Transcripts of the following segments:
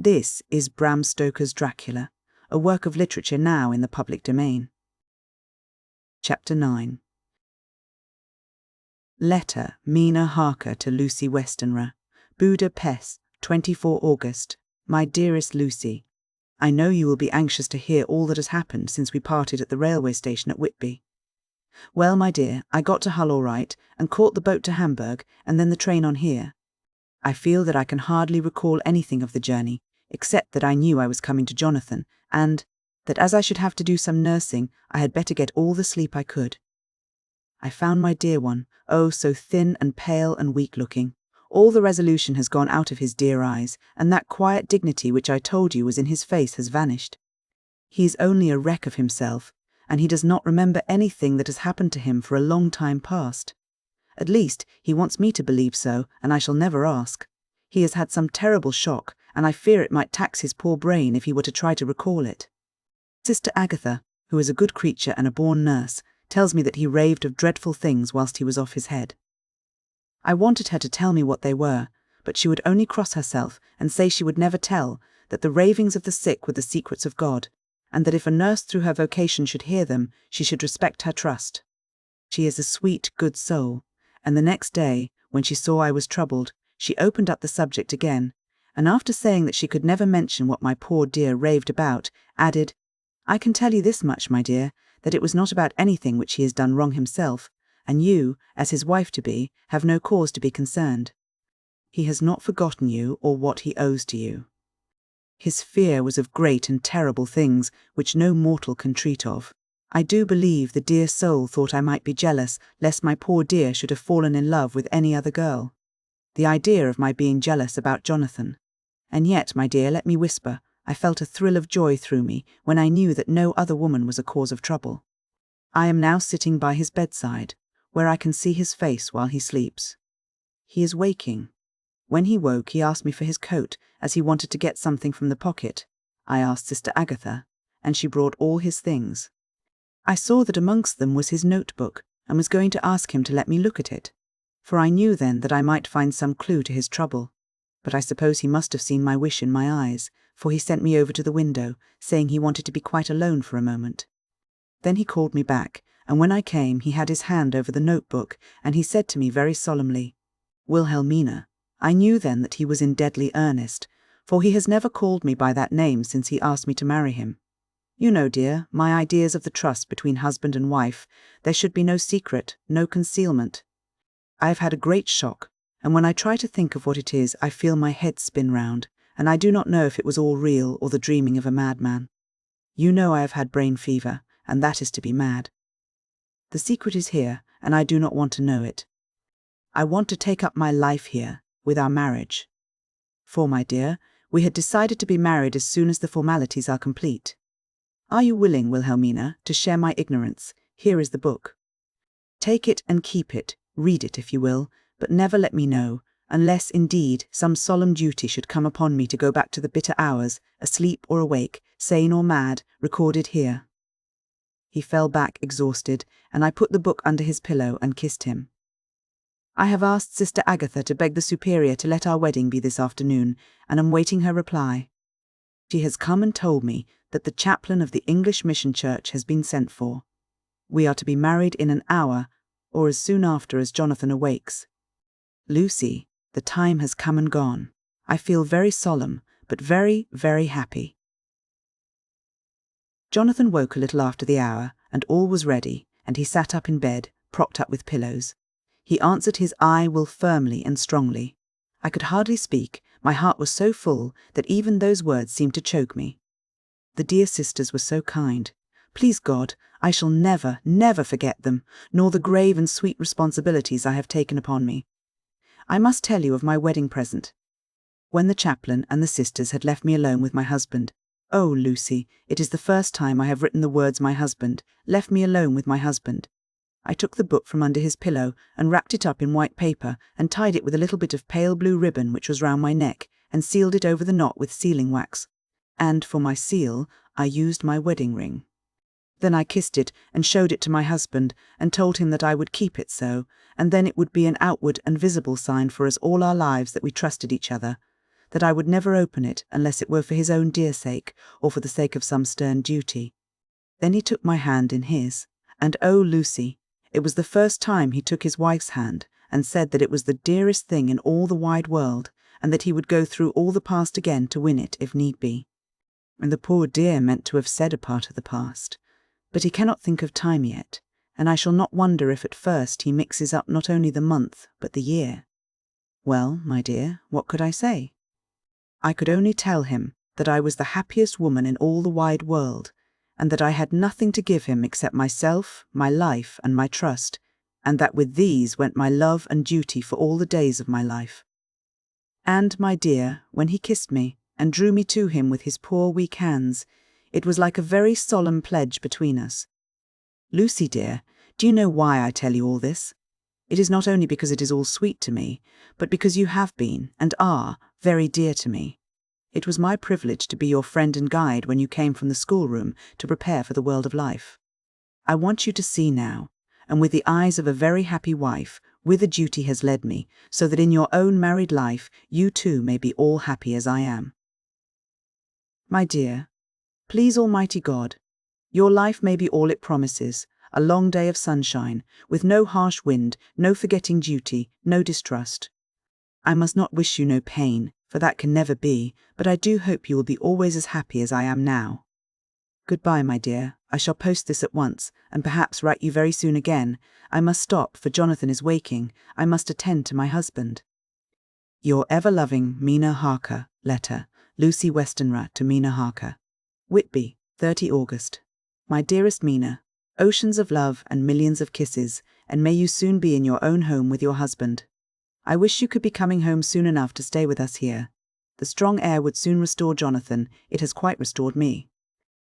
This is Bram Stoker's Dracula, a work of literature now in the public domain. Chapter 9. Letter Mina Harker to Lucy Westenra, Budapest, 24 August. My dearest Lucy, I know you will be anxious to hear all that has happened since we parted at the railway station at Whitby. Well, my dear, I got to Hull all right, and caught the boat to Hamburg, and then the train on here. I feel that I can hardly recall anything of the journey, except that I knew I was coming to Jonathan, and that as I should have to do some nursing, I had better get all the sleep I could. I found my dear one, oh, so thin and pale and weak-looking. All the resolution has gone out of his dear eyes, and that quiet dignity which I told you was in his face has vanished. He is only a wreck of himself, and he does not remember anything that has happened to him for a long time past. At least, he wants me to believe so, and I shall never ask. He has had some terrible shock, and I fear it might tax his poor brain if he were to try to recall it. Sister Agatha, who is a good creature and a born nurse, tells me that he raved of dreadful things whilst he was off his head. I wanted her to tell me what they were, but she would only cross herself and say she would never tell, that the ravings of the sick were the secrets of God, and that if a nurse through her vocation should hear them, she should respect her trust. She is a sweet, good soul, and the next day, when she saw I was troubled, she opened up the subject again, and after saying that she could never mention what my poor dear raved about, added, I can tell you this much, my dear, that it was not about anything which he has done wrong himself, and you, as his wife-to-be, have no cause to be concerned. He has not forgotten you or what he owes to you. His fear was of great and terrible things, which no mortal can treat of. I do believe the dear soul thought I might be jealous, lest my poor dear should have fallen in love with any other girl. The idea of my being jealous about Jonathan. And yet, my dear, let me whisper, I felt a thrill of joy through me when I knew that no other woman was a cause of trouble. I am now sitting by his bedside, where I can see his face while he sleeps. He is waking. When he woke, he asked me for his coat, as he wanted to get something from the pocket. I asked Sister Agatha, and she brought all his things. I saw that amongst them was his notebook, and was going to ask him to let me look at it, for I knew then that I might find some clue to his trouble. But I suppose he must have seen my wish in my eyes, for he sent me over to the window, saying he wanted to be quite alone for a moment. Then he called me back, and when I came he had his hand over the notebook, and he said to me very solemnly, Wilhelmina. I knew then that he was in deadly earnest, for he has never called me by that name since he asked me to marry him. You know, dear, my ideas of the trust between husband and wife. There should be no secret, no concealment. I have had a great shock, and when I try to think of what it is, I feel my head spin round, and I do not know if it was all real or the dreaming of a madman. You know I have had brain fever, and that is to be mad. The secret is here, and I do not want to know it. I want to take up my life here, with our marriage. For, my dear, we had decided to be married as soon as the formalities are complete. Are you willing, Wilhelmina, to share my ignorance? Here is the book. Take it and keep it, read it if you will, but never let me know, unless, indeed, some solemn duty should come upon me to go back to the bitter hours, asleep or awake, sane or mad, recorded here. He fell back exhausted, and I put the book under his pillow and kissed him. I have asked Sister Agatha to beg the Superior to let our wedding be this afternoon, and am waiting her reply. She has come and told me that the chaplain of the English Mission Church has been sent for. We are to be married in an hour, or as soon after as Jonathan awakes. Lucy, the time has come and gone. I feel very solemn, but very, very happy. Jonathan woke a little after the hour, and all was ready, and he sat up in bed, propped up with pillows. He answered his "I will" firmly and strongly. I could hardly speak, my heart was so full that even those words seemed to choke me. The dear sisters were so kind. Please God, I shall never, never forget them, nor the grave and sweet responsibilities I have taken upon me. I must tell you of my wedding present. When the chaplain and the sisters had left me alone with my husband, oh, Lucy, it is the first time I have written the words my husband, left me alone with my husband. I took the book from under his pillow and wrapped it up in white paper and tied it with a little bit of pale blue ribbon which was round my neck and sealed it over the knot with sealing wax. And for my seal, I used my wedding ring. Then I kissed it and showed it to my husband and told him that I would keep it so, and then it would be an outward and visible sign for us all our lives that we trusted each other, that I would never open it unless it were for his own dear sake, or for the sake of some stern duty. Then he took my hand in his, and oh, Lucy, it was the first time he took his wife's hand, and said that it was the dearest thing in all the wide world, and that he would go through all the past again to win it if need be. And the poor dear meant to have said a part of the past, but he cannot think of time yet, and I shall not wonder if at first he mixes up not only the month but the year. Well, my dear, what could I say? I could only tell him that I was the happiest woman in all the wide world, and that I had nothing to give him except myself, my life, and my trust, and that with these went my love and duty for all the days of my life. And, my dear, when he kissed me, and drew me to him with his poor weak hands, it was like a very solemn pledge between us. Lucy, dear, do you know why I tell you all this? It is not only because it is all sweet to me, but because you have been, and are, very dear to me. It was my privilege to be your friend and guide when you came from the schoolroom to prepare for the world of life. I want you to see now, and with the eyes of a very happy wife, whither duty has led me, so that in your own married life you too may be all happy as I am. My dear, please Almighty God, your life may be all it promises, a long day of sunshine, with no harsh wind, no forgetting duty, no distrust. I must not wish you no pain, for that can never be, but I do hope you will be always as happy as I am now. Goodbye, my dear. I shall post this at once, and perhaps write you very soon again. I must stop, for Jonathan is waking. I must attend to my husband. Your ever-loving Mina Harker. Letter, Lucy Westenra to Mina Harker. Whitby, 30 August. My dearest Mina, oceans of love and millions of kisses, and may you soon be in your own home with your husband. I wish you could be coming home soon enough to stay with us here. The strong air would soon restore Jonathan. It has quite restored me.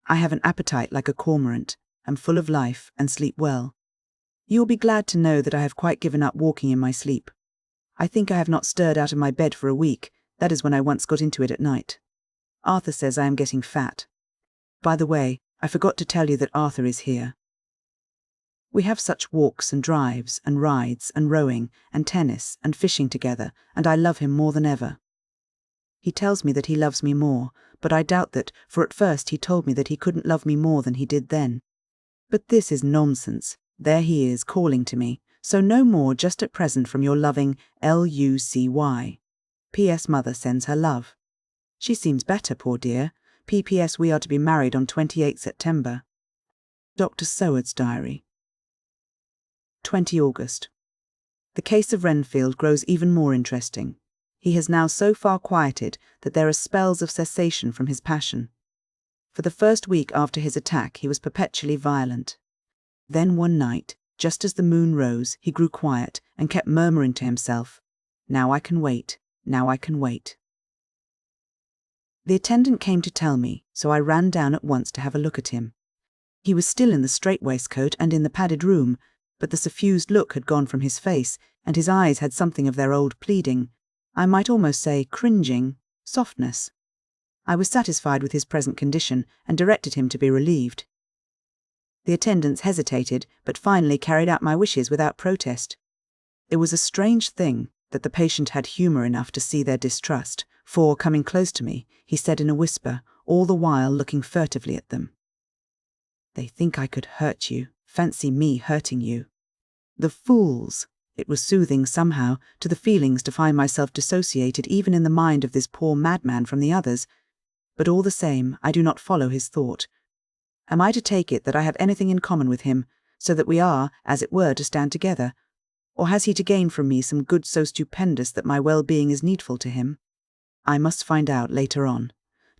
I have an appetite like a cormorant, am full of life, and sleep well. You will be glad to know that I have quite given up walking in my sleep. I think I have not stirred out of my bed for a week. That is when I once got into it at night. Arthur says I am getting fat. By the way, I forgot to tell you that Arthur is here. We have such walks and drives and rides and rowing and tennis and fishing together, and I love him more than ever. He tells me that he loves me more, but I doubt that, for at first he told me that he couldn't love me more than he did then. But this is nonsense. There he is, calling to me, so no more just at present from your loving Lucy. P.S. Mother sends her love. She seems better, poor dear. P.P.S. We are to be married on 28 September. Dr. Seward's diary. 20 August. The case of Renfield grows even more interesting. He has now so far quieted that there are spells of cessation from his passion. For the first week after his attack he was perpetually violent. Then one night, just as the moon rose, he grew quiet and kept murmuring to himself, "Now I can wait, now I can wait." The attendant came to tell me, so I ran down at once to have a look at him. He was still in the strait waistcoat and in the padded room, but the suffused look had gone from his face, and his eyes had something of their old pleading, I might almost say cringing, softness. I was satisfied with his present condition, and directed him to be relieved. The attendants hesitated, but finally carried out my wishes without protest. It was a strange thing that the patient had humour enough to see their distrust, for, coming close to me, he said in a whisper, all the while looking furtively at them, "They think I could hurt you. Fancy me hurting you. The fools!" It was soothing, somehow, to the feelings to find myself dissociated even in the mind of this poor madman from the others, but all the same I do not follow his thought. Am I to take it that I have anything in common with him, so that we are, as it were, to stand together? Or has he to gain from me some good so stupendous that my well-being is needful to him? I must find out later on.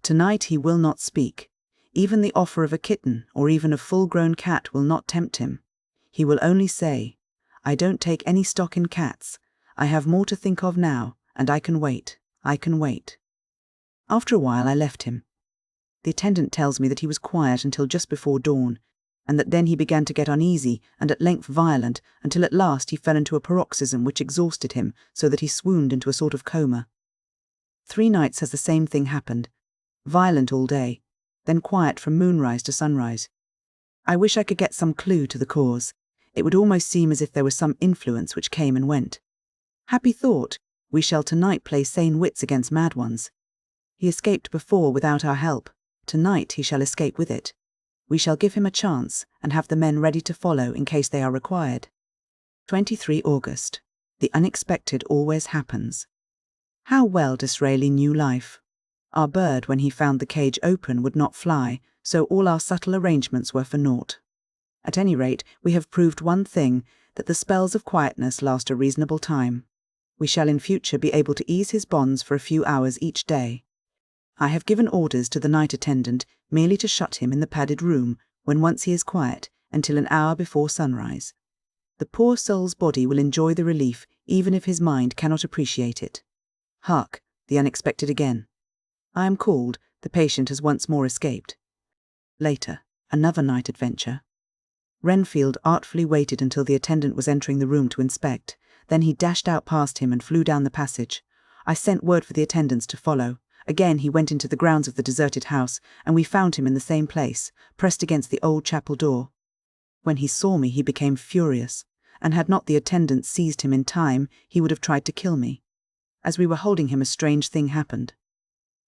Tonight he will not speak. Even the offer of a kitten, or even a full-grown cat, will not tempt him. He will only say, "I don't take any stock in cats. I have more to think of now, and I can wait. I can wait." After a while I left him. The attendant tells me that he was quiet until just before dawn, and that then he began to get uneasy and at length violent, until at last he fell into a paroxysm which exhausted him, so that he swooned into a sort of coma. 3 nights has the same thing happened. Violent all day, then quiet from moonrise to sunrise. I wish I could get some clue to the cause. It would almost seem as if there was some influence which came and went. Happy thought! We shall tonight play sane wits against mad ones. He escaped before without our help. Tonight he shall escape with it. We shall give him a chance and have the men ready to follow in case they are required. 23 August. The unexpected always happens. How well Disraeli knew life. Our bird, when he found the cage open, would not fly, so all our subtle arrangements were for naught. At any rate, we have proved one thing, that the spells of quietness last a reasonable time. We shall in future be able to ease his bonds for a few hours each day. I have given orders to the night attendant merely to shut him in the padded room, when once he is quiet, until an hour before sunrise. The poor soul's body will enjoy the relief, even if his mind cannot appreciate it. Hark, the unexpected again. I am called, the patient has once more escaped. Later, another night adventure. Renfield artfully waited until the attendant was entering the room to inspect. Then he dashed out past him and flew down the passage. I sent word for the attendants to follow. Again he went into the grounds of the deserted house, and we found him in the same place, pressed against the old chapel door. When he saw me he became furious, and had not the attendants seized him in time, he would have tried to kill me. As we were holding him, a strange thing happened.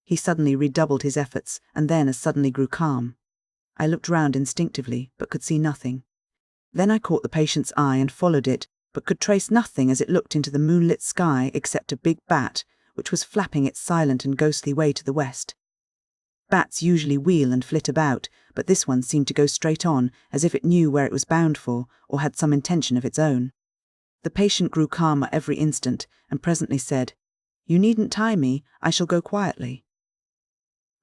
He suddenly redoubled his efforts, and then as suddenly grew calm. I looked round instinctively, but could see nothing. Then I caught the patient's eye and followed it, but could trace nothing as it looked into the moonlit sky except a big bat, which was flapping its silent and ghostly way to the west. Bats usually wheel and flit about, but this one seemed to go straight on, as if it knew where it was bound for, or had some intention of its own. The patient grew calmer every instant, and presently said, "You needn't tie me, I shall go quietly."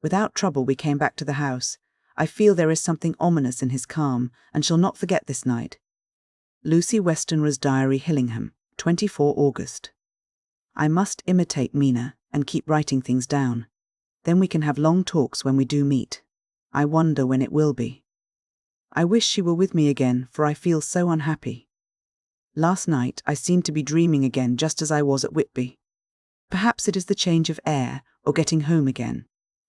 Without trouble we came back to the house. I feel there is something ominous in his calm, and shall not forget this night. Lucy Westenra's Diary, Hillingham, 24 August. I must imitate Mina and keep writing things down. Then we can have long talks when we do meet. I wonder when it will be. I wish she were with me again, for I feel so unhappy. Last night I seemed to be dreaming again just as I was at Whitby. Perhaps it is the change of air, or getting home again.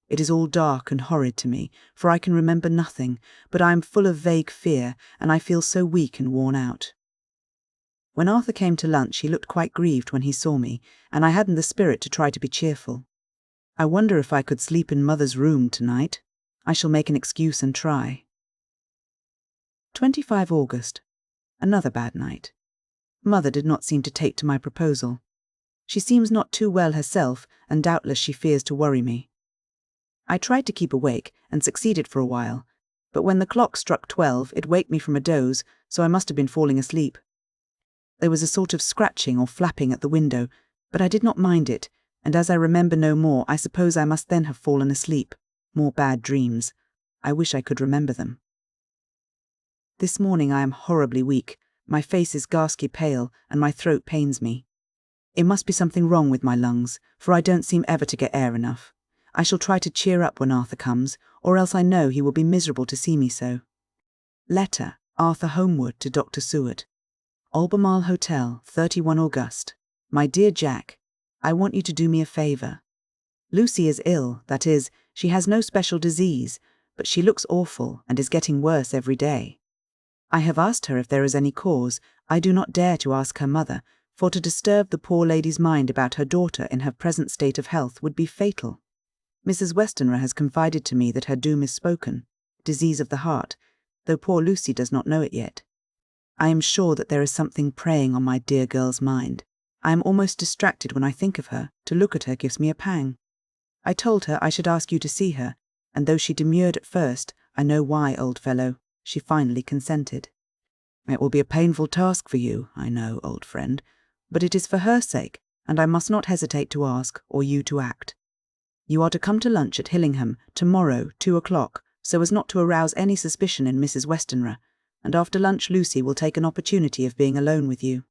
It is all dark and horrid to me, for I can remember nothing, but I am full of vague fear, and I feel so weak and worn out. When Arthur came to lunch he looked quite grieved when he saw me, and I hadn't the spirit to try to be cheerful. I wonder if I could sleep in Mother's room tonight. I shall make an excuse and try. 25 August. Another bad night. Mother did not seem to take to my proposal. She seems not too well herself, and doubtless she fears to worry me. I tried to keep awake, and succeeded for a while, but when the clock struck 12 it waked me from a doze, so I must have been falling asleep. There was a sort of scratching or flapping at the window, but I did not mind it, and as I remember no more, I suppose I must then have fallen asleep. More bad dreams. I wish I could remember them. This morning I am horribly weak. My face is ghastly pale, and my throat pains me. It must be something wrong with my lungs, for I don't seem ever to get air enough. I shall try to cheer up when Arthur comes, or else I know he will be miserable to see me so. Letter, Arthur Homewood to Dr. Seward. Albemarle Hotel, 31 August. My dear Jack, I want you to do me a favour. Lucy is ill, that is, she has no special disease, but she looks awful and is getting worse every day. I have asked her if there is any cause. I do not dare to ask her mother, for to disturb the poor lady's mind about her daughter in her present state of health would be fatal. Mrs. Westenra has confided to me that her doom is spoken, disease of the heart, though poor Lucy does not know it yet. I am sure that there is something preying on my dear girl's mind. I am almost distracted when I think of her. To look at her gives me a pang. I told her I should ask you to see her, and though she demurred at first, I know why, old fellow, she finally consented. It will be a painful task for you, I know, old friend, but it is for her sake, and I must not hesitate to ask, or you to act. You are to come to lunch at Hillingham tomorrow, 2 o'clock, so as not to arouse any suspicion in Mrs. Westenra, and after lunch Lucy will take an opportunity of being alone with you.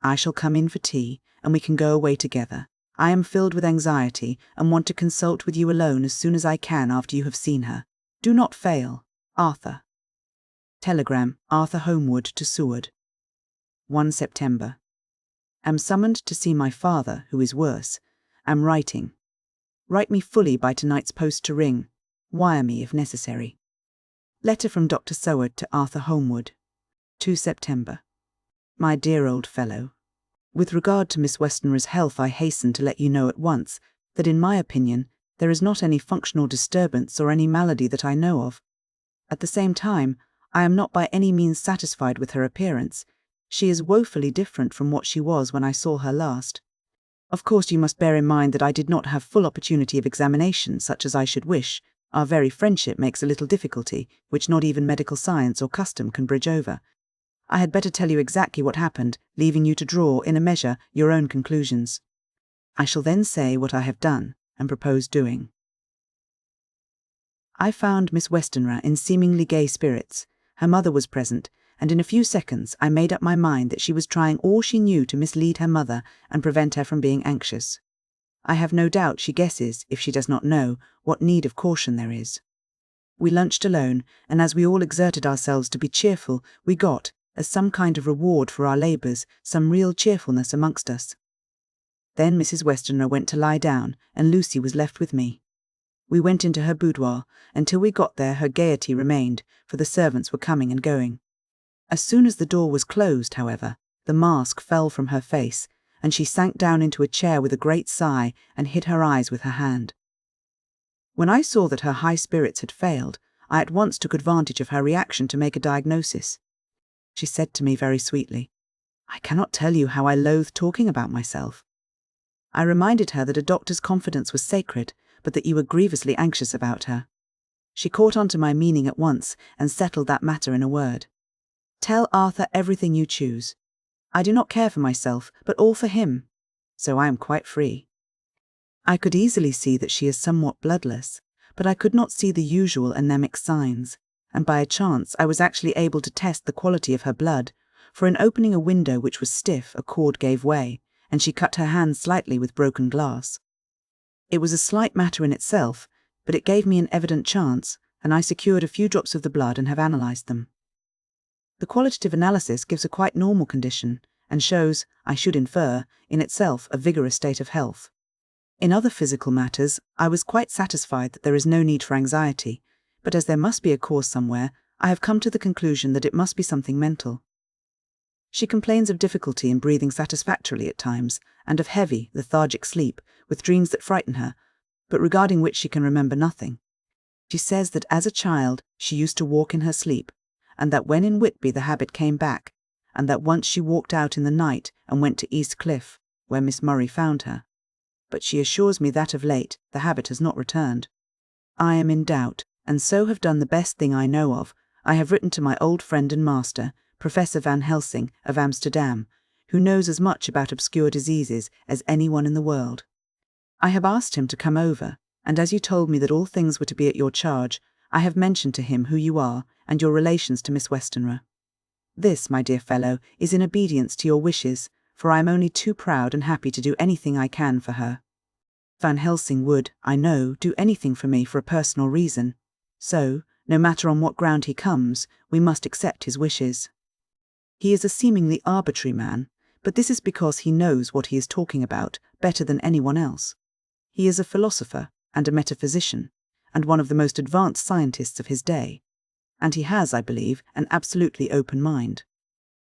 I shall come in for tea, and we can go away together. I am filled with anxiety, and want to consult with you alone as soon as I can after you have seen her. Do not fail. Arthur. Telegram, Arthur Homewood to Seward. 1 September. Am summoned to see my father, who is worse. Am writing. Write me fully by tonight's post to ring. Wire me if necessary. Letter from Dr. Seward to Arthur Homewood. 2 September. My dear old fellow, With regard to Miss Westenra's health, I hasten to let you know at once that in my opinion there is not any functional disturbance or any malady that I know of. At the same time, I am not by any means satisfied with her appearance. She is woefully different from what she was when I saw her last. Of course you must bear in mind that I did not have full opportunity of examination such as I should wish. Our very friendship makes a little difficulty, which not even medical science or custom can bridge over. I had better tell you exactly what happened, leaving you to draw, in a measure, your own conclusions. I shall then say what I have done and propose doing. I found Miss Westenra in seemingly gay spirits. Her mother was present, and in a few seconds I made up my mind that she was trying all she knew to mislead her mother and prevent her from being anxious. I have no doubt she guesses, if she does not know, what need of caution there is. We lunched alone, and as we all exerted ourselves to be cheerful, we got, as some kind of reward for our labours, some real cheerfulness amongst us. Then Mrs. Westenra went to lie down, and Lucy was left with me. We went into her boudoir. Until we got there her gaiety remained, for the servants were coming and going. As soon as the door was closed, however, the mask fell from her face, and she sank down into a chair with a great sigh and hid her eyes with her hand. When I saw that her high spirits had failed, I at once took advantage of her reaction to make a diagnosis. She said to me very sweetly, "I cannot tell you how I loathe talking about myself." I reminded her that a doctor's confidence was sacred, but that you were grievously anxious about her. She caught on to my meaning at once and settled that matter in a word. "Tell Arthur everything you choose. I do not care for myself, but all for him, so I am quite free." I could easily see that she is somewhat bloodless, but I could not see the usual anemic signs, and by a chance I was actually able to test the quality of her blood, for in opening a window which was stiff, a cord gave way, and she cut her hand slightly with broken glass. It was a slight matter in itself, but it gave me an evident chance, and I secured a few drops of the blood and have analysed them. The qualitative analysis gives a quite normal condition, and shows, I should infer, in itself a vigorous state of health. In other physical matters, I was quite satisfied that there is no need for anxiety, but as there must be a cause somewhere, I have come to the conclusion that it must be something mental. She complains of difficulty in breathing satisfactorily at times, and of heavy, lethargic sleep, with dreams that frighten her, but regarding which she can remember nothing. She says that as a child she used to walk in her sleep, and that when in Whitby the habit came back, and that once she walked out in the night and went to East Cliff, where Miss Murray found her. But she assures me that of late the habit has not returned. I am in doubt, and so have done the best thing I know of. I have written to my old friend and master, Professor Van Helsing of Amsterdam, who knows as much about obscure diseases as anyone in the world. I have asked him to come over, and as you told me that all things were to be at your charge, I have mentioned to him who you are and your relations to Miss Westenra. This, my dear fellow, is in obedience to your wishes, for I am only too proud and happy to do anything I can for her. Van Helsing would, I know, do anything for me for a personal reason, so, no matter on what ground he comes, we must accept his wishes. He is a seemingly arbitrary man, but this is because he knows what he is talking about better than anyone else. He is a philosopher and a metaphysician, and one of the most advanced scientists of his day, and he has, I believe, an absolutely open mind.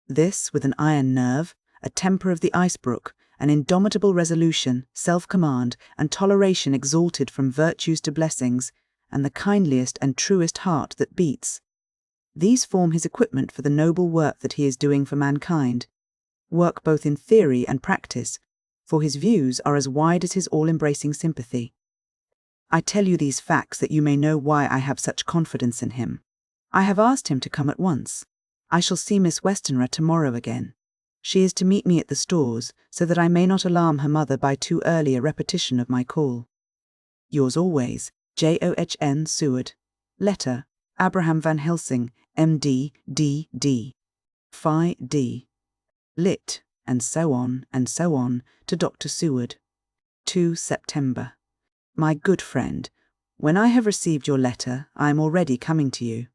This, with an iron nerve, a temper of the ice brook, an indomitable resolution, self-command, and toleration exalted from virtues to blessings, and the kindliest and truest heart that beats. These form his equipment for the noble work that he is doing for mankind, work both in theory and practice, for his views are as wide as his all-embracing sympathy. I tell you these facts that you may know why I have such confidence in him. I have asked him to come at once. I shall see Miss Westenra tomorrow again. She is to meet me at the stores, so that I may not alarm her mother by too early a repetition of my call. Yours always, John Seward. Letter, Abraham Van Helsing, M.D., D.D. Phi D. Lit, and so on, to Dr. Seward. 2 September. My good friend, when I have received your letter, I am already coming to you.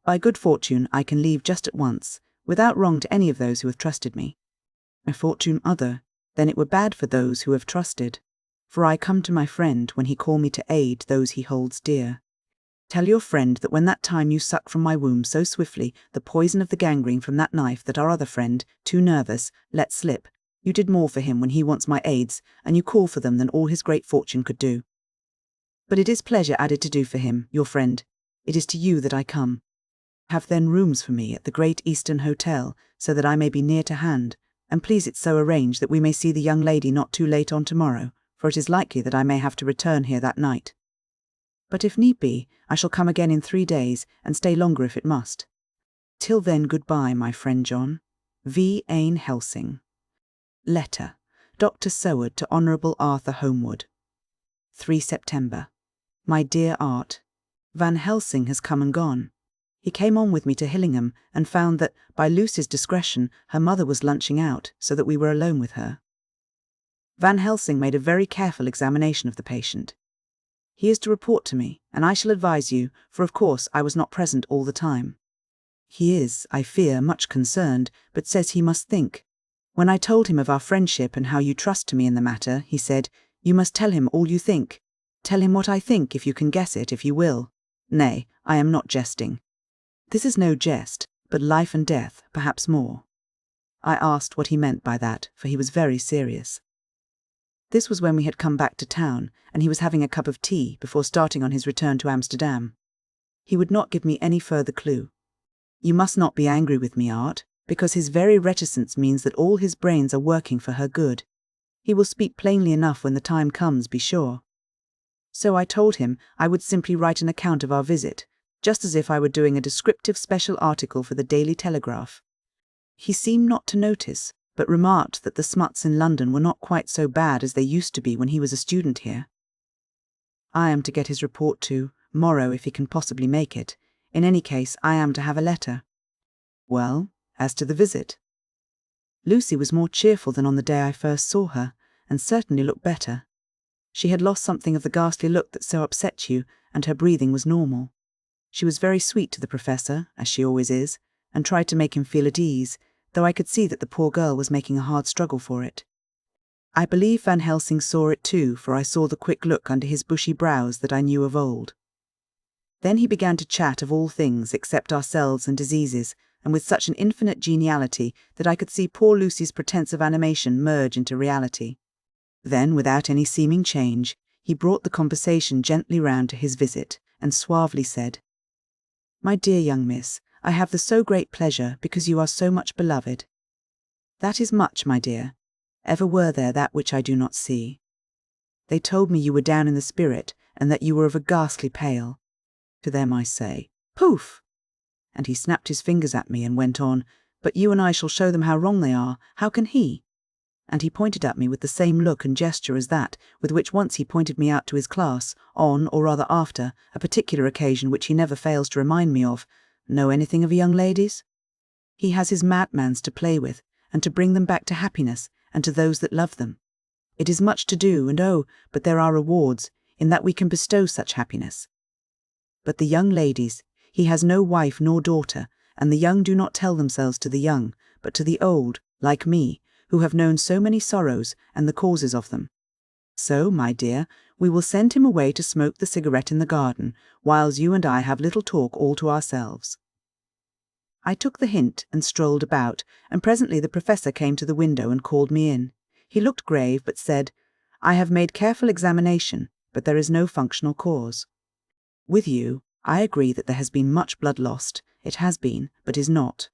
By good fortune I can leave just at once, without wrong to any of those who have trusted me. My fortune other, then it were bad for those who have trusted, for I come to my friend when he call me to aid those he holds dear. Tell your friend that when that time you suck from my womb so swiftly the poison of the gangrene from that knife that our other friend, too nervous, let slip, You did more for him when he wants my aids, and you call for them than all his great fortune could do. But it is pleasure added to do for him, your friend. It is to you that I come. Have then rooms for me at the Great Eastern Hotel, so that I may be near to hand, and please it so arrange that we may see the young lady not too late on tomorrow, for it is likely that I may have to return here that night. But if need be, I shall come again in 3 days, and stay longer if it must. Till then, goodbye, my friend John. V. Ain Helsing. Letter. Dr. Seward to Honourable Arthur Homewood. 3 September. My dear Art, Van Helsing has come and gone. He came on with me to Hillingham and found that, by Lucy's discretion, her mother was lunching out, so that we were alone with her. Van Helsing made a very careful examination of the patient. He is to report to me, and I shall advise you, for of course I was not present all the time. He is, I fear, much concerned, but says he must think. When I told him of our friendship and how you trust to me in the matter, he said, "You must tell him all you think. Tell him what I think, if you can guess it, if you will. Nay, I am not jesting. This is no jest, but life and death, perhaps more." I asked what he meant by that, for he was very serious. This was when we had come back to town, and he was having a cup of tea before starting on his return to Amsterdam. He would not give me any further clue. You must not be angry with me, Art, because his very reticence means that all his brains are working for her good. He will speak plainly enough when the time comes, be sure. So I told him I would simply write an account of our visit, just as if I were doing a descriptive special article for the Daily Telegraph. He seemed not to notice, but remarked that the smuts in London were not quite so bad as they used to be when he was a student here. I am to get his report tomorrow if he can possibly make it. In any case, I am to have a letter. Well, as to the visit. Lucy was more cheerful than on the day I first saw her, and certainly looked better. She had lost something of the ghastly look that so upset you, and her breathing was normal. She was very sweet to the professor, as she always is, and tried to make him feel at ease, though I could see that the poor girl was making a hard struggle for it. I believe Van Helsing saw it too, for I saw the quick look under his bushy brows that I knew of old. Then he began to chat of all things except ourselves and diseases, and with such an infinite geniality that I could see poor Lucy's pretence of animation merge into reality. Then, without any seeming change, he brought the conversation gently round to his visit, and suavely said, "My dear young miss, I have the so great pleasure because you are so much beloved. That is much, my dear. Ever were there that which I do not see. They told me you were down in the spirit, and that you were of a ghastly pale. To them I say, poof!" And he snapped his fingers at me and went on, "But you and I shall show them how wrong they are. How can he?" And he pointed at me with the same look and gesture as that with which once he pointed me out to his class, on, or rather after, a particular occasion which he never fails to remind me of. Know anything of young ladies? He has his madmans to play with, and to bring them back to happiness, and to those that love them. It is much to do, and oh, but there are rewards, in that we can bestow such happiness. But the young ladies, he has no wife nor daughter, and the young do not tell themselves to the young, but to the old, like me, who have known so many sorrows and the causes of them. So, my dear, we will send him away to smoke the cigarette in the garden, whiles you and I have little talk all to ourselves. I took the hint and strolled about, and presently the professor came to the window and called me in. He looked grave, but said, "I have made careful examination, but there is no functional cause. With you, I agree that there has been much blood lost. It has been, but is not.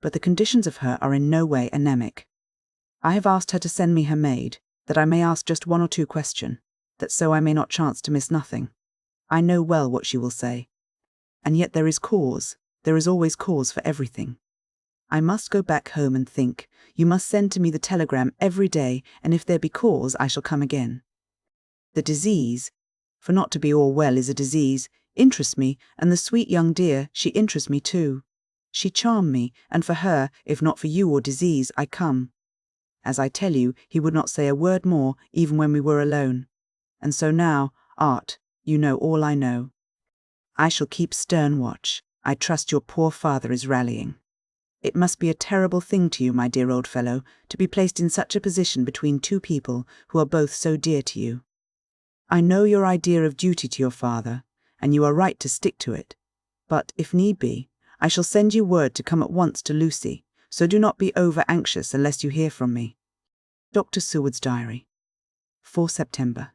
But the conditions of her are in no way anemic. I have asked her to send me her maid, that I may ask just 1 or 2 questions, that so I may not chance to miss nothing. I know well what she will say. And yet there is cause. There is always cause for everything. I must go back home and think. You must send to me the telegram every day, and if there be cause, I shall come again. The disease, for not to be all well is a disease, interests me, and the sweet young dear, she interests me too. She charmed me, and for her, if not for you or disease, I come. As I tell you, he would not say a word more, even when we were alone. And so now, Art, you know all I know. I shall keep stern watch. I trust your poor father is rallying. It must be a terrible thing to you, my dear old fellow, to be placed in such a position between 2 people who are both so dear to you. I know your idea of duty to your father, and you are right to stick to it. But, if need be, I shall send you word to come at once to Lucy, so do not be over-anxious unless you hear from me. Dr. Seward's diary. 4 September.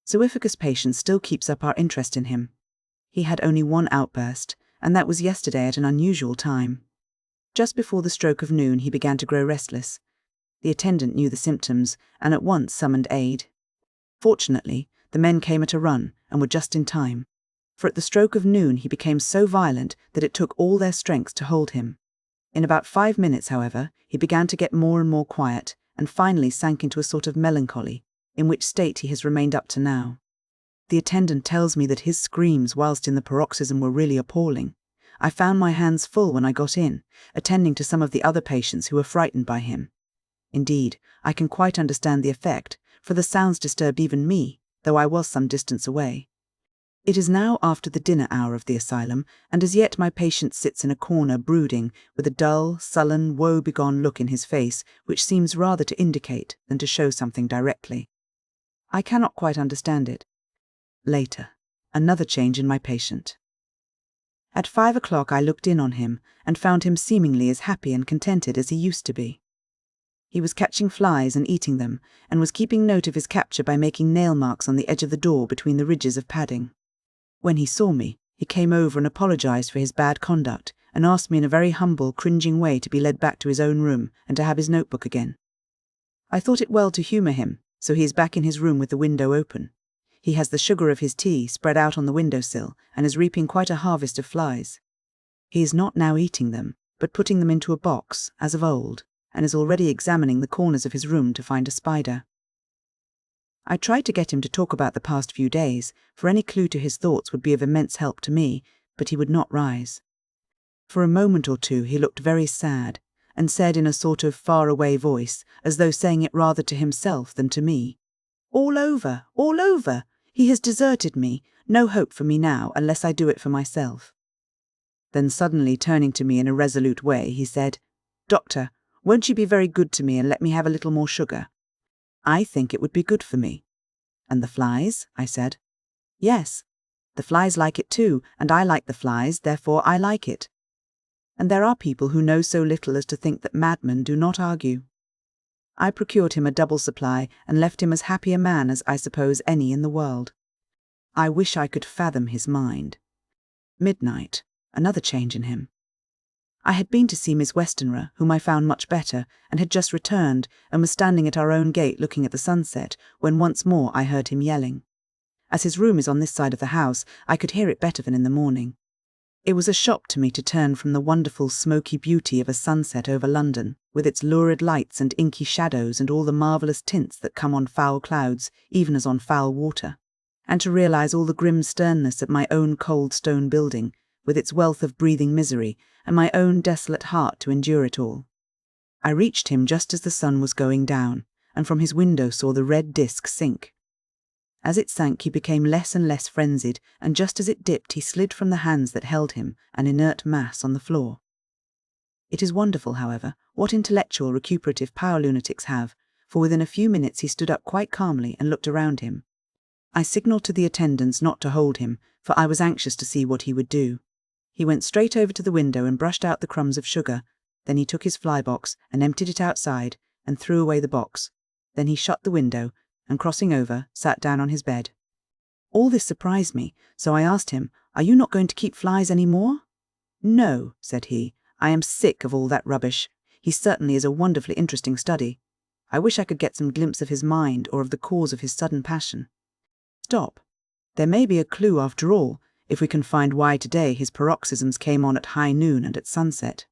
Zoophagous patient still keeps up our interest in him. He had only one outburst, and that was yesterday at an unusual time. Just before the stroke of noon he began to grow restless. The attendant knew the symptoms, and at once summoned aid. Fortunately, the men came at a run, and were just in time, for at the stroke of noon he became so violent that it took all their strength to hold him. In about 5 minutes, however, he began to get more and more quiet, and finally sank into a sort of melancholy, in which state he has remained up to now. The attendant tells me that his screams whilst in the paroxysm were really appalling. I found my hands full when I got in, attending to some of the other patients who were frightened by him. Indeed, I can quite understand the effect, for the sounds disturbed even me, though I was some distance away. It is now after the dinner hour of the asylum, and as yet my patient sits in a corner brooding, with a dull, sullen, woe-begone look in his face, which seems rather to indicate than to show something directly. I cannot quite understand it. Later, another change in my patient. At 5 o'clock I looked in on him, and found him seemingly as happy and contented as he used to be. He was catching flies and eating them, and was keeping note of his capture by making nail marks on the edge of the door between the ridges of padding. When he saw me, he came over and apologized for his bad conduct, and asked me in a very humble, cringing way to be led back to his own room and to have his notebook again. I thought it well to humour him, so he is back in his room with the window open. He has the sugar of his tea spread out on the windowsill, and is reaping quite a harvest of flies. He is not now eating them, but putting them into a box, as of old, and is already examining the corners of his room to find a spider. I tried to get him to talk about the past few days, for any clue to his thoughts would be of immense help to me, but he would not rise. For a moment or two he looked very sad, and said in a sort of far-away voice, as though saying it rather to himself than to me, "All over, all over! He has deserted me, no hope for me now, unless I do it for myself." Then suddenly turning to me in a resolute way, he said, "Doctor, won't you be very good to me and let me have a little more sugar? I think it would be good for me." "And the flies?" I said. "Yes, the flies like it too, and I like the flies, therefore I like it. And there are people who know so little as to think that madmen do not argue." I procured him a double supply and left him as happy a man as I suppose any in the world. I wish I could fathom his mind. Midnight, another change in him. I had been to see Miss Westenra, whom I found much better, and had just returned, and was standing at our own gate looking at the sunset, when once more I heard him yelling. As his room is on this side of the house, I could hear it better than in the morning. It was a shock to me to turn from the wonderful smoky beauty of a sunset over London, with its lurid lights and inky shadows and all the marvellous tints that come on foul clouds, even as on foul water, and to realise all the grim sternness of my own cold stone building, with its wealth of breathing misery, and my own desolate heart to endure it all. I reached him just as the sun was going down, and from his window saw the red disk sink. As it sank he became less and less frenzied, and just as it dipped he slid from the hands that held him, an inert mass on the floor. It is wonderful, however, what intellectual recuperative power lunatics have, for within a few minutes he stood up quite calmly and looked around him. I signalled to the attendants not to hold him, for I was anxious to see what he would do. He went straight over to the window and brushed out the crumbs of sugar. Then he took his fly box and emptied it outside and threw away the box. Then he shut the window and, crossing over, sat down on his bed. All this surprised me, so I asked him, "Are you not going to keep flies any more?" "No," said he, "I am sick of all that rubbish. He certainly is a wonderfully interesting study. I wish I could get some glimpse of his mind or of the cause of his sudden passion. Stop. There may be a clue after all, if we can find why today his paroxysms came on at high noon and at sunset.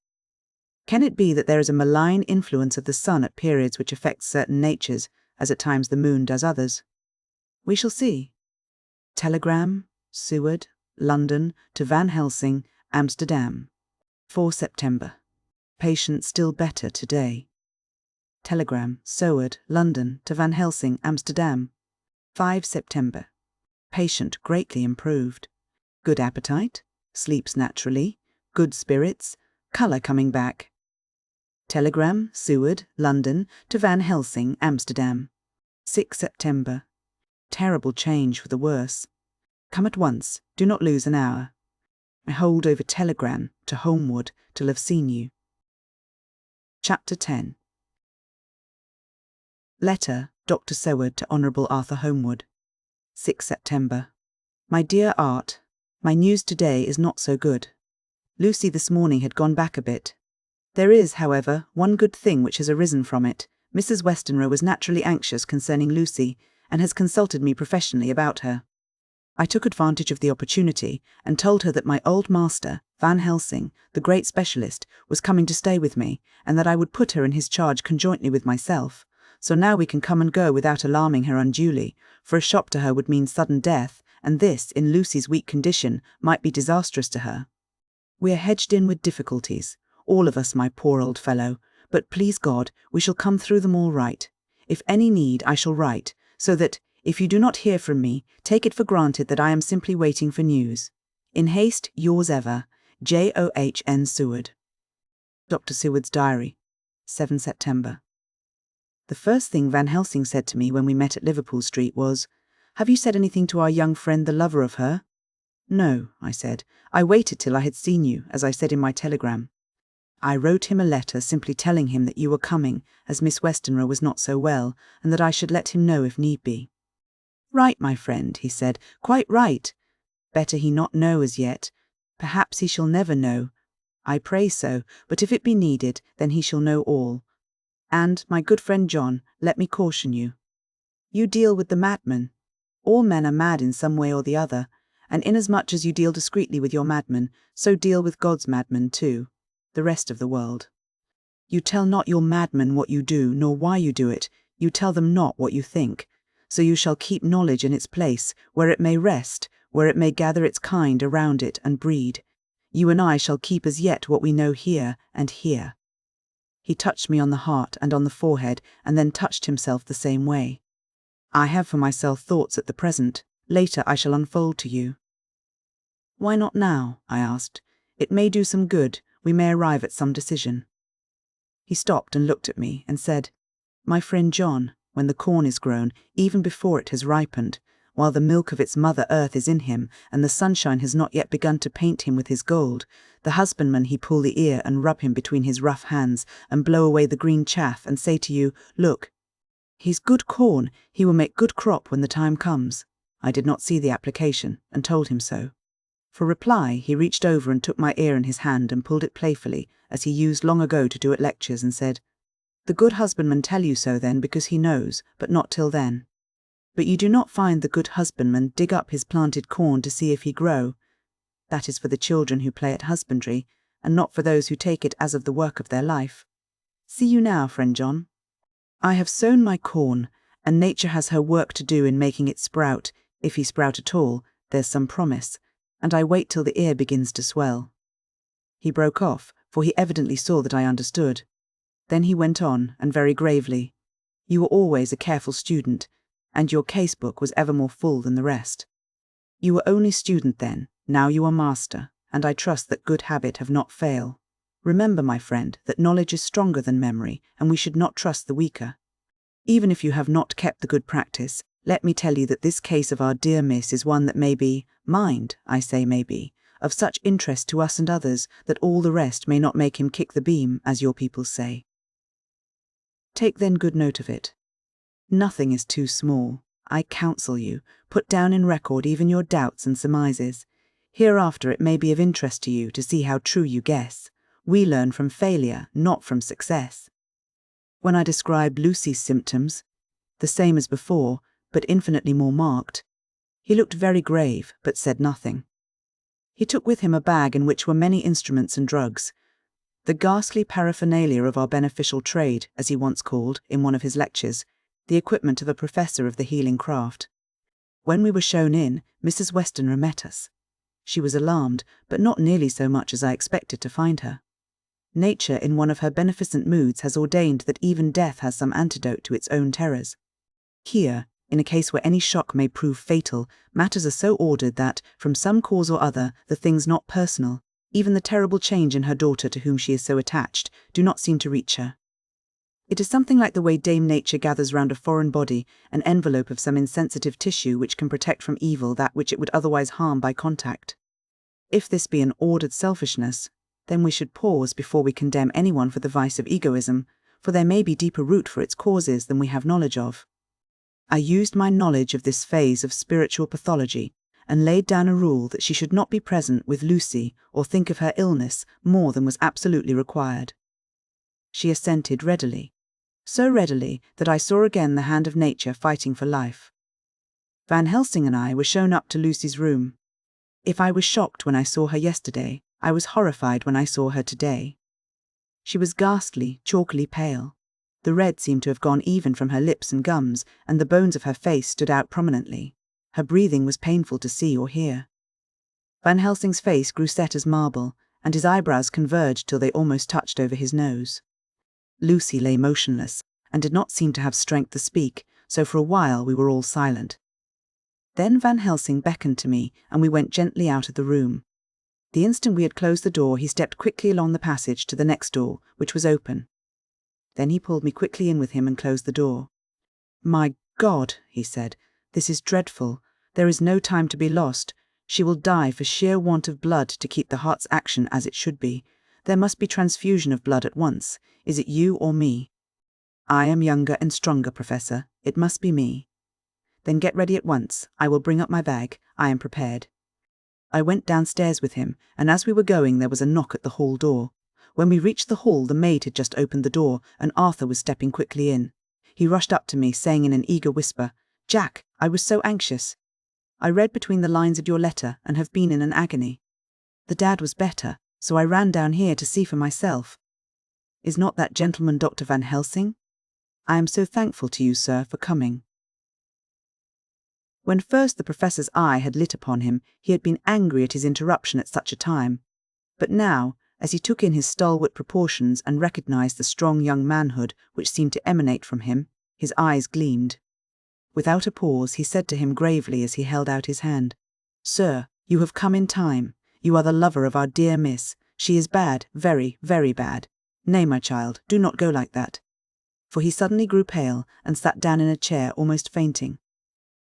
Can it be that there is a malign influence of the sun at periods which affects certain natures, as at times the moon does others? We shall see. Telegram, Seward, London, to Van Helsing, Amsterdam. 4 September. Patient still better today. Telegram, Seward, London, to Van Helsing, Amsterdam. 5 September. Patient greatly improved. Good appetite, sleeps naturally, good spirits, colour coming back. Telegram, Seward, London, to Van Helsing, Amsterdam. 6 September. Terrible change for the worse. Come at once, do not lose an hour. I hold over telegram to Homewood till have seen you. Chapter 10. Letter, Dr. Seward to Honourable Arthur Homewood. 6 September. My dear Art, my news today is not so good. Lucy this morning had gone back a bit. There is, however, one good thing which has arisen from it. Mrs. Westenra was naturally anxious concerning Lucy, and has consulted me professionally about her. I took advantage of the opportunity, and told her that my old master, Van Helsing, the great specialist, was coming to stay with me, and that I would put her in his charge conjointly with myself. So now we can come and go without alarming her unduly, for a shock to her would mean sudden death, and this, in Lucy's weak condition, might be disastrous to her. We are hedged in with difficulties, all of us, my poor old fellow, but please God, we shall come through them all right. If any need, I shall write, so that, if you do not hear from me, take it for granted that I am simply waiting for news. In haste, yours ever, John Seward. Dr. Seward's Diary, 7 September. The first thing Van Helsing said to me when we met at Liverpool Street was, "Have you said anything to our young friend the lover of her?" "No," I said. "I waited till I had seen you, as I said in my telegram. I wrote him a letter simply telling him that you were coming, as Miss Westenra was not so well, and that I should let him know if need be." "Right, my friend," he said, "quite right. Better he not know as yet. Perhaps he shall never know. I pray so, but if it be needed, then he shall know all. And, my good friend John, let me caution you. You deal with the madman. All men are mad in some way or the other, and inasmuch as you deal discreetly with your madman, so deal with God's madman too, the rest of the world. You tell not your madman what you do, nor why you do it. You tell them not what you think. So you shall keep knowledge in its place, where it may rest, where it may gather its kind around it and breed. You and I shall keep as yet what we know here and here." He touched me on the heart and on the forehead, and then touched himself the same way. "I have for myself thoughts at the present. Later I shall unfold to you." "Why not now?" I asked. "It may do some good. We may arrive at some decision." He stopped and looked at me and said, "My friend John, when the corn is grown, even before it has ripened, while the milk of its mother earth is in him, and the sunshine has not yet begun to paint him with his gold, the husbandman he pull the ear and rub him between his rough hands, and blow away the green chaff, and say to you, 'Look, he's good corn, he will make good crop when the time comes.' I did not see the application, and told him so. For reply, he reached over and took my ear in his hand and pulled it playfully, as he used long ago to do at lectures, and said, 'The good husbandman tell you so then because he knows, but not till then. But you do not find the good husbandman dig up his planted corn to see if he grow. That is for the children who play at husbandry, and not for those who take it as of the work of their life. See you now, friend John. I have sown my corn, and nature has her work to do in making it sprout. If he sprout at all, there's some promise, and I wait till the ear begins to swell." He broke off, for he evidently saw that I understood. Then he went on, and very gravely, "You were always a careful student, and your case-book was ever more full than the rest. You were only student then, now you are master, and I trust that good habit have not failed. Remember, my friend, that knowledge is stronger than memory, and we should not trust the weaker. Even if you have not kept the good practice, let me tell you that this case of our dear miss is one that may be, mind, I say may be, of such interest to us and others, that all the rest may not make him kick the beam, as your people say. Take then good note of it. Nothing is too small. I counsel you, put down in record even your doubts and surmises. Hereafter it may be of interest to you to see how true you guess. We learn from failure, not from success. When I described Lucy's symptoms, the same as before, but infinitely more marked, he looked very grave, but said nothing. He took with him a bag in which were many instruments and drugs, the ghastly paraphernalia of our beneficial trade, as he once called, in one of his lectures, the equipment of a professor of the healing craft. When we were shown in, Mrs. Westenra met us. She was alarmed, but not nearly so much as I expected to find her. Nature, in one of her beneficent moods, has ordained that even death has some antidote to its own terrors. Here, in a case where any shock may prove fatal, matters are so ordered that, from some cause or other, the things not personal, even the terrible change in her daughter to whom she is so attached, do not seem to reach her. It is something like the way Dame Nature gathers round a foreign body an envelope of some insensitive tissue which can protect from evil that which it would otherwise harm by contact. If this be an ordered selfishness, then we should pause before we condemn anyone for the vice of egoism, for there may be deeper root for its causes than we have knowledge of. I used my knowledge of this phase of spiritual pathology and laid down a rule that she should not be present with Lucy or think of her illness more than was absolutely required. She assented readily, so readily that I saw again the hand of nature fighting for life. Van Helsing and I were shown up to Lucy's room. If I was shocked when I saw her yesterday, I was horrified when I saw her today. She was ghastly, chalkily pale. The red seemed to have gone even from her lips and gums, and the bones of her face stood out prominently. Her breathing was painful to see or hear. Van Helsing's face grew set as marble, and his eyebrows converged till they almost touched over his nose. Lucy lay motionless, and did not seem to have strength to speak, so for a while we were all silent. Then Van Helsing beckoned to me, and we went gently out of the room. The instant we had closed the door, he stepped quickly along the passage to the next door, which was open. Then he pulled me quickly in with him and closed the door. "My God," he said, "this is dreadful. There is no time to be lost. She will die for sheer want of blood to keep the heart's action as it should be. There must be transfusion of blood at once. Is it you or me?" "I am younger and stronger, Professor. It must be me." "Then get ready at once. I will bring up my bag. I am prepared." I went downstairs with him, and as we were going there was a knock at the hall door. When we reached the hall, the maid had just opened the door, and Arthur was stepping quickly in. He rushed up to me, saying in an eager whisper, "Jack, I was so anxious. I read between the lines of your letter and have been in an agony. The dad was better, so I ran down here to see for myself. Is not that gentleman Dr. Van Helsing? I am so thankful to you, sir, for coming." When first the professor's eye had lit upon him, he had been angry at his interruption at such a time. But now, as he took in his stalwart proportions and recognized the strong young manhood which seemed to emanate from him, his eyes gleamed. Without a pause, he said to him gravely as he held out his hand, "Sir, you have come in time. You are the lover of our dear miss. She is bad, very, very bad. Nay, my child, do not go like that." For he suddenly grew pale and sat down in a chair, almost fainting.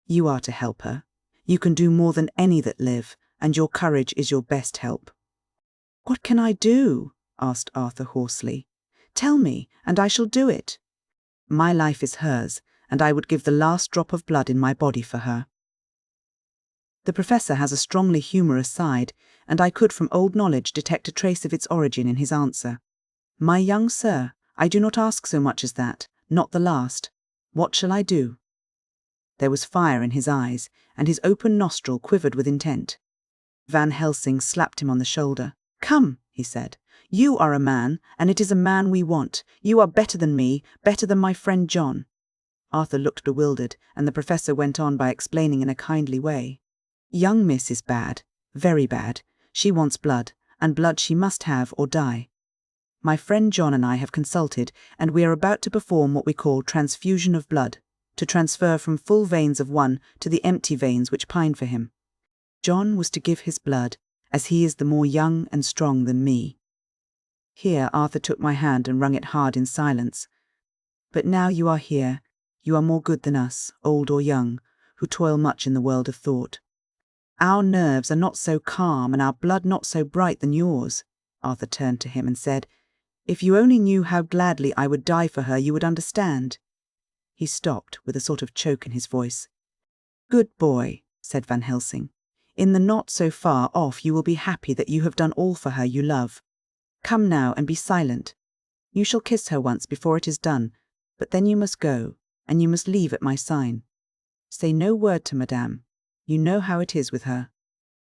"You are to help her. You can do more than any that live, and your courage is your best help." "What can I do?" asked Arthur hoarsely. "Tell me, and I shall do it." "My life is hers, and I would give the last drop of blood in my body for her." The professor has a strongly humorous side, and I could from old knowledge detect a trace of its origin in his answer. "My young sir, I do not ask so much as that, not the last. What shall I do?" There was fire in his eyes, and his open nostril quivered with intent. Van Helsing slapped him on the shoulder. "Come," he said. "You are a man, and it is a man we want. You are better than me, better than my friend John." Arthur looked bewildered, and the professor went on by explaining in a kindly way. "Young miss is bad, very bad. She wants blood, and blood she must have or die. My friend John and I have consulted, and we are about to perform what we call transfusion of blood, to transfer from full veins of one to the empty veins which pine for him. John was to give his blood, as he is the more young and strong than me." Here Arthur took my hand and wrung it hard in silence. "But now you are here, you are more good than us, old or young, who toil much in the world of thought. Our nerves are not so calm and our blood not so bright than yours." Arthur turned to him and said, "If you only knew how gladly I would die for her, you would understand." He stopped, with a sort of choke in his voice. "Good boy," said Van Helsing. "In the not so far off you will be happy that you have done all for her you love. Come now and be silent. You shall kiss her once before it is done, but then you must go, and you must leave at my sign. Say no word to Madame. You know how it is with her.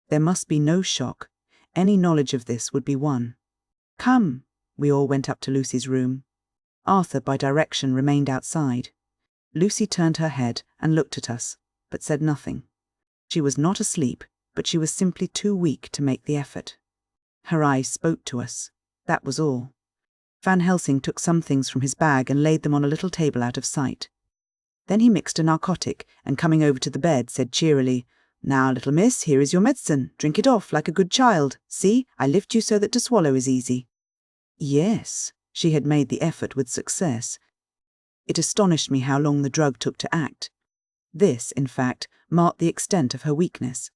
There must be no shock. Any knowledge of this would be one. Come." We all went up to Lucy's room. Arthur, by direction, remained outside. Lucy turned her head and looked at us, but said nothing. She was not asleep, but she was simply too weak to make the effort. Her eyes spoke to us. That was all. Van Helsing took some things from his bag and laid them on a little table out of sight. Then he mixed a narcotic, and coming over to the bed, said cheerily, "Now, little miss, here is your medicine. Drink it off like a good child. See, I lift you so that to swallow is easy." Yes, she had made the effort with success. It astonished me how long the drug took to act. This, in fact, marked the extent of her weakness.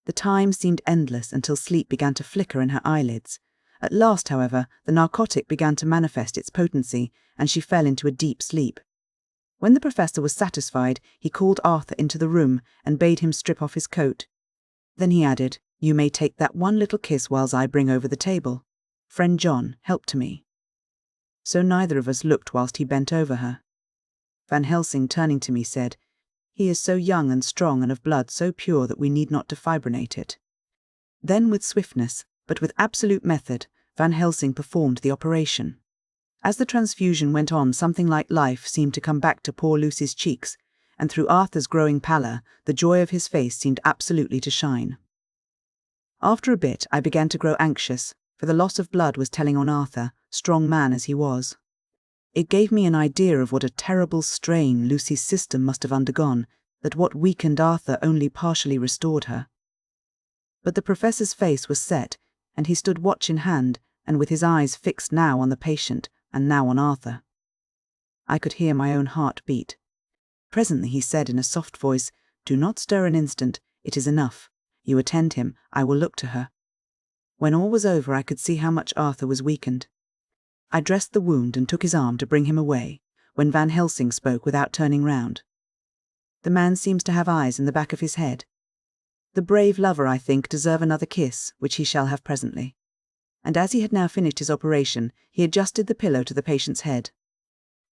The time seemed endless until sleep began to flicker in her eyelids, At last, however, the narcotic began to manifest its potency, and she fell into a deep sleep. When the professor was satisfied, he called Arthur into the room and bade him strip off his coat. Then he added, "You may take that one little kiss whiles I bring over the table. Friend John, help to me." So neither of us looked whilst he bent over her. Van Helsing, turning to me, said, "He is so young and strong and of blood so pure that we need not defibrinate it." Then with swiftness, but with absolute method, Van Helsing performed the operation. As the transfusion went on, something like life seemed to come back to poor Lucy's cheeks, and through Arthur's growing pallor, the joy of his face seemed absolutely to shine. After a bit, I began to grow anxious, for the loss of blood was telling on Arthur, strong man as he was. It gave me an idea of what a terrible strain Lucy's system must have undergone, that what weakened Arthur only partially restored her. But the professor's face was set, and he stood watch in hand, and with his eyes fixed now on the patient, and now on Arthur. I could hear my own heart beat. Presently he said in a soft voice, "Do not stir an instant, it is enough. You attend him, I will look to her." When all was over, I could see how much Arthur was weakened. I dressed the wound and took his arm to bring him away, when Van Helsing spoke without turning round. "The man seems to have eyes in the back of his head. The brave lover, I think, deserve another kiss, which he shall have presently." And as he had now finished his operation, he adjusted the pillow to the patient's head.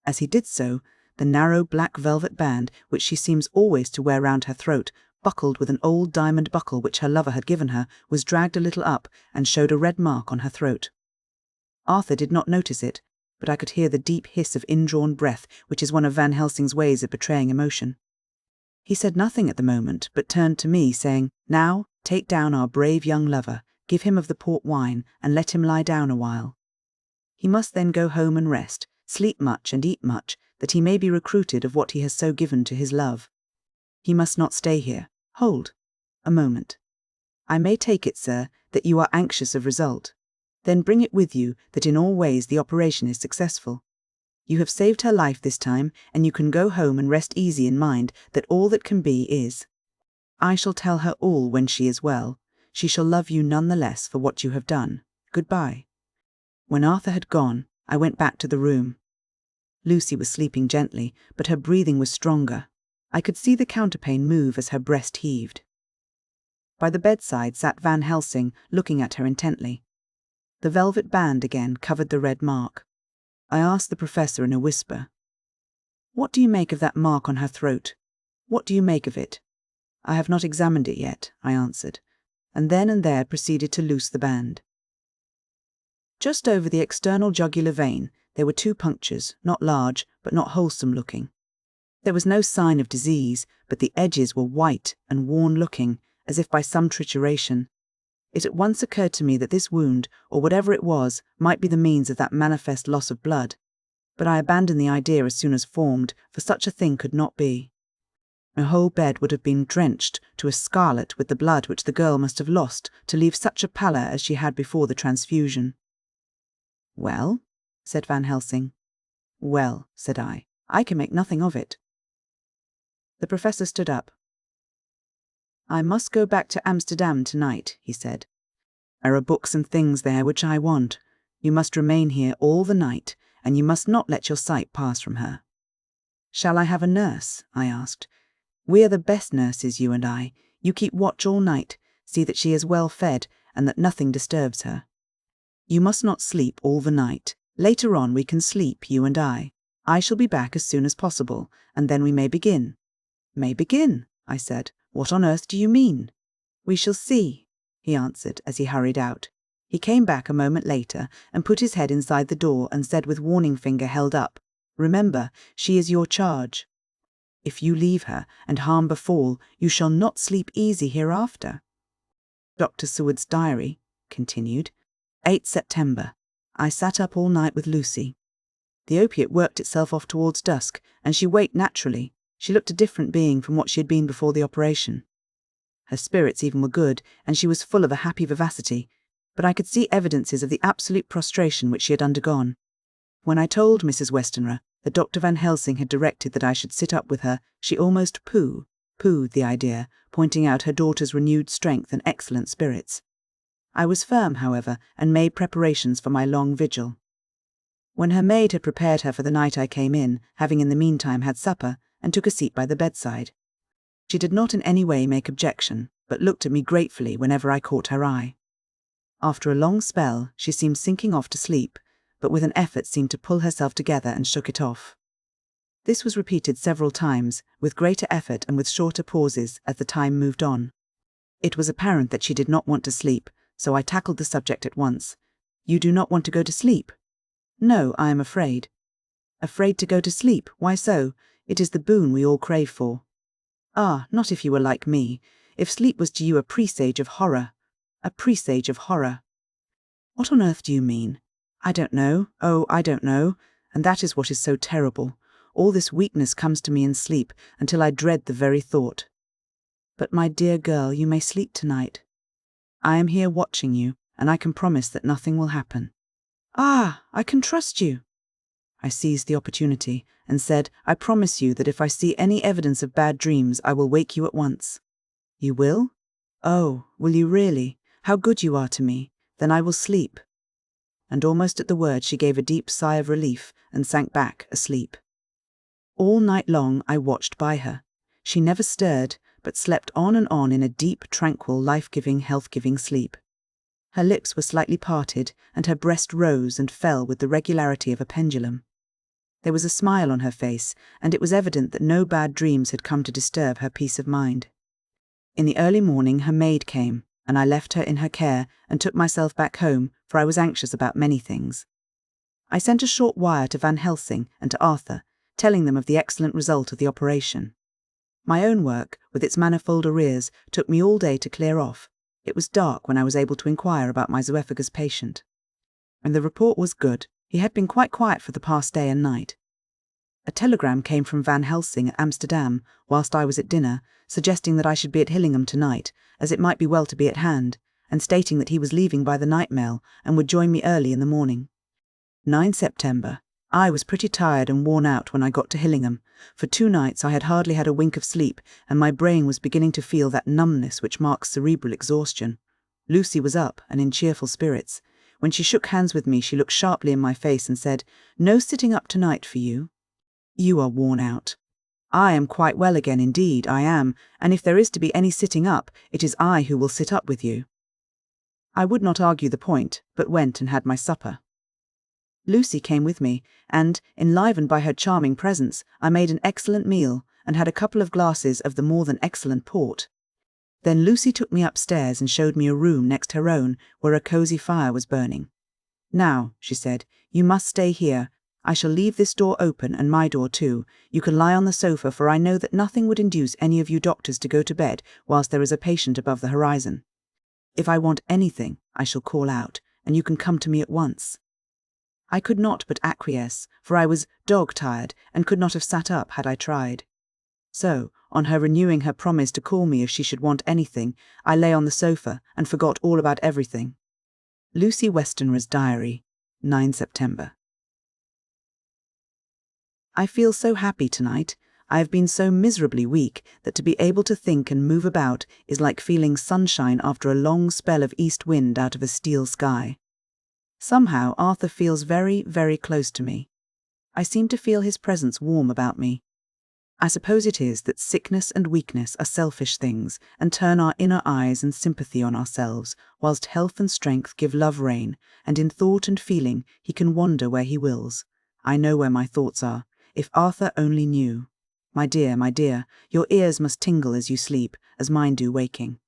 As he did so, the narrow black velvet band, which she seems always to wear round her throat, buckled with an old diamond buckle which her lover had given her, was dragged a little up and showed a red mark on her throat. Arthur did not notice it, but I could hear the deep hiss of indrawn breath, which is one of Van Helsing's ways of betraying emotion. He said nothing at the moment, but turned to me, saying, "Now, take down our brave young lover, give him of the port wine, and let him lie down a while. He must then go home and rest, sleep much and eat much, that he may be recruited of what he has so given to his love. He must not stay here. Hold, a moment. I may take it, sir, that you are anxious of result. Then bring it with you that in all ways the operation is successful. You have saved her life this time, and you can go home and rest easy in mind that all that can be is. I shall tell her all when she is well. She shall love you none the less for what you have done. Goodbye." When Arthur had gone, I went back to the room. Lucy was sleeping gently, but her breathing was stronger. I could see the counterpane move as her breast heaved. By the bedside sat Van Helsing, looking at her intently. The velvet band again covered the red mark. I asked the professor in a whisper, "What do you make of that mark on her throat? What do you make of it?" "I have not examined it yet," I answered, and then and there proceeded to loose the band. Just over the external jugular vein there were 2 punctures, not large, but not wholesome looking. There was no sign of disease, but the edges were white and worn-looking, as if by some trituration. It at once occurred to me that this wound, or whatever it was, might be the means of that manifest loss of blood, but I abandoned the idea as soon as formed, for such a thing could not be. A whole bed would have been drenched to a scarlet with the blood which the girl must have lost to leave such a pallor as she had before the transfusion. "Well?" said Van Helsing. "Well," said I can make nothing of it." The professor stood up. "I must go back to Amsterdam tonight," he said. "There are books and things there which I want. You must remain here all the night, and you must not let your sight pass from her." "Shall I have a nurse?" I asked. "We are the best nurses, you and I. You keep watch all night, see that she is well fed, and that nothing disturbs her. You must not sleep all the night. Later on we can sleep, you and I. I shall be back as soon as possible, and then we may begin." "May begin?" I said. "What on earth do you mean?" "We shall see," he answered as he hurried out. He came back a moment later and put his head inside the door and said with warning finger held up, "Remember, she is your charge. If you leave her and harm befall, you shall not sleep easy hereafter." Dr. Seward's diary continued, 8 September. I sat up all night with Lucy. The opiate worked itself off towards dusk, and she waked naturally. She looked a different being from what she had been before the operation. Her spirits even were good, and she was full of a happy vivacity, but I could see evidences of the absolute prostration which she had undergone. When I told Mrs. Westenra that Dr. Van Helsing had directed that I should sit up with her, she almost poohed the idea, pointing out her daughter's renewed strength and excellent spirits. I was firm, however, and made preparations for my long vigil. When her maid had prepared her for the night, I came in, having in the meantime had supper, and took a seat by the bedside. She did not in any way make objection, but looked at me gratefully whenever I caught her eye. After a long spell, she seemed sinking off to sleep, but with an effort seemed to pull herself together and shook it off. This was repeated several times, with greater effort and with shorter pauses as the time moved on. It was apparent that she did not want to sleep, so I tackled the subject at once. "You do not want to go to sleep?" "No, I am afraid." "Afraid to go to sleep? Why so? It is the boon we all crave for." "Ah, not if you were like me. If sleep was to you a presage of horror." "A presage of horror." "What on earth do you mean?" "I don't know. Oh, I don't know. And that is what is so terrible. All this weakness comes to me in sleep, until I dread the very thought." "But my dear girl, you may sleep tonight. I am here watching you, and I can promise that nothing will happen." "Ah, I can trust you." I seized the opportunity and said, "I promise you that if I see any evidence of bad dreams, I will wake you at once." "You will?" "Oh, will you really? How good you are to me. Then I will sleep." And almost at the word she gave a deep sigh of relief and sank back asleep. All night long I watched by her. She never stirred, but slept on and on in a deep, tranquil, life-giving, health-giving sleep. Her lips were slightly parted, and her breast rose and fell with the regularity of a pendulum. There was a smile on her face, and it was evident that no bad dreams had come to disturb her peace of mind. In the early morning her maid came, and I left her in her care and took myself back home, for I was anxious about many things. I sent a short wire to Van Helsing and to Arthur, telling them of the excellent result of the operation. My own work, with its manifold arrears, took me all day to clear off. It was dark when I was able to inquire about my zoophagus patient. And the report was good. He had been quite quiet for the past day and night. A telegram came from Van Helsing at Amsterdam, whilst I was at dinner, suggesting that I should be at Hillingham tonight, as it might be well to be at hand, and stating that he was leaving by the night mail and would join me early in the morning. 9 September. I was pretty tired and worn out when I got to Hillingham. For 2 nights I had hardly had a wink of sleep, and my brain was beginning to feel that numbness which marks cerebral exhaustion. Lucy was up and in cheerful spirits. When she shook hands with me, she looked sharply in my face and said, "No sitting up tonight for you. You are worn out." "I am quite well again, indeed, I am, and if there is to be any sitting up, it is I who will sit up with you." I would not argue the point, but went and had my supper. Lucy came with me, and, enlivened by her charming presence, I made an excellent meal, and had a couple of glasses of the more than excellent port. Then Lucy took me upstairs and showed me a room next her own, where a cosy fire was burning. "Now," she said, "you must stay here. I shall leave this door open, and my door too. You can lie on the sofa, for I know that nothing would induce any of you doctors to go to bed whilst there is a patient above the horizon. If I want anything, I shall call out, and you can come to me at once." I could not but acquiesce, for I was dog-tired and could not have sat up had I tried. So, on her renewing her promise to call me if she should want anything, I lay on the sofa and forgot all about everything. Lucy Westenra's diary, 9 September. I feel so happy tonight. I have been so miserably weak that to be able to think and move about is like feeling sunshine after a long spell of east wind out of a steel sky. Somehow Arthur feels very, very close to me. I seem to feel his presence warm about me. I suppose it is that sickness and weakness are selfish things and turn our inner eyes and sympathy on ourselves, whilst health and strength give love rein, and in thought and feeling he can wander where he wills. I know where my thoughts are. If Arthur only knew. My dear, your ears must tingle as you sleep, as mine do waking.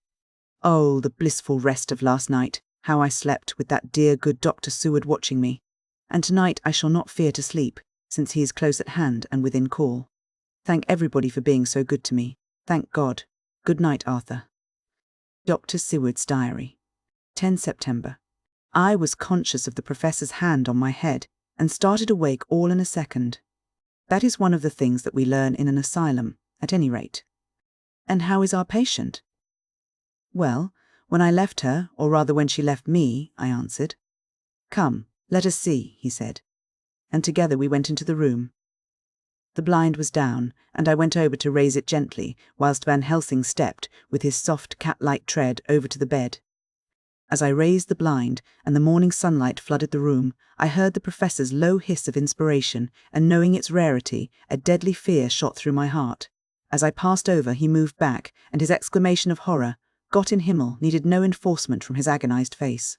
Oh, the blissful rest of last night! How I slept, with that dear good Dr. Seward watching me. And tonight I shall not fear to sleep, since he is close at hand and within call. Thank everybody for being so good to me. Thank God. Good night, Arthur. Dr. Seward's diary. 10 September. I was conscious of the professor's hand on my head, and started awake all in a second. That is one of the things that we learn in an asylum, at any rate. "And how is our patient?" "Well, when I left her, or rather when she left me," I answered. "Come, let us see," he said. And together we went into the room. The blind was down, and I went over to raise it gently, whilst Van Helsing stepped, with his soft cat-like tread, over to the bed. As I raised the blind and the morning sunlight flooded the room, I heard the professor's low hiss of inspiration, and knowing its rarity, a deadly fear shot through my heart. As I passed over, he moved back, and his exclamation of horror, "Gott in Himmel," needed no enforcement from his agonized face.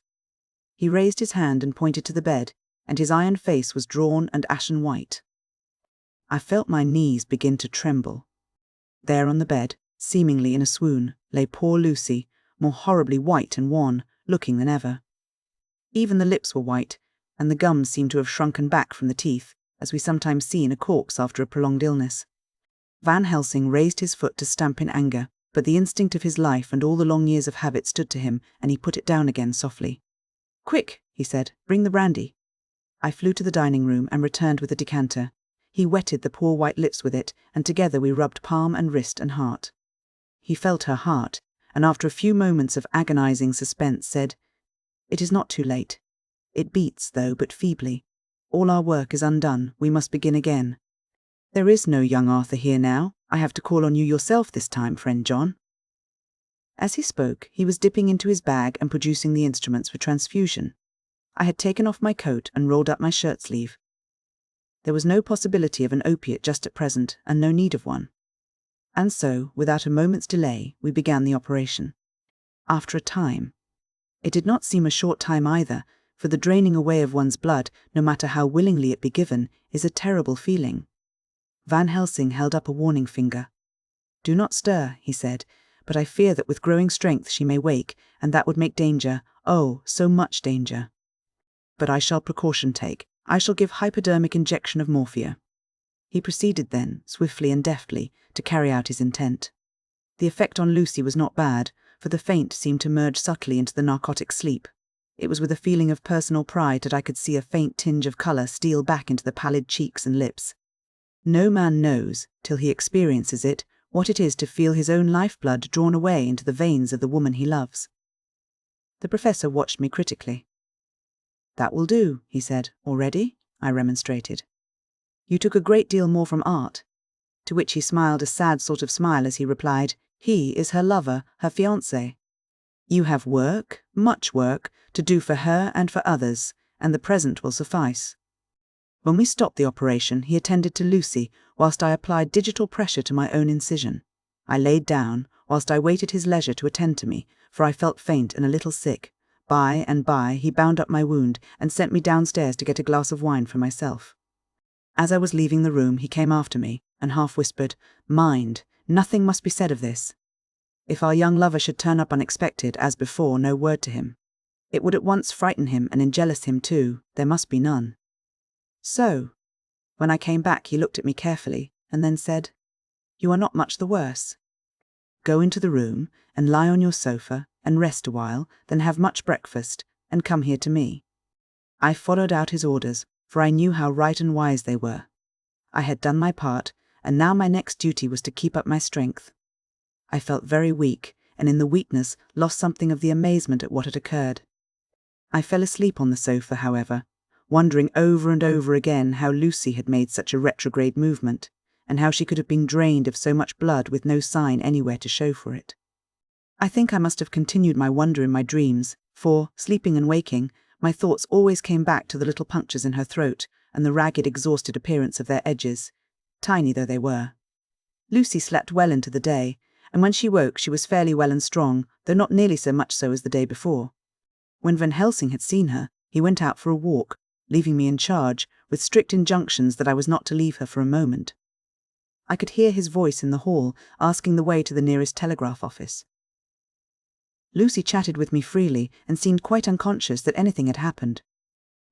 He raised his hand and pointed to the bed, and his iron face was drawn and ashen white. I felt my knees begin to tremble. There on the bed, seemingly in a swoon, lay poor Lucy, more horribly white and wan, looking than ever. Even the lips were white, and the gums seemed to have shrunken back from the teeth, as we sometimes see in a corpse after a prolonged illness. Van Helsing raised his foot to stamp in anger, but the instinct of his life and all the long years of habit stood to him, and he put it down again softly. "Quick," he said, "bring the brandy." I flew to the dining room and returned with a decanter. He wetted the poor white lips with it, and together we rubbed palm and wrist and heart. He felt her heart, and after a few moments of agonizing suspense said, "It is not too late. It beats, though, but feebly. All our work is undone. We must begin again. There is no young Arthur here now. I have to call on you yourself this time, friend John." As he spoke, he was dipping into his bag and producing the instruments for transfusion. I had taken off my coat and rolled up my shirt sleeve. There was no possibility of an opiate just at present, and no need of one. And so, without a moment's delay, we began the operation. After a time. It did not seem a short time either, for the draining away of one's blood, no matter how willingly it be given, is a terrible feeling. Van Helsing held up a warning finger. "Do not stir," he said, "but I fear that with growing strength she may wake, and that would make danger, oh, so much danger. But I shall precaution take. I shall give hypodermic injection of morphia." He proceeded then, swiftly and deftly, to carry out his intent. The effect on Lucy was not bad, for the faint seemed to merge subtly into the narcotic sleep. It was with a feeling of personal pride that I could see a faint tinge of colour steal back into the pallid cheeks and lips. No man knows, till he experiences it, what it is to feel his own lifeblood drawn away into the veins of the woman he loves. The professor watched me critically. "That will do," he said. "Already?" I remonstrated. "You took a great deal more from art." To which he smiled a sad sort of smile as he replied, "He is her lover, her fiancé. You have work, much work, to do for her and for others, and the present will suffice." When we stopped the operation, he attended to Lucy, whilst I applied digital pressure to my own incision. I laid down, whilst I waited his leisure to attend to me, for I felt faint and a little sick. By and by he bound up my wound and sent me downstairs to get a glass of wine for myself. As I was leaving the room, he came after me, and half whispered, "Mind, nothing must be said of this. If our young lover should turn up unexpected, as before, no word to him. It would at once frighten him and enjealous him too. There must be none." So, when I came back, he looked at me carefully, and then said, "You are not much the worse. Go into the room, and lie on your sofa, and rest a while, then have much breakfast, and come here to me." I followed out his orders, for I knew how right and wise they were. I had done my part, and now my next duty was to keep up my strength. I felt very weak, and in the weakness lost something of the amazement at what had occurred. I fell asleep on the sofa, however, wondering over and over again how Lucy had made such a retrograde movement, and how she could have been drained of so much blood with no sign anywhere to show for it. I think I must have continued my wonder in my dreams, for, sleeping and waking, my thoughts always came back to the little punctures in her throat and the ragged, exhausted appearance of their edges, tiny though they were. Lucy slept well into the day, and when she woke she was fairly well and strong, though not nearly so much so as the day before. When Van Helsing had seen her, he went out for a walk, leaving me in charge, with strict injunctions that I was not to leave her for a moment. I could hear his voice in the hall, asking the way to the nearest telegraph office. Lucy chatted with me freely and seemed quite unconscious that anything had happened.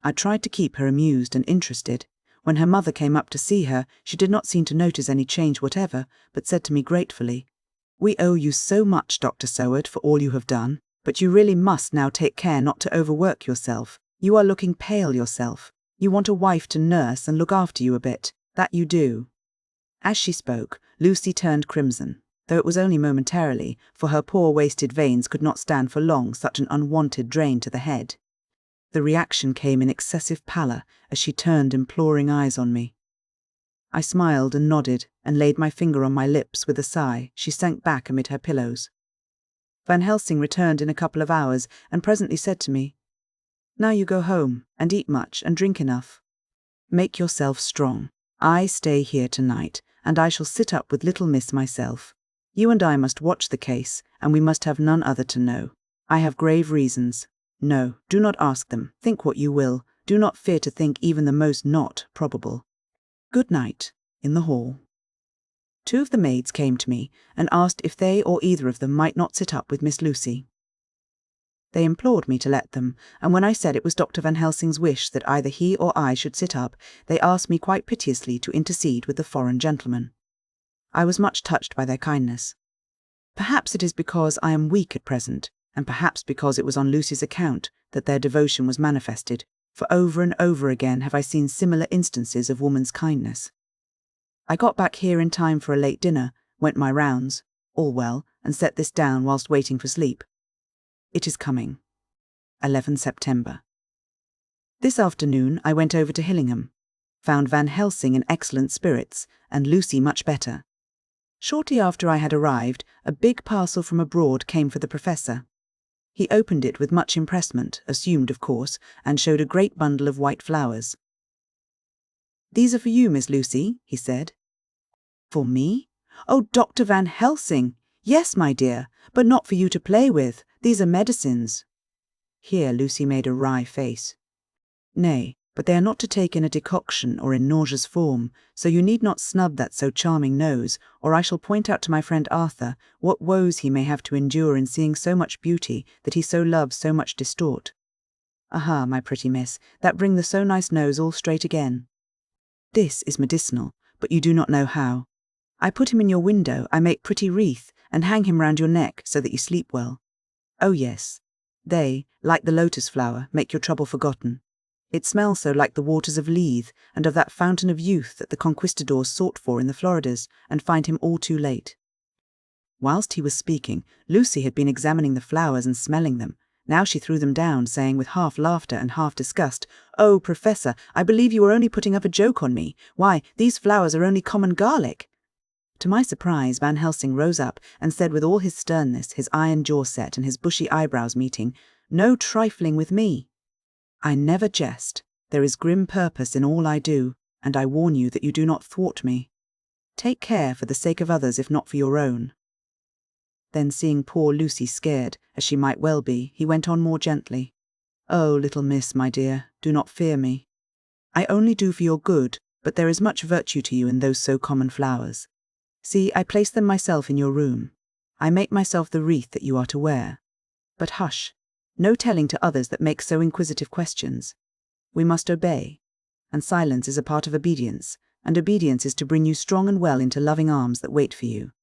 I tried to keep her amused and interested. When her mother came up to see her, she did not seem to notice any change whatever, but said to me gratefully, "We owe you so much, Dr. Soward, for all you have done, but you really must now take care not to overwork yourself. You are looking pale yourself. You want a wife to nurse and look after you a bit. That you do." As she spoke, Lucy turned crimson, though it was only momentarily, for her poor wasted veins could not stand for long such an unwanted drain to the head. The reaction came in excessive pallor as she turned imploring eyes on me. I smiled and nodded, and laid my finger on my lips with a sigh. She sank back amid her pillows. Van Helsing returned in a couple of hours and presently said to me, "Now you go home and eat much and drink enough. Make yourself strong. I stay here tonight, and I shall sit up with little miss myself. You and I must watch the case, and we must have none other to know. I have grave reasons. No, do not ask them. Think what you will. Do not fear to think even the most not probable. Good night." In the hall. 2 of the maids came to me and asked if they or either of them might not sit up with Miss Lucy. They implored me to let them, and when I said it was Dr. Van Helsing's wish that either he or I should sit up, they asked me quite piteously to intercede with the foreign gentleman. I was much touched by their kindness. Perhaps it is because I am weak at present, and perhaps because it was on Lucy's account that their devotion was manifested, for over and over again have I seen similar instances of woman's kindness. I got back here in time for a late dinner, went my rounds, all well, and set this down whilst waiting for sleep. It is coming. 11 September. This afternoon I went over to Hillingham, found Van Helsing in excellent spirits, and Lucy much better. Shortly after I had arrived, a big parcel from abroad came for the Professor. He opened it with much impressment, assumed of course, and showed a great bundle of white flowers. "These are for you, Miss Lucy," he said. "For me? Oh, Dr. Van Helsing! Yes, my dear, but not for you to play with. These are medicines." Here Lucy made a wry face. "Nay, but they are not to take in a decoction or in nauseous form, so you need not snub that so charming nose, or I shall point out to my friend Arthur what woes he may have to endure in seeing so much beauty that he so loves so much distort. Aha, my pretty miss, that bring the so nice nose all straight again. This is medicinal, but you do not know how. I put him in your window, I make pretty wreath, and hang him round your neck so that you sleep well. Oh yes, they, like the lotus flower, make your trouble forgotten. It smells so like the waters of Lethe and of that fountain of youth that the conquistadors sought for in the Floridas and find him all too late." Whilst he was speaking, Lucy had been examining the flowers and smelling them. Now she threw them down, saying with half laughter and half disgust, "Oh, Professor, I believe you are only putting up a joke on me. Why, these flowers are only common garlic." To my surprise, Van Helsing rose up and said with all his sternness, his iron jaw set and his bushy eyebrows meeting, "No trifling with me. I never jest. There is grim purpose in all I do, and I warn you that you do not thwart me. Take care for the sake of others if not for your own." Then seeing poor Lucy scared, as she might well be, he went on more gently. "Oh, little miss, my dear, do not fear me. I only do for your good, but there is much virtue to you in those so common flowers. See, I place them myself in your room. I make myself the wreath that you are to wear. But hush, no telling to others that make so inquisitive questions. We must obey, and silence is a part of obedience, and obedience is to bring you strong and well into loving arms that wait for you.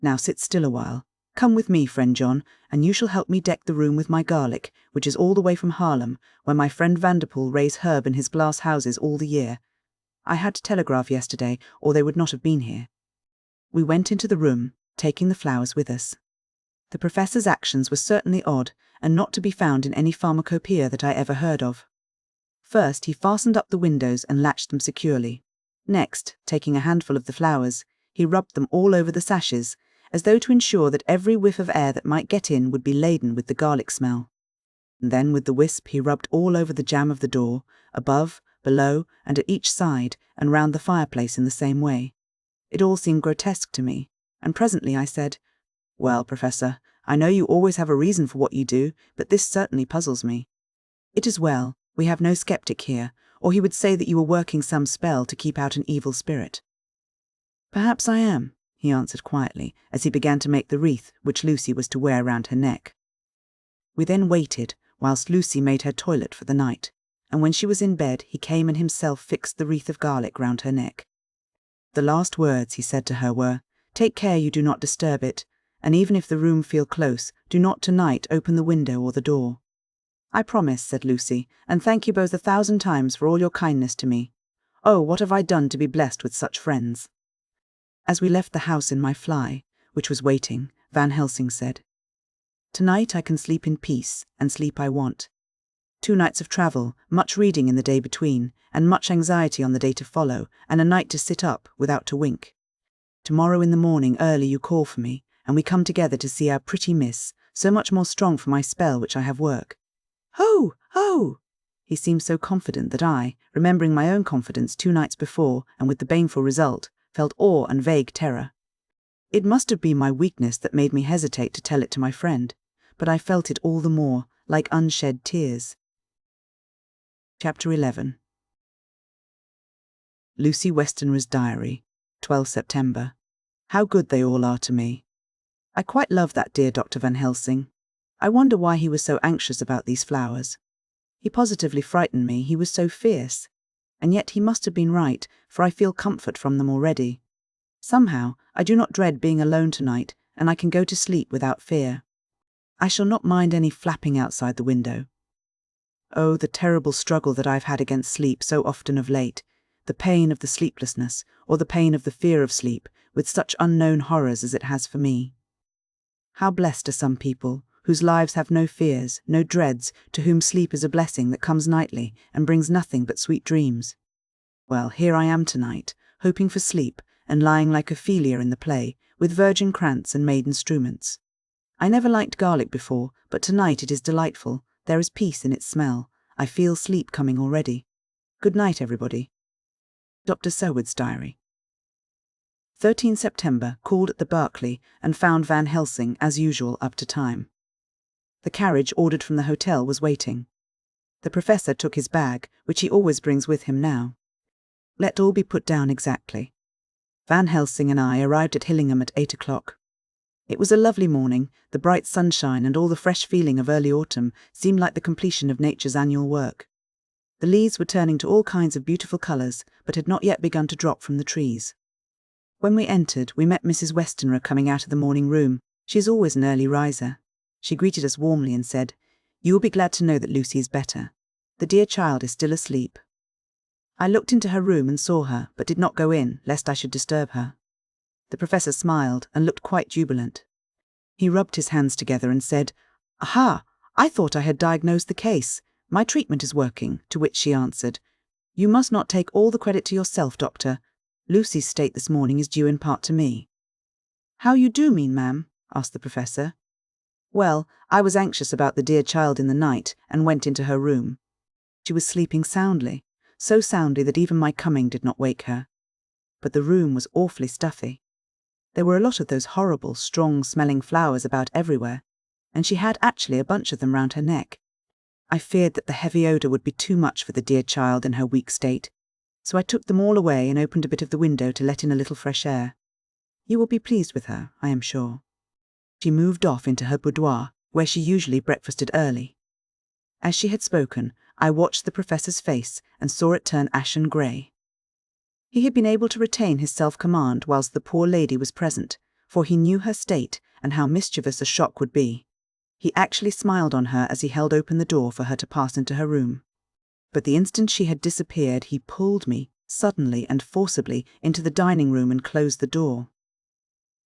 Now sit still a while. Come with me, friend John, and you shall help me deck the room with my garlic, which is all the way from Haarlem, where my friend Vanderpool raise herb in his glass houses all the year. I had to telegraph yesterday, or they would not have been here." We went into the room, taking the flowers with us. The Professor's actions were certainly odd, and not to be found in any pharmacopoeia that I ever heard of. First, he fastened up the windows and latched them securely. Next, taking a handful of the flowers, he rubbed them all over the sashes, as though to ensure that every whiff of air that might get in would be laden with the garlic smell. And then with the wisp he rubbed all over the jamb of the door, above, below, and at each side, and round the fireplace in the same way. It all seemed grotesque to me, and presently I said, "Well, Professor, I know you always have a reason for what you do, but this certainly puzzles me. It is well, we have no skeptic here, or he would say that you were working some spell to keep out an evil spirit." "Perhaps I am," he answered quietly, as he began to make the wreath which Lucy was to wear round her neck. We then waited, whilst Lucy made her toilet for the night, and when she was in bed he came and himself fixed the wreath of garlic round her neck. The last words he said to her were, "Take care you do not disturb it, and even if the room feel close, do not tonight open the window or the door." "I promise," said Lucy, "and thank you both 1,000 times for all your kindness to me. Oh, what have I done to be blessed with such friends?" As we left the house in my fly, which was waiting, Van Helsing said, "Tonight I can sleep in peace, and sleep I want. 2 nights of travel, much reading in the day between, and much anxiety on the day to follow, and a night to sit up, without to wink. Tomorrow in the morning early you call for me, and we come together to see our pretty miss, so much more strong for my spell which I have work. Ho! Ho! He seemed so confident that I, remembering my own confidence 2 nights before, and with the baneful result, felt awe and vague terror. It must have been my weakness that made me hesitate to tell it to my friend, but I felt it all the more, like unshed tears. Chapter 11. Lucy Westenra's Diary, 12 September. How good they all are to me. I quite love that dear Dr. Van Helsing. I wonder why he was so anxious about these flowers. He positively frightened me, he was so fierce. And yet he must have been right, for I feel comfort from them already. Somehow, I do not dread being alone tonight, and I can go to sleep without fear. I shall not mind any flapping outside the window. Oh, the terrible struggle that I've had against sleep so often of late, the pain of the sleeplessness, or the pain of the fear of sleep, with such unknown horrors as it has for me. How blessed are some people, whose lives have no fears, no dreads, to whom sleep is a blessing that comes nightly and brings nothing but sweet dreams. Well, here I am tonight, hoping for sleep, and lying like Ophelia in the play, with virgin krantz and maiden struments. I never liked garlic before, but tonight it is delightful. There is peace in its smell. I feel sleep coming already. Good night, everybody. Dr. Selwood's Diary. 13 September, called at the Berkeley and found Van Helsing, as usual, up to time. The carriage ordered from the hotel was waiting. The professor took his bag, which he always brings with him now. Let all be put down exactly. Van Helsing and I arrived at Hillingham at 8 o'clock. It was a lovely morning. The bright sunshine and all the fresh feeling of early autumn seemed like the completion of nature's annual work. The leaves were turning to all kinds of beautiful colours, but had not yet begun to drop from the trees. When we entered, we met Mrs. Westenra coming out of the morning room. She is always an early riser. She greeted us warmly and said, "You will be glad to know that Lucy is better. The dear child is still asleep." I looked into her room and saw her, but did not go in, lest I should disturb her. The professor smiled and looked quite jubilant. He rubbed his hands together and said, "Aha! I thought I had diagnosed the case. My treatment is working," to which she answered, "You must not take all the credit to yourself, doctor. Lucy's state this morning is due in part to me." "How you do mean, ma'am?" asked the professor. "Well, I was anxious about the dear child in the night, and went into her room. She was sleeping soundly, so soundly that even my coming did not wake her. But the room was awfully stuffy. There were a lot of those horrible, strong-smelling flowers about everywhere, and she had actually a bunch of them round her neck. I feared that the heavy odour would be too much for the dear child in her weak state, so I took them all away and opened a bit of the window to let in a little fresh air. You will be pleased with her, I am sure." She moved off into her boudoir, where she usually breakfasted early. As she had spoken, I watched the professor's face and saw it turn ashen grey. He had been able to retain his self-command whilst the poor lady was present, for he knew her state and how mischievous a shock would be. He actually smiled on her as he held open the door for her to pass into her room. But the instant she had disappeared, he pulled me, suddenly and forcibly, into the dining room and closed the door.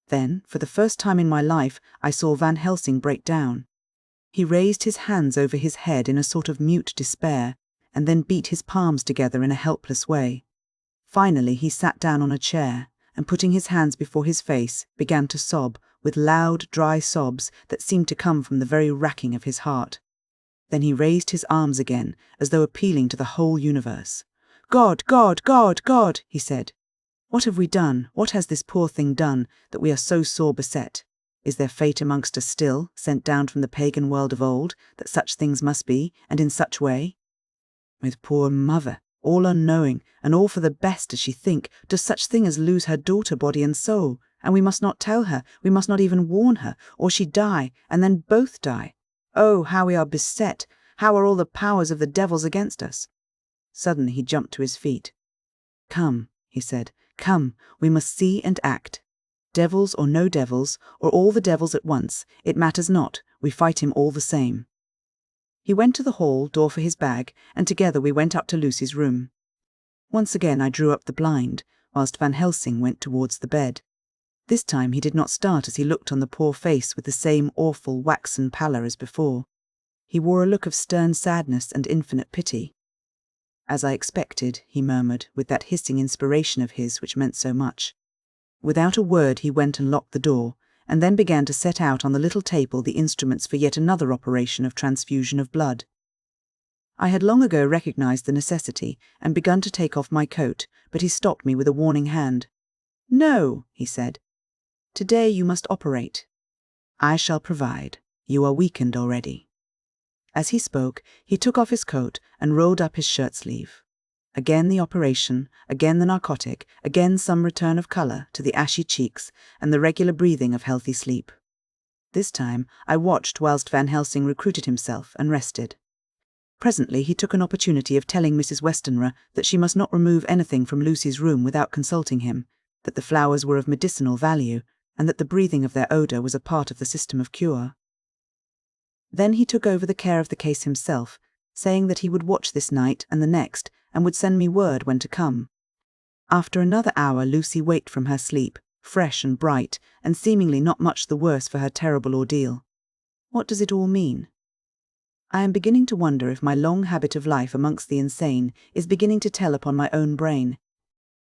Then, for the first time in my life, I saw Van Helsing break down. He raised his hands over his head in a sort of mute despair, and then beat his palms together in a helpless way. Finally he sat down on a chair, and putting his hands before his face, began to sob, with loud, dry sobs that seemed to come from the very racking of his heart. Then he raised his arms again, as though appealing to the whole universe. "God, God, God, God," he said. "What have we done? What has this poor thing done, that we are so sore beset? Is there fate amongst us still, sent down from the pagan world of old, that such things must be, and in such way? With poor mother, all unknowing, and all for the best, does she think, does such thing as lose her daughter body and soul, and we must not tell her, we must not even warn her, or she die, and then both die. Oh, how we are beset! How are all the powers of the devils against us?" Suddenly he jumped to his feet. "Come," he said, "come, we must see and act. Devils or no devils, or all the devils at once, it matters not, we fight him all the same." He went to the hall door for his bag, and together we went up to Lucy's room. Once again I drew up the blind, whilst Van Helsing went towards the bed. This time he did not start as he looked on the poor face with the same awful waxen pallor as before. He wore a look of stern sadness and infinite pity. "As I expected," he murmured, with that hissing inspiration of his which meant so much. Without a word he went and locked the door, and then began to set out on the little table the instruments for yet another operation of transfusion of blood. I had long ago recognized the necessity and begun to take off my coat, but he stopped me with a warning hand. "No," he said. "Today you must operate. I shall provide. You are weakened already." As he spoke, he took off his coat and rolled up his shirt sleeve. Again the operation, again the narcotic, again some return of colour to the ashy cheeks and the regular breathing of healthy sleep. This time I watched whilst Van Helsing recruited himself and rested. Presently he took an opportunity of telling Mrs. Westenra that she must not remove anything from Lucy's room without consulting him, that the flowers were of medicinal value, and that the breathing of their odour was a part of the system of cure. Then he took over the care of the case himself, saying that he would watch this night and the next, and would send me word when to come. After another hour Lucy waked from her sleep, fresh and bright, and seemingly not much the worse for her terrible ordeal. What does it all mean? I am beginning to wonder if my long habit of life amongst the insane is beginning to tell upon my own brain.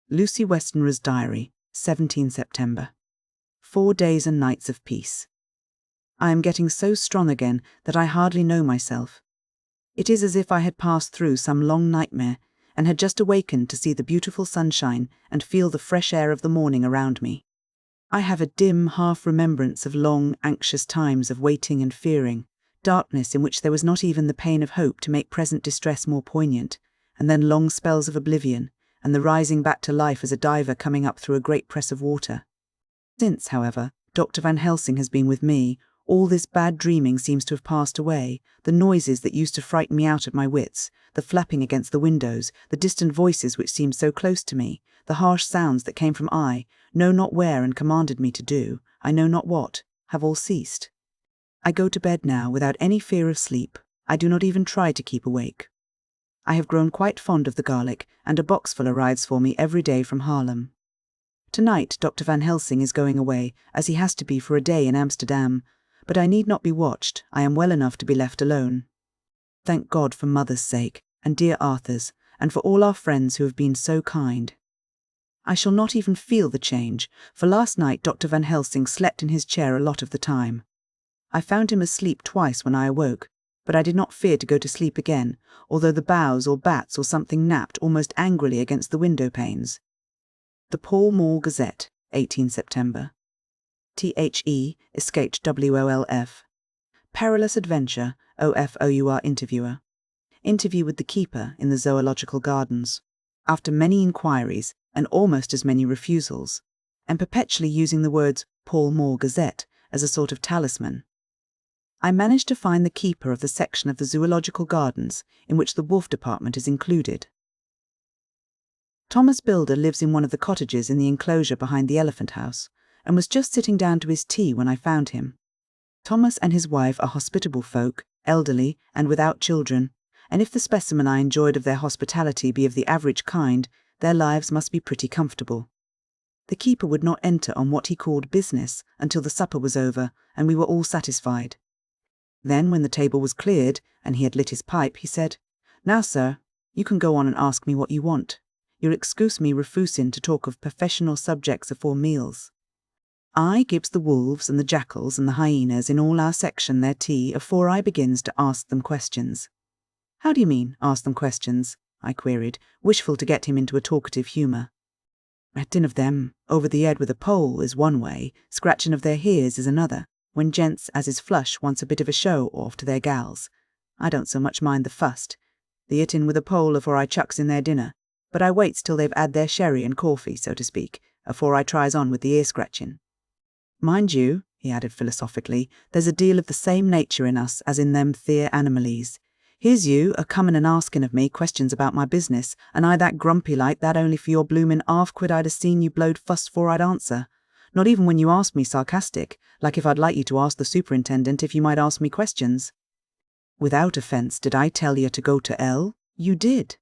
Lucy Westenra's Diary, 17 September. 4 days and nights of peace. I am getting so strong again that I hardly know myself. It is as if I had passed through some long nightmare, and had just awakened to see the beautiful sunshine and feel the fresh air of the morning around me. I have a dim half-remembrance of long, anxious times of waiting and fearing, darkness in which there was not even the pain of hope to make present distress more poignant, and then long spells of oblivion, and the rising back to life as a diver coming up through a great press of water. Since, however, Dr. Van Helsing has been with me, all this bad dreaming seems to have passed away, the noises that used to frighten me out of my wits, the flapping against the windows, the distant voices which seemed so close to me, the harsh sounds that came from I know not where and commanded me to do, I know not what, have all ceased. I go to bed now without any fear of sleep. I do not even try to keep awake. I have grown quite fond of the garlic, and a boxful arrives for me every day from Haarlem. Tonight Dr. Van Helsing is going away, as he has to be for a day in Amsterdam, but I need not be watched. I am well enough to be left alone. Thank God for Mother's sake, and dear Arthur's, and for all our friends who have been so kind. I shall not even feel the change, for last night Dr. Van Helsing slept in his chair a lot of the time. I found him asleep twice when I awoke, but I did not fear to go to sleep again, although the boughs or bats or something napped almost angrily against the window panes. The Pall Mall Gazette, 18 September. THE escaped WOLF. Perilous adventure, OFOUR interviewer. Interview with the keeper in the Zoological Gardens. After many inquiries and almost as many refusals, and perpetually using the words Pall Mall Gazette as a sort of talisman, I managed to find the keeper of the section of the Zoological Gardens in which the wolf department is included. Thomas Builder lives in one of the cottages in the enclosure behind the Elephant House, and was just sitting down to his tea when I found him. Thomas and his wife are hospitable folk, elderly and without children, and if the specimen I enjoyed of their hospitality be of the average kind, their lives must be pretty comfortable. The keeper would not enter on what he called business until the supper was over, and we were all satisfied. Then, when the table was cleared, and he had lit his pipe, he said, "Now, sir, you can go on and ask me what you want. You'll excuse me refusin' to talk of professional subjects afore meals. I gives the wolves and the jackals and the hyenas in all our section their tea afore I begins to ask them questions." "How do you mean, ask them questions?" I queried, wishful to get him into a talkative humour. "Rattin' of them over the head with a pole is one way, scratchin' of their hears is another, when gents as is flush wants a bit of a show off to their gals. I don't so much mind the fust, the hittin' with a pole afore I chucks in their dinner, but I waits till they've 'ad their sherry and coffee, so to speak, afore I tries on with the ear-scratchin'. Mind you," he added philosophically, "there's a deal of the same nature in us as in them theer animalese. Here's you a-comin' and askin' of me questions about my business, and I that grumpy like that only for your bloomin' half-quid I'd a-seen you blowed fust 'fore I'd answer. Not even when you asked me sarcastic, like if I'd like you to ask the superintendent if you might ask me questions. Without offence, did I tell you to go to hell? You did.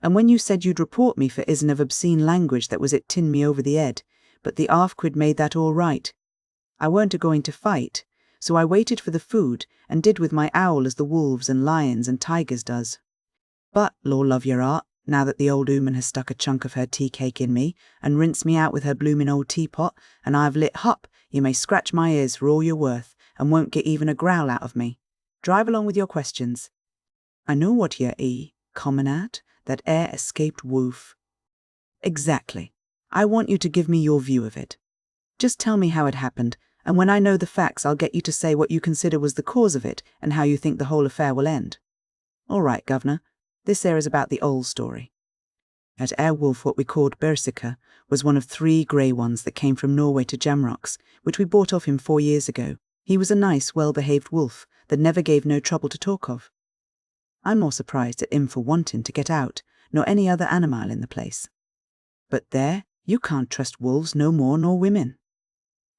And when you said you'd report me for is'n of obscene language that was it tin me over the head, but the half-quid made that all right. I weren't a-going to fight, so I waited for the food and did with my owl as the wolves and lions and tigers does. But, Lord love your heart, now that the old ooman has stuck a chunk of her tea cake in me and rinsed me out with her bloomin' old teapot, and I've lit hup, you may scratch my ears for all you're worth, and won't get even a growl out of me. Drive along with your questions. I know what ye common at, that escaped wolf. Exactly. I want you to give me your view of it. Just tell me how it happened, and when I know the facts I'll get you to say what you consider was the cause of it and how you think the whole affair will end. All right, Governor, this there is about the old story. At Airwolf, what we called Berserker, was one of 3 grey ones that came from Norway to Jamrocks, which we bought off him 4 years ago. He was a nice, well-behaved wolf that never gave no trouble to talk of. I'm more surprised at him for wanting to get out, nor any other animal in the place. But there, you can't trust wolves no more nor women.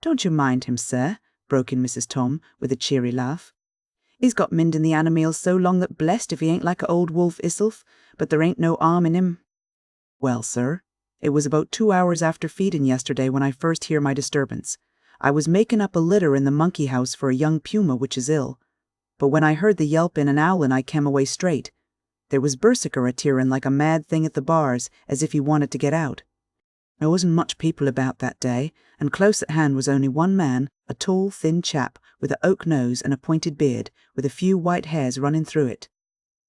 Don't you mind him, sir, broke in Mrs. Tom, with a cheery laugh. He's got minding the animals so long that blessed if he ain't like a old wolf isself, but there ain't no harm in him. Well, sir, it was about 2 hours after feeding yesterday when I first hear my disturbance. I was making up a litter in the monkey house for a young puma which is ill, but when I heard the yelping and owling I came away straight. There was Berserker a-tearing like a mad thing at the bars, as if he wanted to get out. There wasn't much people about that day, and close at hand was only one man, a tall, thin chap, with an oak nose and a pointed beard, with a few white hairs running through it.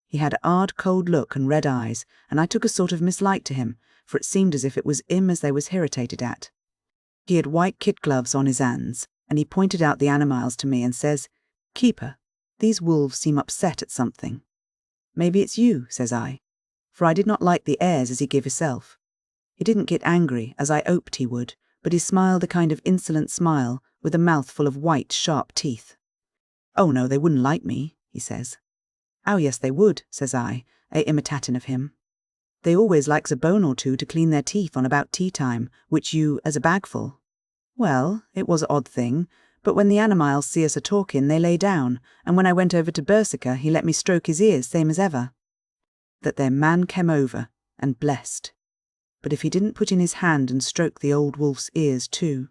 He had an odd, cold look and red eyes, and I took a sort of mislike to him, for it seemed as if it was him as they was irritated at. He had white kid gloves on his hands, and he pointed out the animals to me and says, "Keeper, these wolves seem upset at something." "Maybe it's you," says I, for I did not like the airs as he gave himself. He didn't get angry, as I hoped he would, but he smiled a kind of insolent smile, with a mouth full of white, sharp teeth. "Oh no, they wouldn't like me," he says. "Oh yes, they would," says I, imitating of him. "They always likes a bone or two to clean their teeth on about tea time, which you as a bagful." Well, it was an odd thing, but when the animals see us a-talking, they lay down, and when I went over to Berserker, he let me stroke his ears same as ever. That their man came over, and blessed. But if he didn't put in his hand and stroke the old wolf's ears too.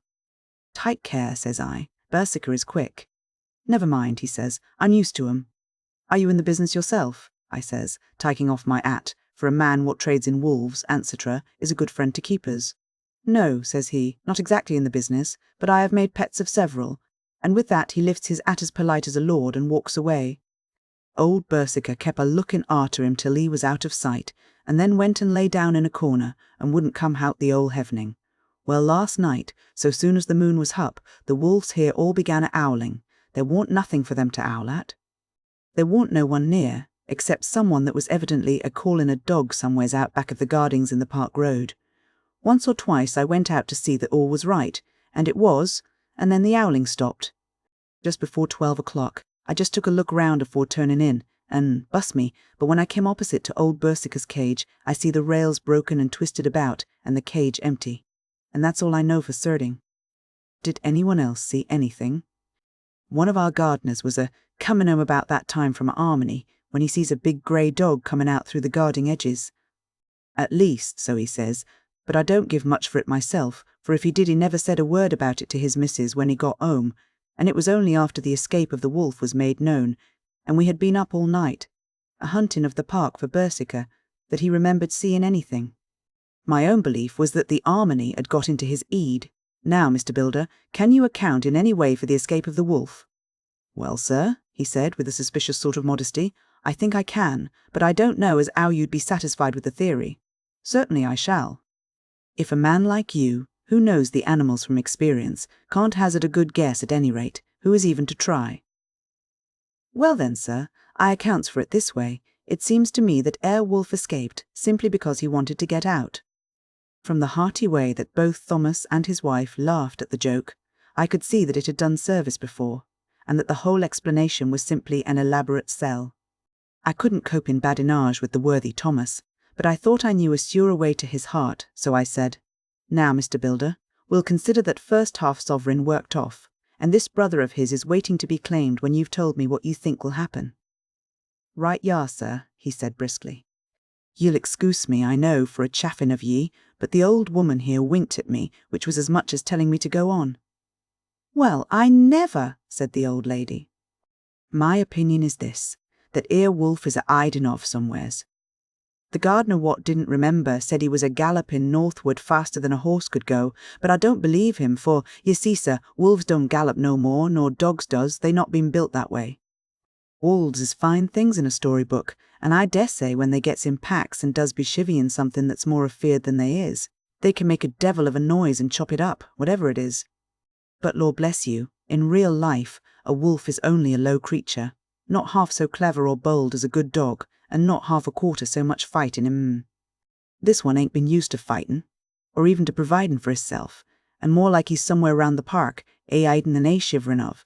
"Take care," says I. "Berserker is quick." "Never mind," he says. "I'm used to 'em." "Are you in the business yourself?" I says, taking off my hat, for a man what trades in wolves, etc., is a good friend to keepers. "No," says he, "not exactly in the business, but I have made pets of several," and with that he lifts his hat as polite as a lord and walks away. Old Berserker kept a looking arter him till he was out of sight, and then went and lay down in a corner, and wouldn't come out the old hevening. Well, last night, so soon as the moon was up, the wolves here all began a-owling. There warn't nothing for them to owl at. There warn't no one near, except someone that was evidently a-calling a dog somewheres out back of the gardings in the Park Road. Once or twice I went out to see that all was right, and it was, and then the owling stopped. Just before 12 o'clock, I just took a look round afore turning in, and, bust me, but when I came opposite to old Berserker's cage, I see the rails broken and twisted about, and the cage empty. And that's all I know for certain. Did anyone else see anything? One of our gardeners was coming home about that time from a harmony, when he sees a big grey dog coming out through the garden edges. At least, so he says, but I don't give much for it myself, for if he did he never said a word about it to his missus when he got home, and it was only after the escape of the wolf was made known, and we had been up all night, a-hunting of the park for Berserker, that he remembered seeing anything. My own belief was that the harmony had got into his eed. Now, Mr. Builder, can you account in any way for the escape of the wolf? Well, sir, he said with a suspicious sort of modesty, I think I can, but I don't know as how you'd be satisfied with the theory. Certainly I shall. If a man like you, who knows the animals from experience, can't hazard a good guess at any rate, who is even to try? Well then, sir, I accounts for it this way. It seems to me that Wolf escaped simply because he wanted to get out. From the hearty way that both Thomas and his wife laughed at the joke, I could see that it had done service before, and that the whole explanation was simply an elaborate sell. I couldn't cope in badinage with the worthy Thomas, but I thought I knew a surer way to his heart, so I said, Now, Mr. Builder, we'll consider that first half-sovereign worked off, and this brother of his is waiting to be claimed when you've told me what you think will happen. Right ya, sir, he said briskly. You'll excuse me, I know, for a chaffing of ye, but the old woman here winked at me, which was as much as telling me to go on. Well, I never, said the old lady. My opinion is this, that Wolf is a-hiding off somewheres. The gardener what didn't remember said he was a galloping northward faster than a horse could go, but I don't believe him, for, ye see, sir, wolves don't gallop no more, nor dogs does, they not been built that way. Wolves is fine things in a storybook, and I dessay when they gets in packs and does be chivvying something that's more afeard than they is, they can make a devil of a noise and chop it up, whatever it is. But Lord bless you, in real life, a wolf is only a low creature, not half so clever or bold as a good dog, and not half a quarter so much fighting him. This one ain't been used to fighting, or even to providing for hisself, and more like he's somewhere round the park, a-hiding and a-shivering of,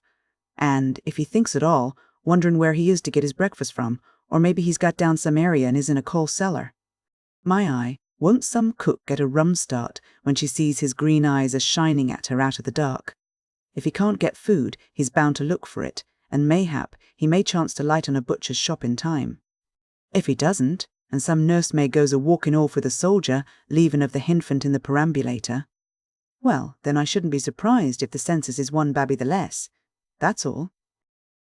and, if he thinks at all, wondering where he is to get his breakfast from, or maybe he's got down some area and is in a coal cellar. My eye, won't some cook get a rum start when she sees his green eyes a-shining at her out of the dark? If he can't get food, he's bound to look for it, and mayhap he may chance to light on a butcher's shop in time. If he doesn't, and some nursemaid goes a-walking off with a soldier, leaving of the hinfant in the perambulator, well, then I shouldn't be surprised if the census is one babby the less. That's all.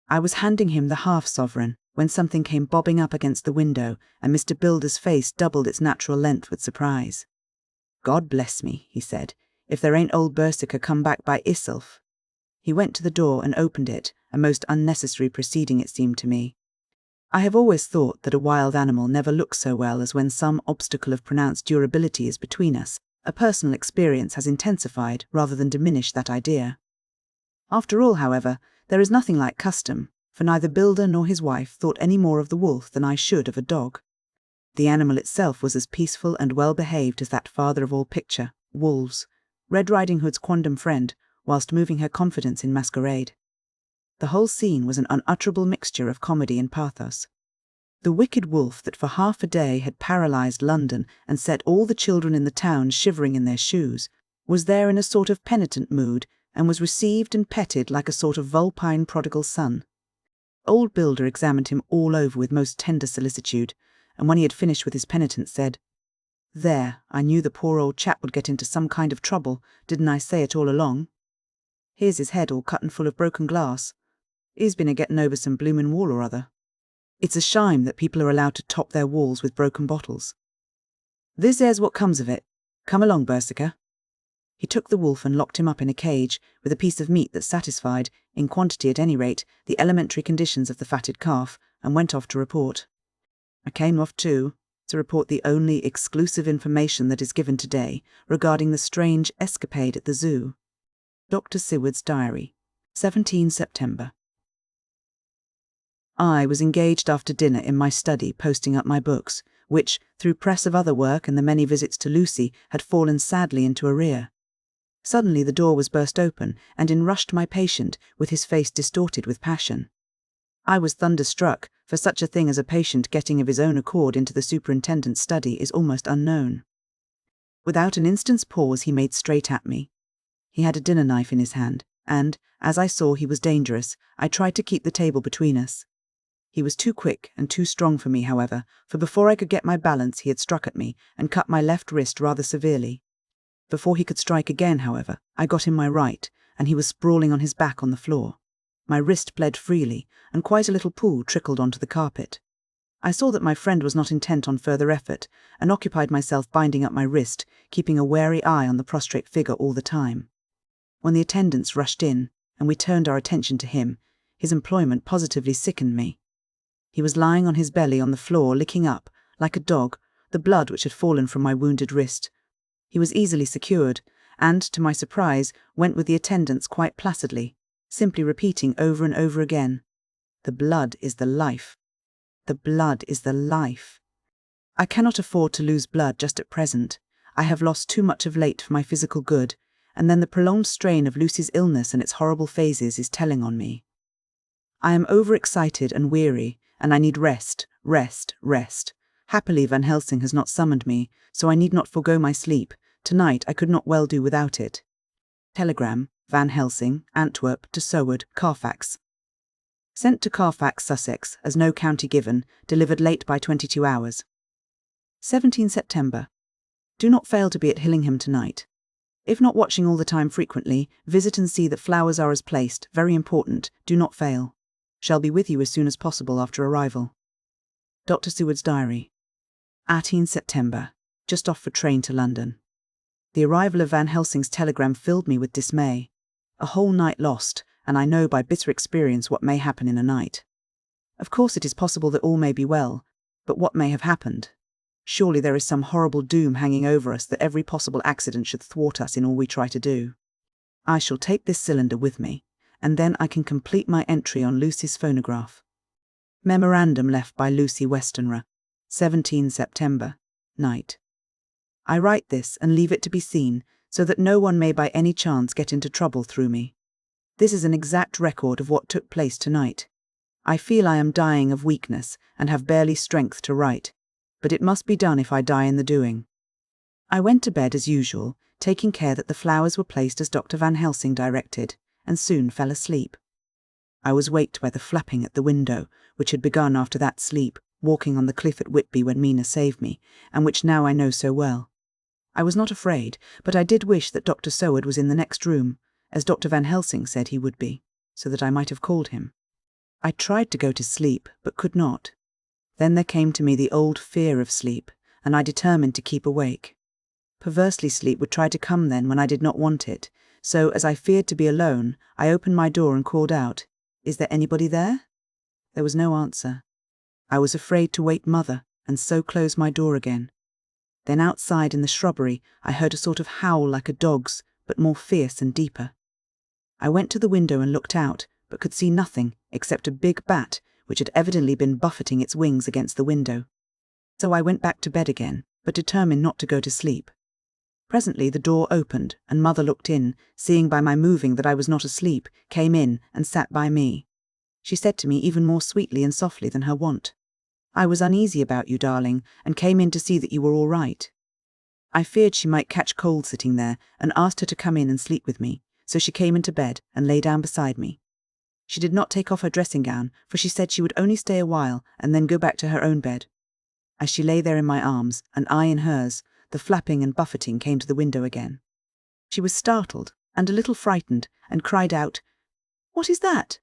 I was handing him the half-sovereign when something came bobbing up against the window, and Mr. Builder's face doubled its natural length with surprise. God bless me, he said, if there ain't old Berserker come back by isself. He went to the door and opened it, a most unnecessary proceeding it seemed to me. I have always thought that a wild animal never looks so well as when some obstacle of pronounced durability is between us. A personal experience has intensified rather than diminished that idea. After all, however, there is nothing like custom, for neither Builder nor his wife thought any more of the wolf than I should of a dog. The animal itself was as peaceful and well-behaved as that father of all picture, wolves, Red Riding Hood's quondam friend, whilst moving her confidence in masquerade. The whole scene was an unutterable mixture of comedy and pathos. The wicked wolf that for half a day had paralysed London and set all the children in the town shivering in their shoes, was there in a sort of penitent mood, and was received and petted like a sort of vulpine prodigal son. Old Builder examined him all over with most tender solicitude, and when he had finished with his penitence said, "There, I knew the poor old chap would get into some kind of trouble, didn't I say it all along? Here's his head all cut and full of broken glass. He's been a-getting over some bloomin' wall or other. It's a shime that people are allowed to top their walls with broken bottles. This here's what comes of it. Come along, Berserker." He took the wolf and locked him up in a cage, with a piece of meat that satisfied, in quantity at any rate, the elementary conditions of the fatted calf, and went off to report. I came off too, to report the only exclusive information that is given today regarding the strange escapade at the zoo. Dr. Seward's Diary, 17 September. I was engaged after dinner in my study posting up my books, which, through press of other work and the many visits to Lucy, had fallen sadly into arrear. Suddenly the door was burst open, and in rushed my patient, with his face distorted with passion. I was thunderstruck, for such a thing as a patient getting of his own accord into the superintendent's study is almost unknown. Without an instant's pause he made straight at me. He had a dinner knife in his hand, and, as I saw he was dangerous, I tried to keep the table between us. He was too quick and too strong for me, however, for before I could get my balance he had struck at me and cut my left wrist rather severely. Before he could strike again, however, I got him my right, and he was sprawling on his back on the floor. My wrist bled freely, and quite a little pool trickled onto the carpet. I saw that my friend was not intent on further effort, and occupied myself binding up my wrist, keeping a wary eye on the prostrate figure all the time. When the attendants rushed in, and we turned our attention to him, his employment positively sickened me. He was lying on his belly on the floor, licking up, like a dog, the blood which had fallen from my wounded wrist. He was easily secured, and, to my surprise, went with the attendants quite placidly, simply repeating over and over again, "The blood is the life. The blood is the life. I cannot afford to lose blood just at present. I have lost too much of late for my physical good, and then the prolonged strain of Lucy's illness and its horrible phases is telling on me. I am overexcited and weary, and I need rest, rest, rest. Happily Van Helsing has not summoned me, so I need not forego my sleep. Tonight I could not well do without it. Telegram, Van Helsing, Antwerp to Seward, Carfax. Sent to Carfax, Sussex, as no county given, delivered late by 22 hours. 17 September. Do not fail to be at Hillingham tonight. If not watching all the time frequently, visit and see that flowers are as placed, very important, do not fail. Shall be with you as soon as possible after arrival. Dr. Seward's Diary. 18 September, just off for train to London. The arrival of Van Helsing's telegram filled me with dismay. A whole night lost, and I know by bitter experience what may happen in a night. Of course it is possible that all may be well, but what may have happened? Surely there is some horrible doom hanging over us that every possible accident should thwart us in all we try to do. I shall take this cylinder with me, and then I can complete my entry on Lucy's phonograph. Memorandum left by Lucy Westenra, 17 September, night. I write this and leave it to be seen, so that no one may by any chance get into trouble through me. This is an exact record of what took place tonight. I feel I am dying of weakness and have barely strength to write, but it must be done if I die in the doing. I went to bed as usual, taking care that the flowers were placed as Dr. Van Helsing directed, and soon fell asleep. I was waked by the flapping at the window, which had begun after that sleep, walking on the cliff at Whitby when Mina saved me, and which now I know so well. I was not afraid, but I did wish that Dr. Soward was in the next room, as Dr. Van Helsing said he would be, so that I might have called him. I tried to go to sleep, but could not. Then there came to me the old fear of sleep, and I determined to keep awake. Perversely sleep would try to come then when I did not want it, so as I feared to be alone, I opened my door and called out, "Is there anybody there?" There was no answer. I was afraid to wake Mother, and so closed my door again. Then outside in the shrubbery I heard a sort of howl like a dog's, but more fierce and deeper. I went to the window and looked out, but could see nothing except a big bat which had evidently been buffeting its wings against the window. So I went back to bed again, but determined not to go to sleep. Presently the door opened, and Mother looked in, seeing by my moving that I was not asleep, came in and sat by me. She said to me even more sweetly and softly than her wont, "I was uneasy about you, darling, and came in to see that you were all right." I feared she might catch cold sitting there, and asked her to come in and sleep with me, so she came into bed and lay down beside me. She did not take off her dressing gown, for she said she would only stay a while and then go back to her own bed. As she lay there in my arms, and I in hers, the flapping and buffeting came to the window again. She was startled and a little frightened, and cried out, "What is that?"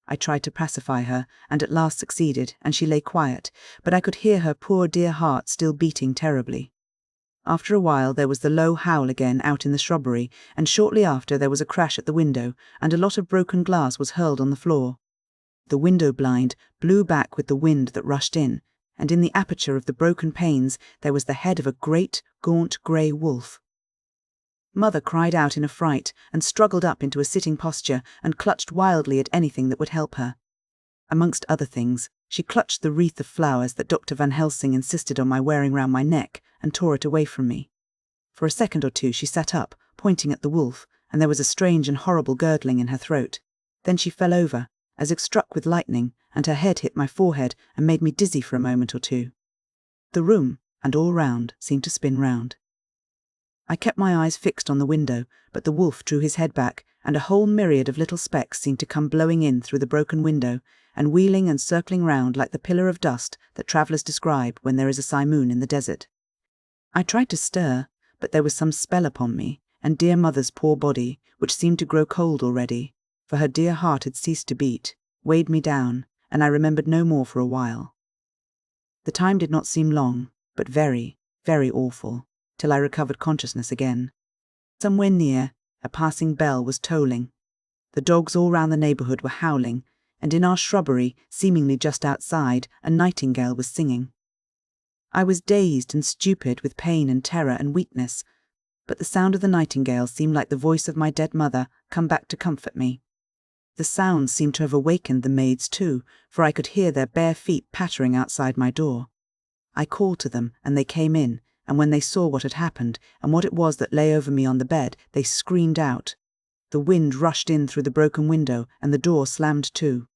I tried to pacify her, and at last succeeded, and she lay quiet, but I could hear her poor dear heart still beating terribly. After a while there was the low howl again out in the shrubbery, and shortly after there was a crash at the window, and a lot of broken glass was hurled on the floor. The window blind blew back with the wind that rushed in, and in the aperture of the broken panes there was the head of a great, gaunt grey wolf. Mother cried out in a fright, and struggled up into a sitting posture, and clutched wildly at anything that would help her. Amongst other things, she clutched the wreath of flowers that Dr. Van Helsing insisted on my wearing round my neck, and tore it away from me. For a second or two she sat up, pointing at the wolf, and there was a strange and horrible gurgling in her throat. Then she fell over, as if struck with lightning, and her head hit my forehead and made me dizzy for a moment or two. The room, and all round, seemed to spin round. I kept my eyes fixed on the window, but the wolf drew his head back, and a whole myriad of little specks seemed to come blowing in through the broken window, and wheeling and circling round like the pillar of dust that travellers describe when there is a simoon in the desert. I tried to stir, but there was some spell upon me, and dear Mother's poor body, which seemed to grow cold already, for her dear heart had ceased to beat, weighed me down, and I remembered no more for a while. The time did not seem long, but very, very awful, till I recovered consciousness again. Somewhere near, a passing bell was tolling. The dogs all round the neighbourhood were howling, and in our shrubbery, seemingly just outside, a nightingale was singing. I was dazed and stupid with pain and terror and weakness, but the sound of the nightingale seemed like the voice of my dead mother come back to comfort me. The sound seemed to have awakened the maids too, for I could hear their bare feet pattering outside my door. I called to them, and they came in, and when they saw what had happened, and what it was that lay over me on the bed, they screamed out. The wind rushed in through the broken window, and the door slammed to.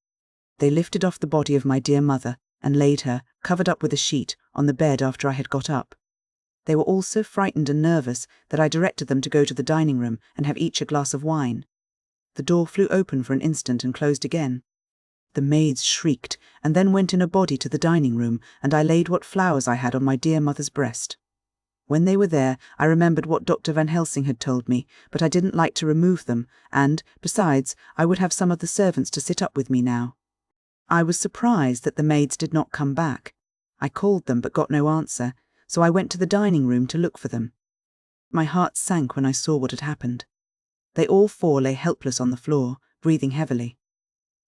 They lifted off the body of my dear mother, and laid her, covered up with a sheet, on the bed after I had got up. They were all so frightened and nervous that I directed them to go to the dining room and have each a glass of wine. The door flew open for an instant and closed again. The maids shrieked, and then went in a body to the dining room, and I laid what flowers I had on my dear mother's breast. When they were there, I remembered what Dr. Van Helsing had told me, but I didn't like to remove them, and, besides, I would have some of the servants to sit up with me now. I was surprised that the maids did not come back. I called them but got no answer, so I went to the dining room to look for them. My heart sank when I saw what had happened. They all four lay helpless on the floor, breathing heavily.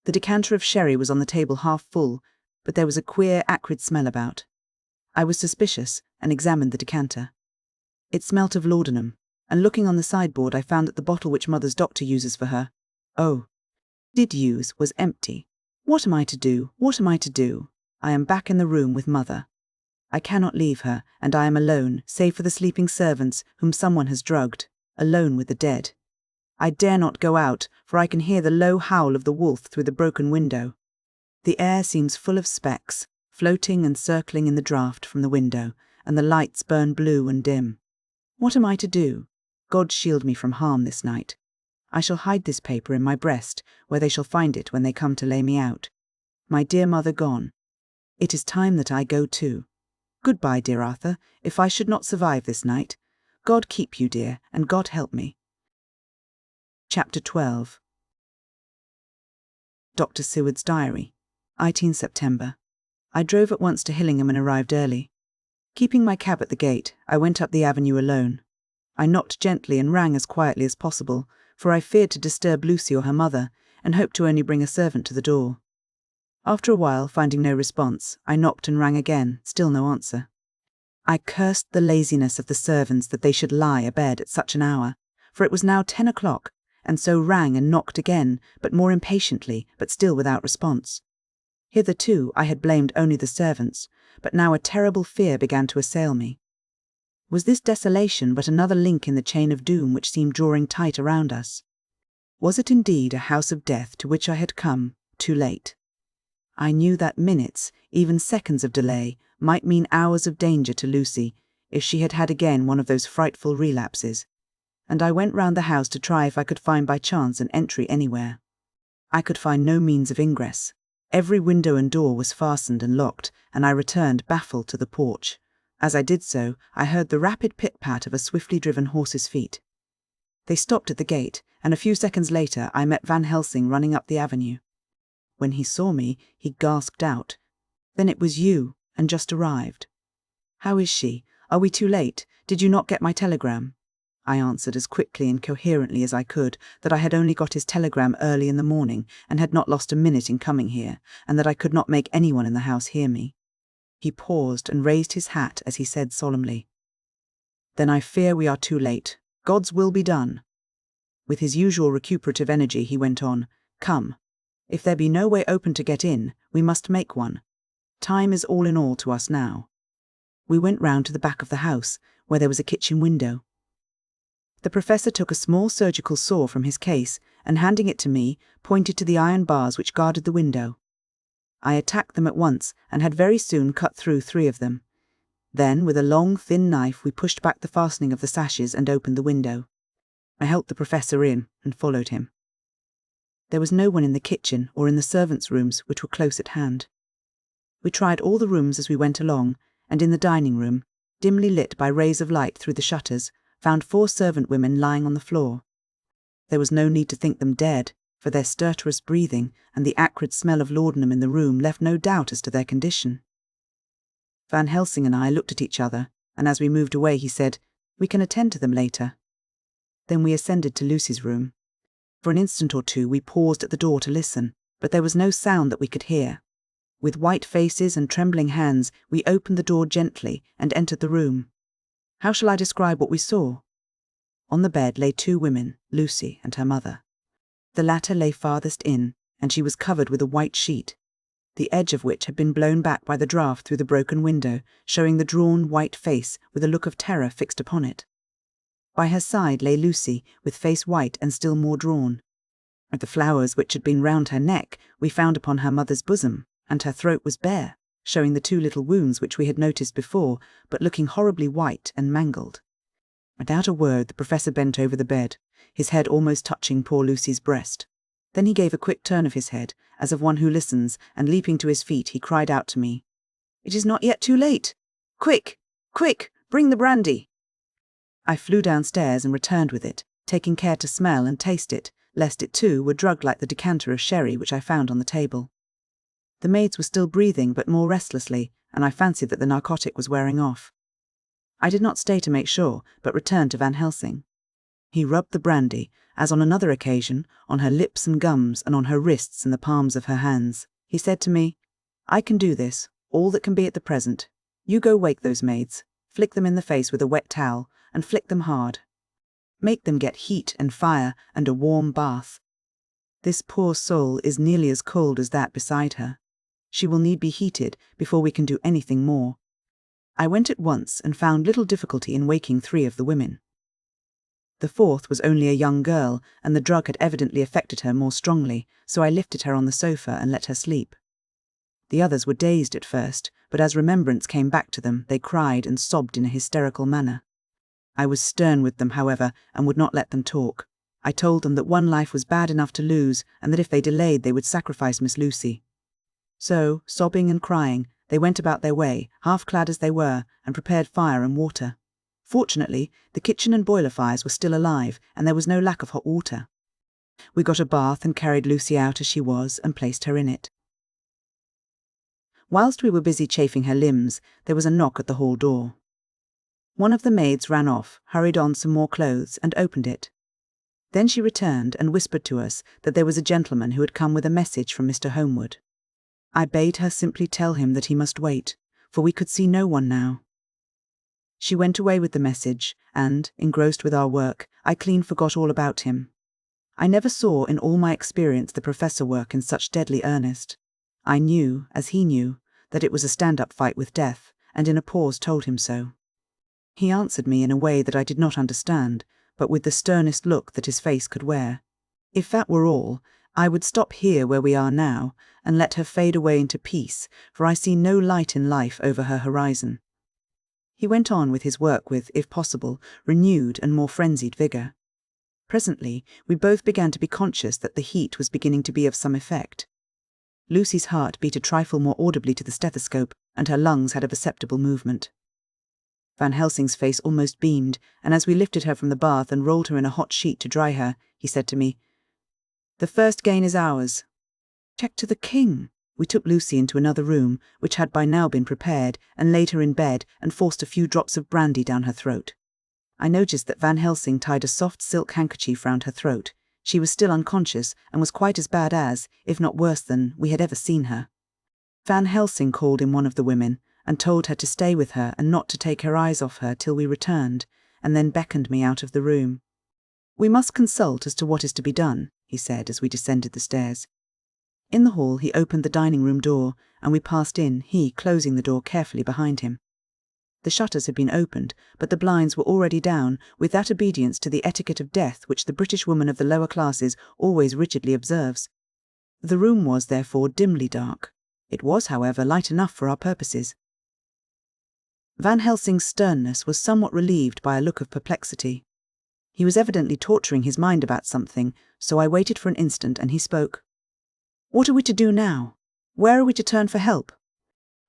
The decanter of sherry was on the table half full, but there was a queer, acrid smell about. I was suspicious and examined the decanter. It smelt of laudanum, and looking on the sideboard I found that the bottle which Mother's doctor uses for her, did use, was empty. What am I to do? What am I to do? I am back in the room with Mother. I cannot leave her, and I am alone, save for the sleeping servants whom someone has drugged, alone with the dead. I dare not go out, for I can hear the low howl of the wolf through the broken window. The air seems full of specks, floating and circling in the draught from the window, and the lights burn blue and dim. What am I to do? God shield me from harm this night. I shall hide this paper in my breast, where they shall find it when they come to lay me out. My dear mother gone. It is time that I go too. Goodbye, dear Arthur, if I should not survive this night. God keep you, dear, and God help me. Chapter 12. Dr. Seward's Diary, 18 September. I drove at once to Hillingham and arrived early. Keeping my cab at the gate, I went up the avenue alone. I knocked gently and rang as quietly as possible, for I feared to disturb Lucy or her mother, and hoped to only bring a servant to the door. After a while, finding no response, I knocked and rang again, still no answer. I cursed the laziness of the servants that they should lie abed at such an hour, for it was now 10 o'clock, and so rang and knocked again, but more impatiently, but still without response. Hitherto I had blamed only the servants, but now a terrible fear began to assail me. Was this desolation but another link in the chain of doom which seemed drawing tight around us? Was it indeed a house of death to which I had come, too late? I knew that minutes, even seconds of delay, might mean hours of danger to Lucy, if she had had again one of those frightful relapses, and I went round the house to try if I could find by chance an entry anywhere. I could find no means of ingress. Every window and door was fastened and locked, and I returned baffled to the porch. As I did so, I heard the rapid pit-pat of a swiftly driven horse's feet. They stopped at the gate, and a few seconds later I met Van Helsing running up the avenue. When he saw me, he gasped out, "Then it was you, and just arrived. How is she? Are we too late? Did you not get my telegram?" I answered as quickly and coherently as I could that I had only got his telegram early in the morning and had not lost a minute in coming here, and that I could not make anyone in the house hear me. He paused and raised his hat as he said solemnly, "Then I fear we are too late. God's will be done." With his usual recuperative energy he went on, "Come. If there be no way open to get in, we must make one. Time is all in all to us now." We went round to the back of the house, where there was a kitchen window. The professor took a small surgical saw from his case, and handing it to me, pointed to the iron bars which guarded the window. I attacked them at once, and had very soon cut through 3 of them. Then, with a long, thin knife, we pushed back the fastening of the sashes and opened the window. I helped the professor in, and followed him. There was no one in the kitchen or in the servants' rooms, which were close at hand. We tried all the rooms as we went along, and in the dining room, dimly lit by rays of light through the shutters, found 4 servant women lying on the floor. There was no need to think them dead, for their stertorous breathing and the acrid smell of laudanum in the room left no doubt as to their condition. Van Helsing and I looked at each other, and as we moved away he said, "We can attend to them later." Then we ascended to Lucy's room. For an instant or two we paused at the door to listen, but there was no sound that we could hear. With white faces and trembling hands, we opened the door gently and entered the room. How shall I describe what we saw? On the bed lay 2 women, Lucy and her mother. The latter lay farthest in, and she was covered with a white sheet, the edge of which had been blown back by the draught through the broken window, showing the drawn white face with a look of terror fixed upon it. By her side lay Lucy, with face white and still more drawn. At the flowers which had been round her neck we found upon her mother's bosom, and her throat was bare, showing the 2 little wounds which we had noticed before, but looking horribly white and mangled. Without a word the professor bent over the bed, his head almost touching poor Lucy's breast. Then he gave a quick turn of his head, as of one who listens, and leaping to his feet he cried out to me, "It is not yet too late! Quick! Quick! Bring the brandy!" I flew downstairs and returned with it, taking care to smell and taste it, lest it too were drugged like the decanter of sherry which I found on the table. The maids were still breathing but more restlessly, and I fancied that the narcotic was wearing off. I did not stay to make sure, but returned to Van Helsing. He rubbed the brandy, as on another occasion, on her lips and gums and on her wrists and the palms of her hands. He said to me, "I can do this, all that can be at the present. You go wake those maids, flick them in the face with a wet towel, and flick them hard. Make them get heat and fire and a warm bath. This poor soul is nearly as cold as that beside her. She will need be heated before we can do anything more." I went at once and found little difficulty in waking 3 of the women. The 4th was only a young girl, and the drug had evidently affected her more strongly, so I lifted her on the sofa and let her sleep. The others were dazed at first, but as remembrance came back to them, they cried and sobbed in a hysterical manner. I was stern with them, however, and would not let them talk. I told them that one life was bad enough to lose, and that if they delayed they would sacrifice Miss Lucy. So, sobbing and crying, they went about their way, half-clad as they were, and prepared fire and water. Fortunately, the kitchen and boiler fires were still alive, and there was no lack of hot water. We got a bath and carried Lucy out as she was, and placed her in it. Whilst we were busy chafing her limbs, there was a knock at the hall door. One of the maids ran off, hurried on some more clothes, and opened it. Then she returned and whispered to us that there was a gentleman who had come with a message from Mr. Homewood. I bade her simply tell him that he must wait, for we could see no one now. She went away with the message, and, engrossed with our work, I clean forgot all about him. I never saw in all my experience the professor work in such deadly earnest. I knew, as he knew, that it was a stand-up fight with death, and in a pause told him so. He answered me in a way that I did not understand, but with the sternest look that his face could wear. If that were all, I would stop here where we are now, and let her fade away into peace, for I see no light in life over her horizon. He went on with his work with, if possible, renewed and more frenzied vigour. Presently, we both began to be conscious that the heat was beginning to be of some effect. Lucy's heart beat a trifle more audibly to the stethoscope, and her lungs had a perceptible movement. Van Helsing's face almost beamed, and as we lifted her from the bath and rolled her in a hot sheet to dry her, he said to me, "The first gain is ours." Check to the king! We took Lucy into another room, which had by now been prepared, and laid her in bed and forced a few drops of brandy down her throat. I noticed that Van Helsing tied a soft silk handkerchief round her throat. She was still unconscious, and was quite as bad as, if not worse than, we had ever seen her. Van Helsing called in one of the women, and told her to stay with her and not to take her eyes off her till we returned, and then beckoned me out of the room. "We must consult as to what is to be done," he said as we descended the stairs. In the hall he opened the dining-room door, and we passed in, he closing the door carefully behind him. The shutters had been opened, but the blinds were already down, with that obedience to the etiquette of death which the British woman of the lower classes always rigidly observes. The room was, therefore, dimly dark. It was, however, light enough for our purposes. Van Helsing's sternness was somewhat relieved by a look of perplexity. He was evidently torturing his mind about something, so I waited for an instant and he spoke. "What are we to do now? Where are we to turn for help?"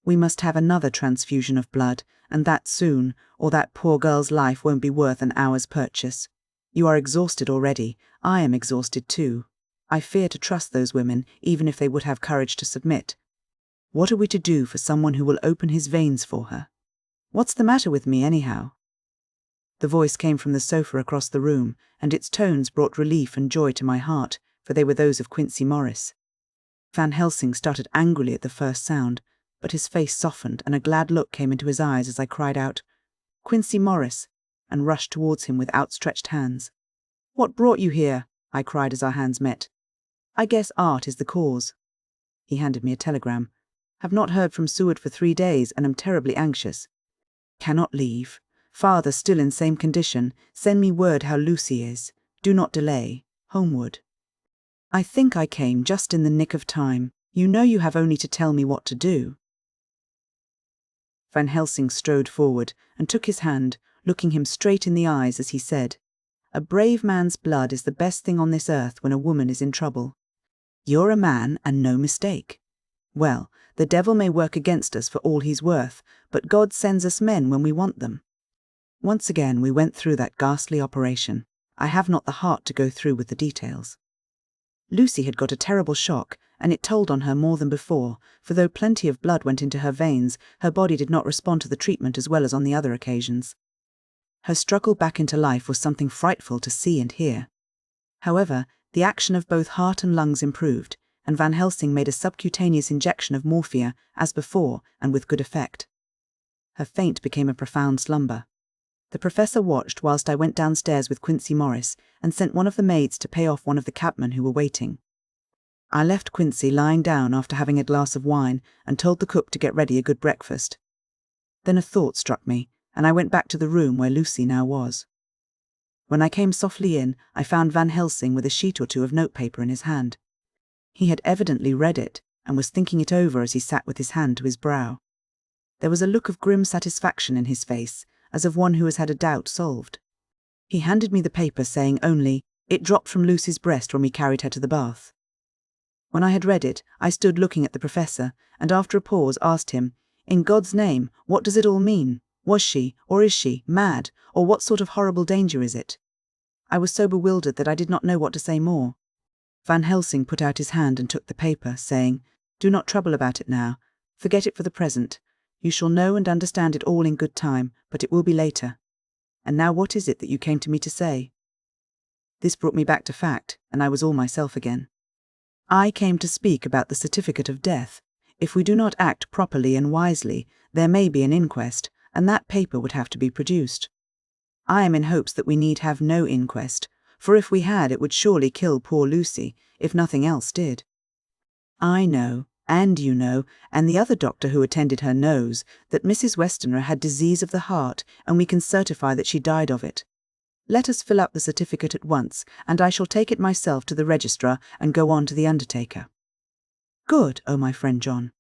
"We must have another transfusion of blood, and that soon, or that poor girl's life won't be worth an hour's purchase. You are exhausted already. I am exhausted too. I fear to trust those women, even if they would have courage to submit. What are we to do for someone who will open his veins for her? What's the matter with me, anyhow?" The voice came from the sofa across the room, and its tones brought relief and joy to my heart, for they were those of Quincey Morris. Van Helsing started angrily at the first sound, but his face softened and a glad look came into his eyes as I cried out, "Quincey Morris," and rushed towards him with outstretched hands. "What brought you here?" I cried as our hands met. "I guess art is the cause." He handed me a telegram. "Have not heard from Seward for 3 days and am terribly anxious. Cannot leave. Father still in same condition. Send me word how Lucy is. Do not delay. Homewood." I think I came just in the nick of time. You know you have only to tell me what to do. Van Helsing strode forward and took his hand, looking him straight in the eyes as he said, "A brave man's blood is the best thing on this earth when a woman is in trouble. You're a man and no mistake. Well, the devil may work against us for all he's worth, but God sends us men when we want them." Once again we went through that ghastly operation. I have not the heart to go through with the details. Lucy had got a terrible shock, and it told on her more than before, for though plenty of blood went into her veins, her body did not respond to the treatment as well as on the other occasions. Her struggle back into life was something frightful to see and hear. However, the action of both heart and lungs improved, and Van Helsing made a subcutaneous injection of morphia, as before, and with good effect. Her faint became a profound slumber. The professor watched whilst I went downstairs with Quincy Morris and sent one of the maids to pay off one of the cabmen who were waiting. I left Quincy lying down after having a glass of wine and told the cook to get ready a good breakfast. Then a thought struck me, and I went back to the room where Lucy now was. When I came softly in, I found Van Helsing with a sheet or two of notepaper in his hand. He had evidently read it and was thinking it over as he sat with his hand to his brow. There was a look of grim satisfaction in his face, as of one who has had a doubt solved. He handed me the paper, saying only, "It dropped from Lucy's breast when we carried her to the bath." When I had read it, I stood looking at the professor, and after a pause asked him, "In God's name, what does it all mean? Was she, or is she, mad, or what sort of horrible danger is it?" I was so bewildered that I did not know what to say more. Van Helsing put out his hand and took the paper, saying, "Do not trouble about it now. Forget it for the present. You shall know and understand it all in good time, but it will be later. And now what is it that you came to me to say?" This brought me back to fact, and I was all myself again. "I came to speak about the certificate of death. If we do not act properly and wisely, there may be an inquest, and that paper would have to be produced. I am in hopes that we need have no inquest, for if we had it would surely kill poor Lucy, if nothing else did. I know, and you know, and the other doctor who attended her knows, that Mrs. Westenra had disease of the heart, and we can certify that she died of it. Let us fill up the certificate at once, and I shall take it myself to the registrar and go on to the undertaker." "Good, oh my friend John.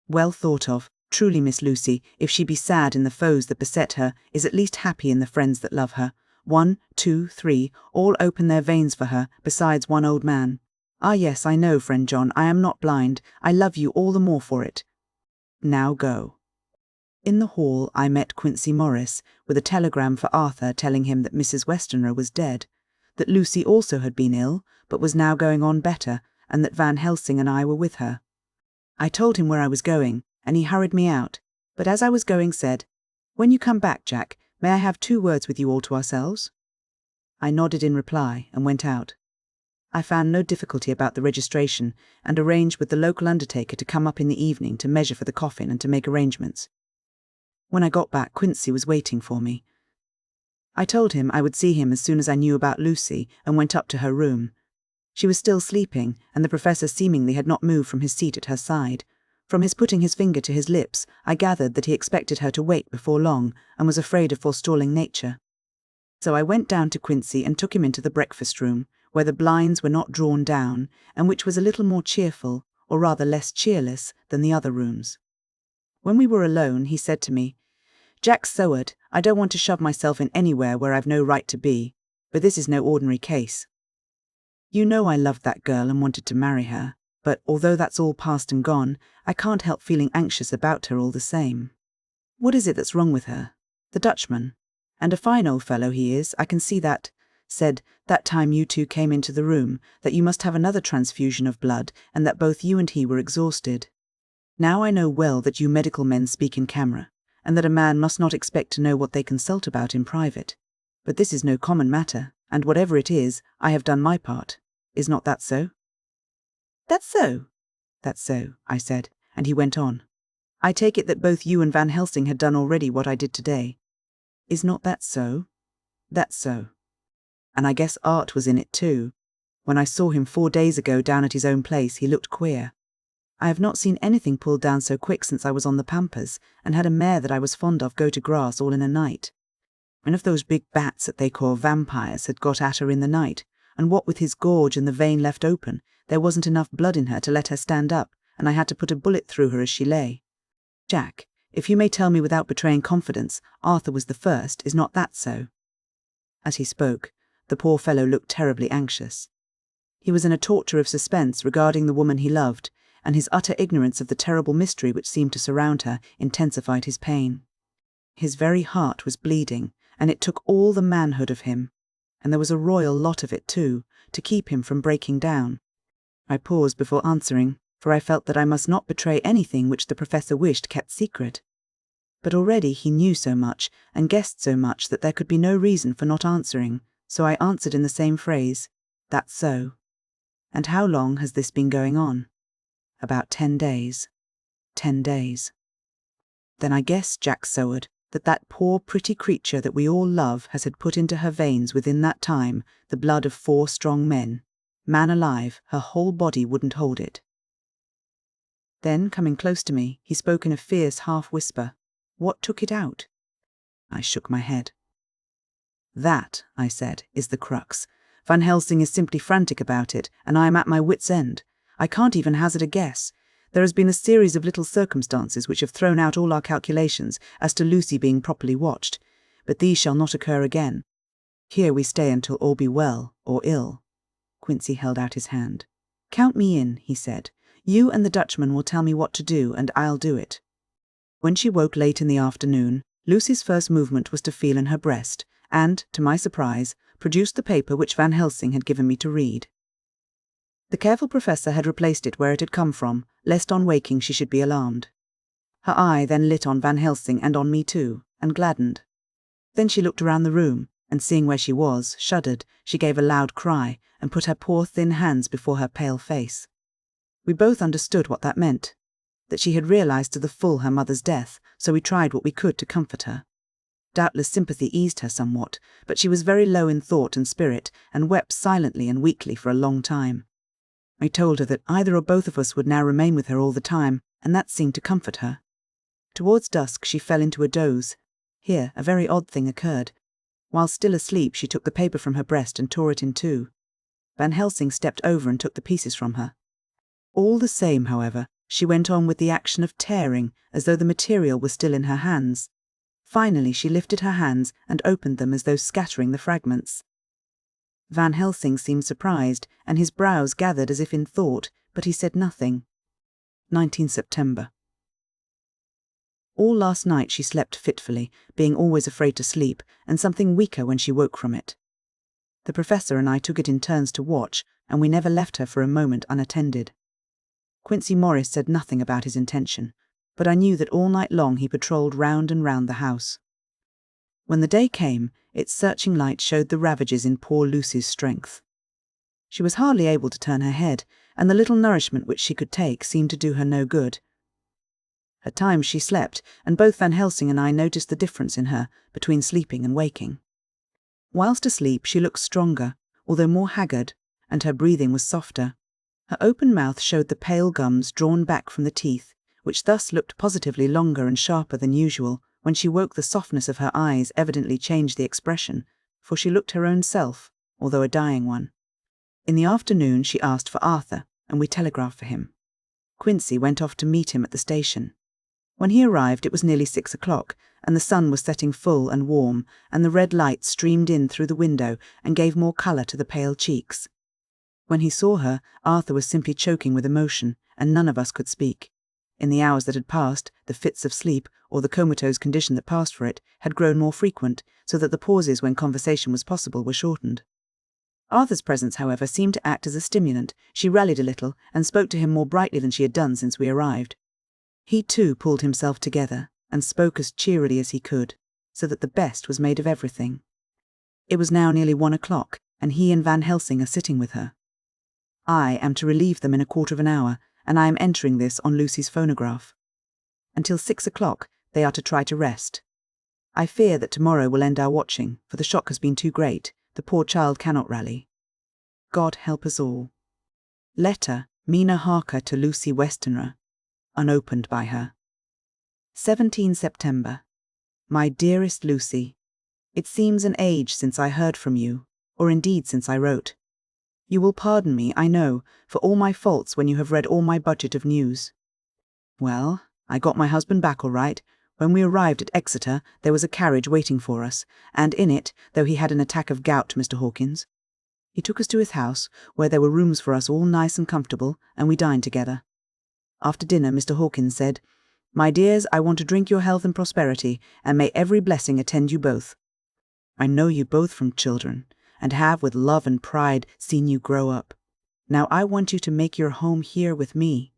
Well thought of. Truly Miss Lucy, if she be sad in the foes that beset her, is at least happy in the friends that love her. 1, 2, 3, all open their veins for her, besides one old man. Ah yes, I know, friend John, I am not blind. I love you all the more for it. Now go." In the hall I met Quincy Morris, with a telegram for Arthur telling him that Mrs. Westenra was dead, that Lucy also had been ill, but was now going on better, and that Van Helsing and I were with her. I told him where I was going, and he hurried me out, but as I was going said, "When you come back, Jack, may I have 2 words with you all to ourselves?" I nodded in reply, and went out. I found no difficulty about the registration, and arranged with the local undertaker to come up in the evening to measure for the coffin and to make arrangements. When I got back, Quincy was waiting for me. I told him I would see him as soon as I knew about Lucy, and went up to her room. She was still sleeping, and the professor seemingly had not moved from his seat at her side. From his putting his finger to his lips, I gathered that he expected her to wake before long, and was afraid of forestalling nature. So I went down to Quincy and took him into the breakfast room, where the blinds were not drawn down, and which was a little more cheerful, or rather less cheerless, than the other rooms. When we were alone, he said to me, "Jack Soward, I don't want to shove myself in anywhere where I've no right to be, but this is no ordinary case. You know I loved that girl and wanted to marry her, but although that's all past and gone, I can't help feeling anxious about her all the same. What is it that's wrong with her? The Dutchman. And a fine old fellow he is, I can see that. Said, that time you 2 came into the room, that you must have another transfusion of blood, and that both you and he were exhausted. Now I know well that you medical men speak in camera, and that a man must not expect to know what they consult about in private. But this is no common matter, and whatever it is, I have done my part. Is not that so?" "That's so." "That's so," I said, and he went on. "I take it that both you and Van Helsing had done already what I did today. Is not that so?" "That's so. And I guess Art was in it too. When I saw him 4 days ago down at his own place, he looked queer. I have not seen anything pulled down so quick since I was on the Pampas, and had a mare that I was fond of go to grass all in a night. One of those big bats that they call vampires had got at her in the night, and what with his gorge and the vein left open, there wasn't enough blood in her to let her stand up, and I had to put a bullet through her as she lay. Jack, if you may tell me without betraying confidence, Arthur was the first, is not that so?" As he spoke, the poor fellow looked terribly anxious. He was in a torture of suspense regarding the woman he loved, and his utter ignorance of the terrible mystery which seemed to surround her intensified his pain. His very heart was bleeding, and it took all the manhood of him, and there was a royal lot of it too, to keep him from breaking down. I paused before answering, for I felt that I must not betray anything which the professor wished kept secret. But already he knew so much and guessed so much that there could be no reason for not answering, so I answered in the same phrase, "That's so." "And how long has this been going on?" "About 10 days. 10 days. Then I guess, Jack Soward, that poor pretty creature that we all love has had put into her veins within that time the blood of 4 strong men. Man alive, her whole body wouldn't hold it." Then, coming close to me, he spoke in a fierce half-whisper. "What took it out?" I shook my head. "That," I said, "is the crux. Van Helsing is simply frantic about it, and I am at my wits' end. I can't even hazard a guess. There has been a series of little circumstances which have thrown out all our calculations as to Lucy being properly watched, but these shall not occur again. Here we stay until all be well or ill." Quincy held out his hand. "Count me in," he said. "You and the Dutchman will tell me what to do, and I'll do it." When she woke late in the afternoon, Lucy's first movement was to feel in her breast, and, to my surprise, produced the paper which Van Helsing had given me to read. The careful professor had replaced it where it had come from, lest on waking she should be alarmed. Her eye then lit on Van Helsing and on me too, and gladdened. Then she looked around the room, and seeing where she was, shuddered. She gave a loud cry, and put her poor thin hands before her pale face. We both understood what that meant, that she had realized to the full her mother's death, so we tried what we could to comfort her. Doubtless sympathy eased her somewhat, but she was very low in thought and spirit, and wept silently and weakly for a long time. I told her that either or both of us would now remain with her all the time, and that seemed to comfort her. Towards dusk she fell into a doze. Here a very odd thing occurred. While still asleep she took the paper from her breast and tore it in two. Van Helsing stepped over and took the pieces from her. All the same, however, she went on with the action of tearing, as though the material was still in her hands. Finally she lifted her hands and opened them as though scattering the fragments. Van Helsing seemed surprised, and his brows gathered as if in thought, but he said nothing. 19 September. All last night she slept fitfully, being always afraid to sleep, and something weaker when she woke from it. The professor and I took it in turns to watch, and we never left her for a moment unattended. Quincy Morris said nothing about his intention, but I knew that all night long he patrolled round and round the house. When the day came, its searching light showed the ravages in poor Lucy's strength. She was hardly able to turn her head, and the little nourishment which she could take seemed to do her no good. At times she slept, and both Van Helsing and I noticed the difference in her between sleeping and waking. Whilst asleep she looked stronger, although more haggard, and her breathing was softer. Her open mouth showed the pale gums drawn back from the teeth, which thus looked positively longer and sharper than usual. When she woke, the softness of her eyes evidently changed the expression, for she looked her own self, although a dying one. In the afternoon she asked for Arthur, and we telegraphed for him. Quincy went off to meet him at the station. When he arrived it was nearly 6 o'clock, and the sun was setting full and warm, and the red light streamed in through the window and gave more colour to the pale cheeks. When he saw her, Arthur was simply choking with emotion, and none of us could speak. In the hours that had passed, the fits of sleep, or the comatose condition that passed for it, had grown more frequent, so that the pauses when conversation was possible were shortened. Arthur's presence, however, seemed to act as a stimulant. She rallied a little, and spoke to him more brightly than she had done since we arrived. He too pulled himself together, and spoke as cheerily as he could, so that the best was made of everything. It was now nearly 1 o'clock, and he and Van Helsing are sitting with her. I am to relieve them in a quarter of an hour, and I am entering this on Lucy's phonograph. Until 6 o'clock they are to try to rest. I fear that tomorrow will end our watching, for the shock has been too great. The poor child cannot rally. God help us all. Letter, Mina Harker to Lucy Westenra, unopened by her. 17 September. My dearest Lucy, it seems an age since I heard from you, or indeed since I wrote. You will pardon me, I know, for all my faults when you have read all my budget of news. Well, I got my husband back all right. When we arrived at Exeter, there was a carriage waiting for us, and in it, though he had an attack of gout, Mr. Hawkins. He took us to his house, where there were rooms for us all nice and comfortable, and we dined together. After dinner, Mr. Hawkins said, "My dears, I want to drink your health and prosperity, and may every blessing attend you both. I know you both from children, and have with love and pride seen you grow up. Now I want you to make your home here with me.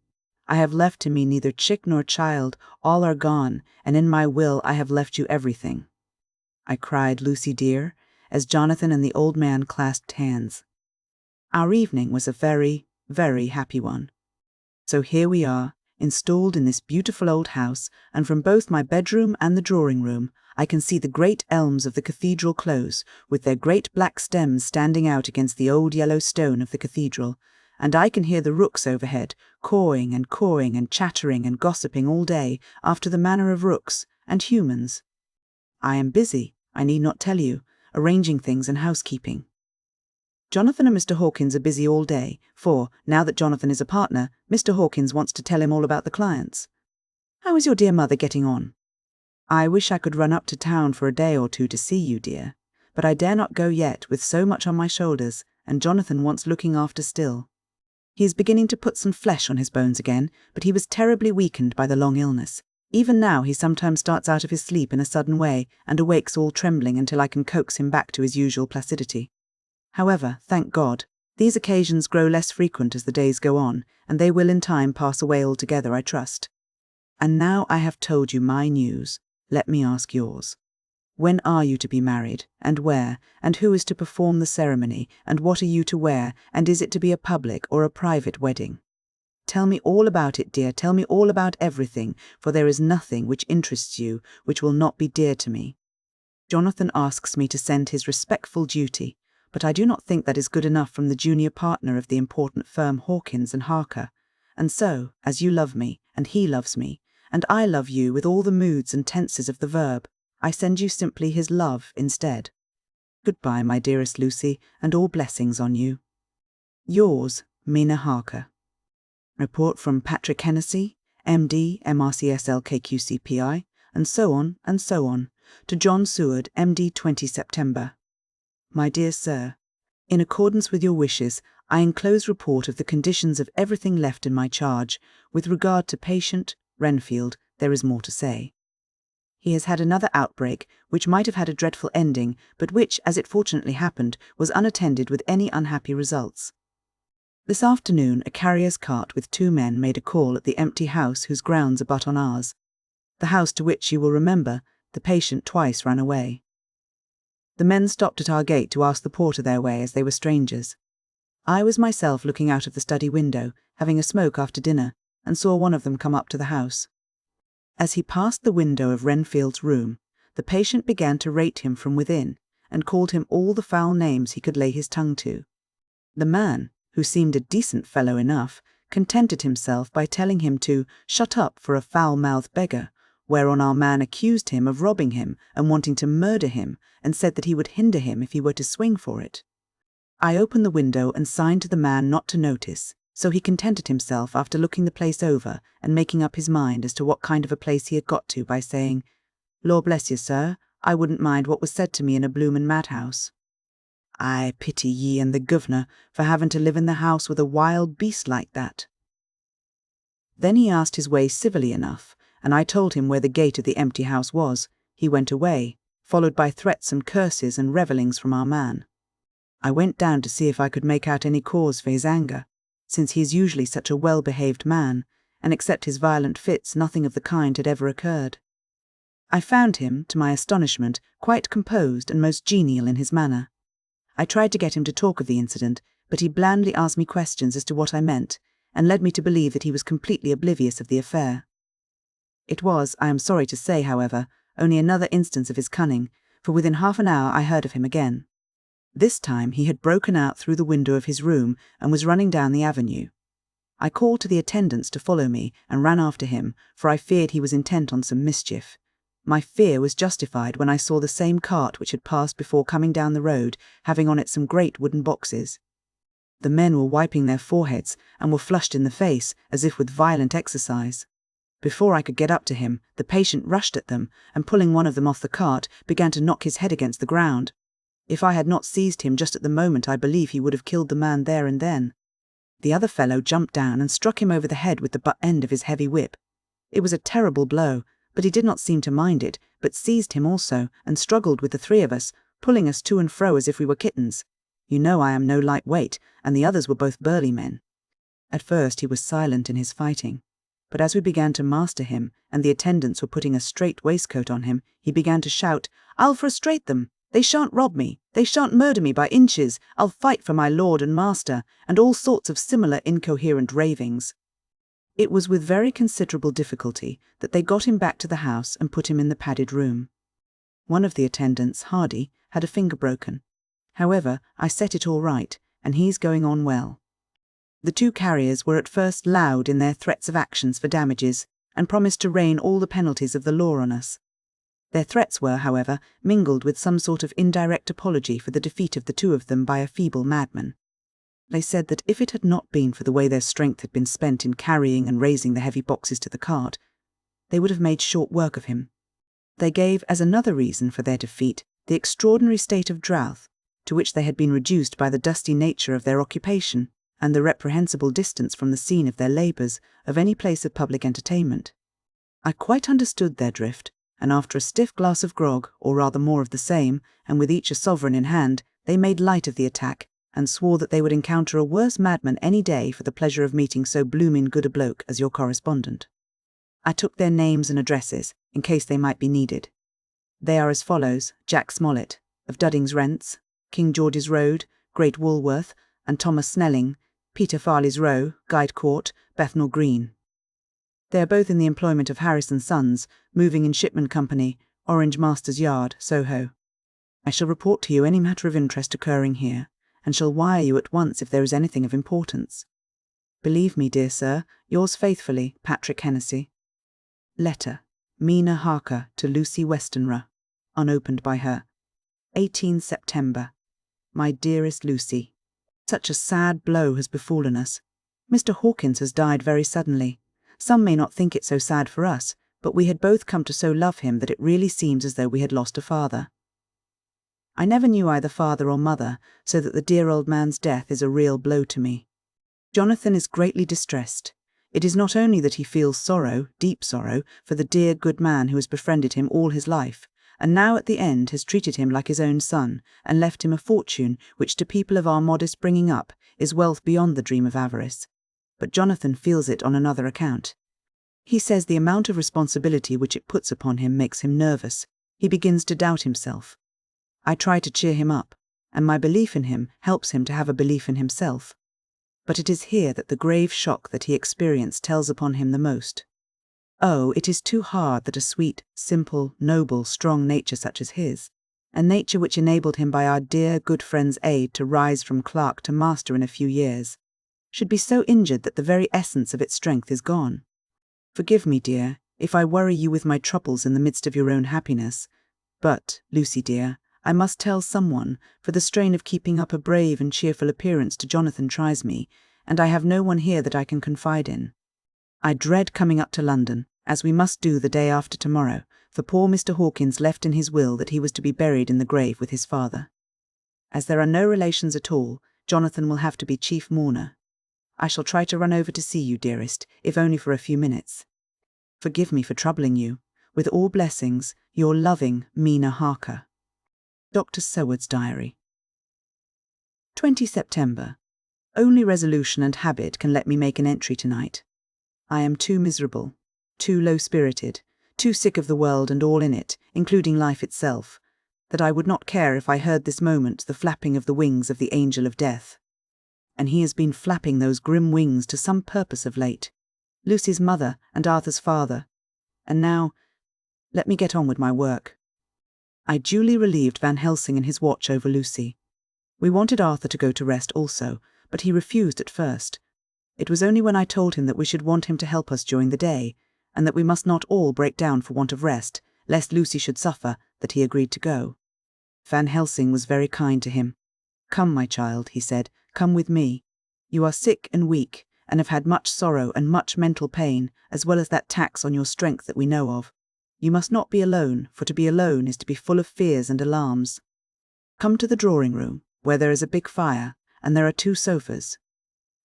I have left to me neither chick nor child, all are gone, and in my will I have left you everything," I cried, "Lucy dear," as Jonathan and the old man clasped hands. Our evening was a very, very happy one. So here we are, installed in this beautiful old house, and from both my bedroom and the drawing-room I can see the great elms of the cathedral close, with their great black stems standing out against the old yellow stone of the cathedral, and I can hear the rooks overhead, cawing and chattering and gossiping all day, after the manner of rooks and humans. I am busy, I need not tell you, arranging things and housekeeping. Jonathan and Mr. Hawkins are busy all day, for, now that Jonathan is a partner, Mr. Hawkins wants to tell him all about the clients. "How is your dear mother getting on?" "I wish I could run up to town for a day or two to see you, dear, but I dare not go yet with so much on my shoulders, and Jonathan wants looking after still. He is beginning to put some flesh on his bones again, but he was terribly weakened by the long illness. Even now he sometimes starts out of his sleep in a sudden way and awakes all trembling until I can coax him back to his usual placidity. However, thank God, these occasions grow less frequent as the days go on, and they will in time pass away altogether, I trust. And now I have told you my news, let me ask yours. When are you to be married, and where, and who is to perform the ceremony, and what are you to wear, and is it to be a public or a private wedding? Tell me all about it, dear, tell me all about everything, for there is nothing which interests you which will not be dear to me. Jonathan asks me to send his respectful duty, but I do not think that is good enough from the junior partner of the important firm Hawkins and Harker, and so, as you love me, and he loves me, and I love you with all the moods and tenses of the verb, I send you simply his love instead. Goodbye, my dearest Lucy, and all blessings on you. Yours, Mina Harker. Report from Patrick Hennessy, MD, MRCS LKQCPI, and so on, to John Seward, MD 20 September. My dear Sir, in accordance with your wishes, I enclose report of the conditions of everything left in my charge. With regard to patient Renfield, there is more to say. He has had another outbreak, which might have had a dreadful ending, but which, as it fortunately happened, was unattended with any unhappy results. This afternoon a carrier's cart with 2 men made a call at the empty house whose grounds abut on ours, the house to which, you will remember, the patient twice ran away. The men stopped at our gate to ask the porter their way, as they were strangers. I was myself looking out of the study window, having a smoke after dinner, and saw one of them come up to the house. As he passed the window of Renfield's room, the patient began to rate him from within, and called him all the foul names he could lay his tongue to. The man, who seemed a decent fellow enough, contented himself by telling him to shut up for a foul-mouthed beggar, whereon our man accused him of robbing him and wanting to murder him, and said that he would hinder him if he were to swing for it. I opened the window and signed to the man not to notice, so he contented himself after looking the place over and making up his mind as to what kind of a place he had got to by saying, "Lord bless you, sir, I wouldn't mind what was said to me in a bloomin' madhouse. I pity ye and the governor for having to live in the house with a wild beast like that." Then he asked his way civilly enough, and I told him where the gate of the empty house was. He went away, followed by threats and curses and revellings from our man. I went down to see if I could make out any cause for his anger, since he is usually such a well-behaved man, and except his violent fits nothing of the kind had ever occurred. I found him, to my astonishment, quite composed and most genial in his manner. I tried to get him to talk of the incident, but he blandly asked me questions as to what I meant, and led me to believe that he was completely oblivious of the affair. It was, I am sorry to say, however, only another instance of his cunning, for within half an hour I heard of him again. This time he had broken out through the window of his room and was running down the avenue. I called to the attendants to follow me and ran after him, for I feared he was intent on some mischief. My fear was justified when I saw the same cart which had passed before coming down the road, having on it some great wooden boxes. The men were wiping their foreheads and were flushed in the face, as if with violent exercise. Before I could get up to him, the patient rushed at them, and pulling one of them off the cart, began to knock his head against the ground. If I had not seized him just at the moment, I believe he would have killed the man there and then. The other fellow jumped down and struck him over the head with the butt end of his heavy whip. It was a terrible blow, but he did not seem to mind it, but seized him also, and struggled with the 3 of us, pulling us to and fro as if we were kittens. You know I am no light weight, and the others were both burly men." At first he was silent in his fighting, but as we began to master him, and the attendants were putting a straight waistcoat on him, he began to shout, "I'll frustrate them! They shan't rob me! They shan't murder me by inches! I'll fight for my lord and master!" and all sorts of similar incoherent ravings. It was with very considerable difficulty that they got him back to the house and put him in the padded room. One of the attendants, Hardy, had a finger broken. However, I set it all right, and he's going on well. The two carriers were at first loud in their threats of actions for damages, and promised to rain all the penalties of the law on us. Their threats were, however, mingled with some sort of indirect apology for the defeat of the two of them by a feeble madman. They said that if it had not been for the way their strength had been spent in carrying and raising the heavy boxes to the cart, they would have made short work of him. They gave as another reason for their defeat the extraordinary state of drought to which they had been reduced by the dusty nature of their occupation, and the reprehensible distance from the scene of their labours of any place of public entertainment. I quite understood their drift, and after a stiff glass of grog, or rather more of the same, and with each a sovereign in hand, they made light of the attack, and swore that they would encounter a worse madman any day for the pleasure of meeting so bloomin' good a bloke as your correspondent. I took their names and addresses, in case they might be needed. They are as follows: Jack Smollett, of Dudding's Rents, King George's Road, Great Woolworth, and Thomas Snelling, Peter Farley's Row, Guide Court, Bethnal Green. They are both in the employment of Harris and Sons, Moving and Shipment Company, Orange Masters Yard, Soho. I shall report to you any matter of interest occurring here, and shall wire you at once if there is anything of importance. Believe me, dear sir, yours faithfully, Patrick Hennessy. Letter, Mina Harker to Lucy Westenra, unopened by her. 18 September. My dearest Lucy, such a sad blow has befallen us. Mr. Hawkins has died very suddenly. Some may not think it so sad for us, but we had both come to so love him that it really seems as though we had lost a father. I never knew either father or mother, so that the dear old man's death is a real blow to me. Jonathan is greatly distressed. It is not only that he feels sorrow, deep sorrow, for the dear good man who has befriended him all his life, and now at the end has treated him like his own son, and left him a fortune which to people of our modest bringing up is wealth beyond the dream of avarice. But Jonathan feels it on another account. He says the amount of responsibility which it puts upon him makes him nervous. He begins to doubt himself. I try to cheer him up, and my belief in him helps him to have a belief in himself. But it is here that the grave shock that he experienced tells upon him the most. Oh, it is too hard that a sweet, simple, noble, strong nature such as his, a nature which enabled him by our dear good friend's aid to rise from clerk to master in a few years, should be so injured that the very essence of its strength is gone. Forgive me, dear, if I worry you with my troubles in the midst of your own happiness, but, Lucy dear, I must tell someone, for the strain of keeping up a brave and cheerful appearance to Jonathan tries me, and I have no one here that I can confide in. I dread coming up to London, as we must do the day after tomorrow, for poor Mr. Hawkins left in his will that he was to be buried in the grave with his father. As there are no relations at all, Jonathan will have to be chief mourner. I shall try to run over to see you, dearest, if only for a few minutes. Forgive me for troubling you. With all blessings, your loving Mina Harker. Dr. Seward's Diary. 20 September. Only resolution and habit can let me make an entry tonight. I am too miserable, too low-spirited, too sick of the world and all in it, including life itself, that I would not care if I heard this moment the flapping of the wings of the angel of death. And he has been flapping those grim wings to some purpose of late. Lucy's mother and Arthur's father. And now, let me get on with my work. I duly relieved Van Helsing in his watch over Lucy. We wanted Arthur to go to rest also, but he refused at first. It was only when I told him that we should want him to help us during the day, and that we must not all break down for want of rest, lest Lucy should suffer, that he agreed to go. Van Helsing was very kind to him. "Come, my child," he said, "come with me. You are sick and weak, and have had much sorrow and much mental pain, as well as that tax on your strength that we know of. You must not be alone, for to be alone is to be full of fears and alarms. Come to the drawing-room, where there is a big fire, and there are 2 sofas.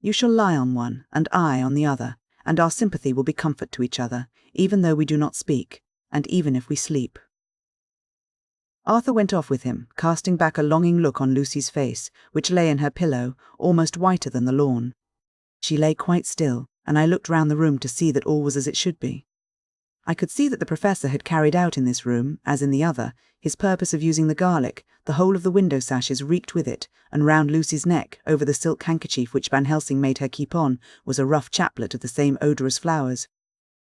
You shall lie on one, and I on the other, and our sympathy will be comfort to each other, even though we do not speak, and even if we sleep." Arthur went off with him, casting back a longing look on Lucy's face, which lay in her pillow, almost whiter than the lawn. She lay quite still, and I looked round the room to see that all was as it should be. I could see that the professor had carried out in this room, as in the other, his purpose of using the garlic. The whole of the window sashes reeked with it, and round Lucy's neck, over the silk handkerchief which Van Helsing made her keep on, was a rough chaplet of the same odorous flowers.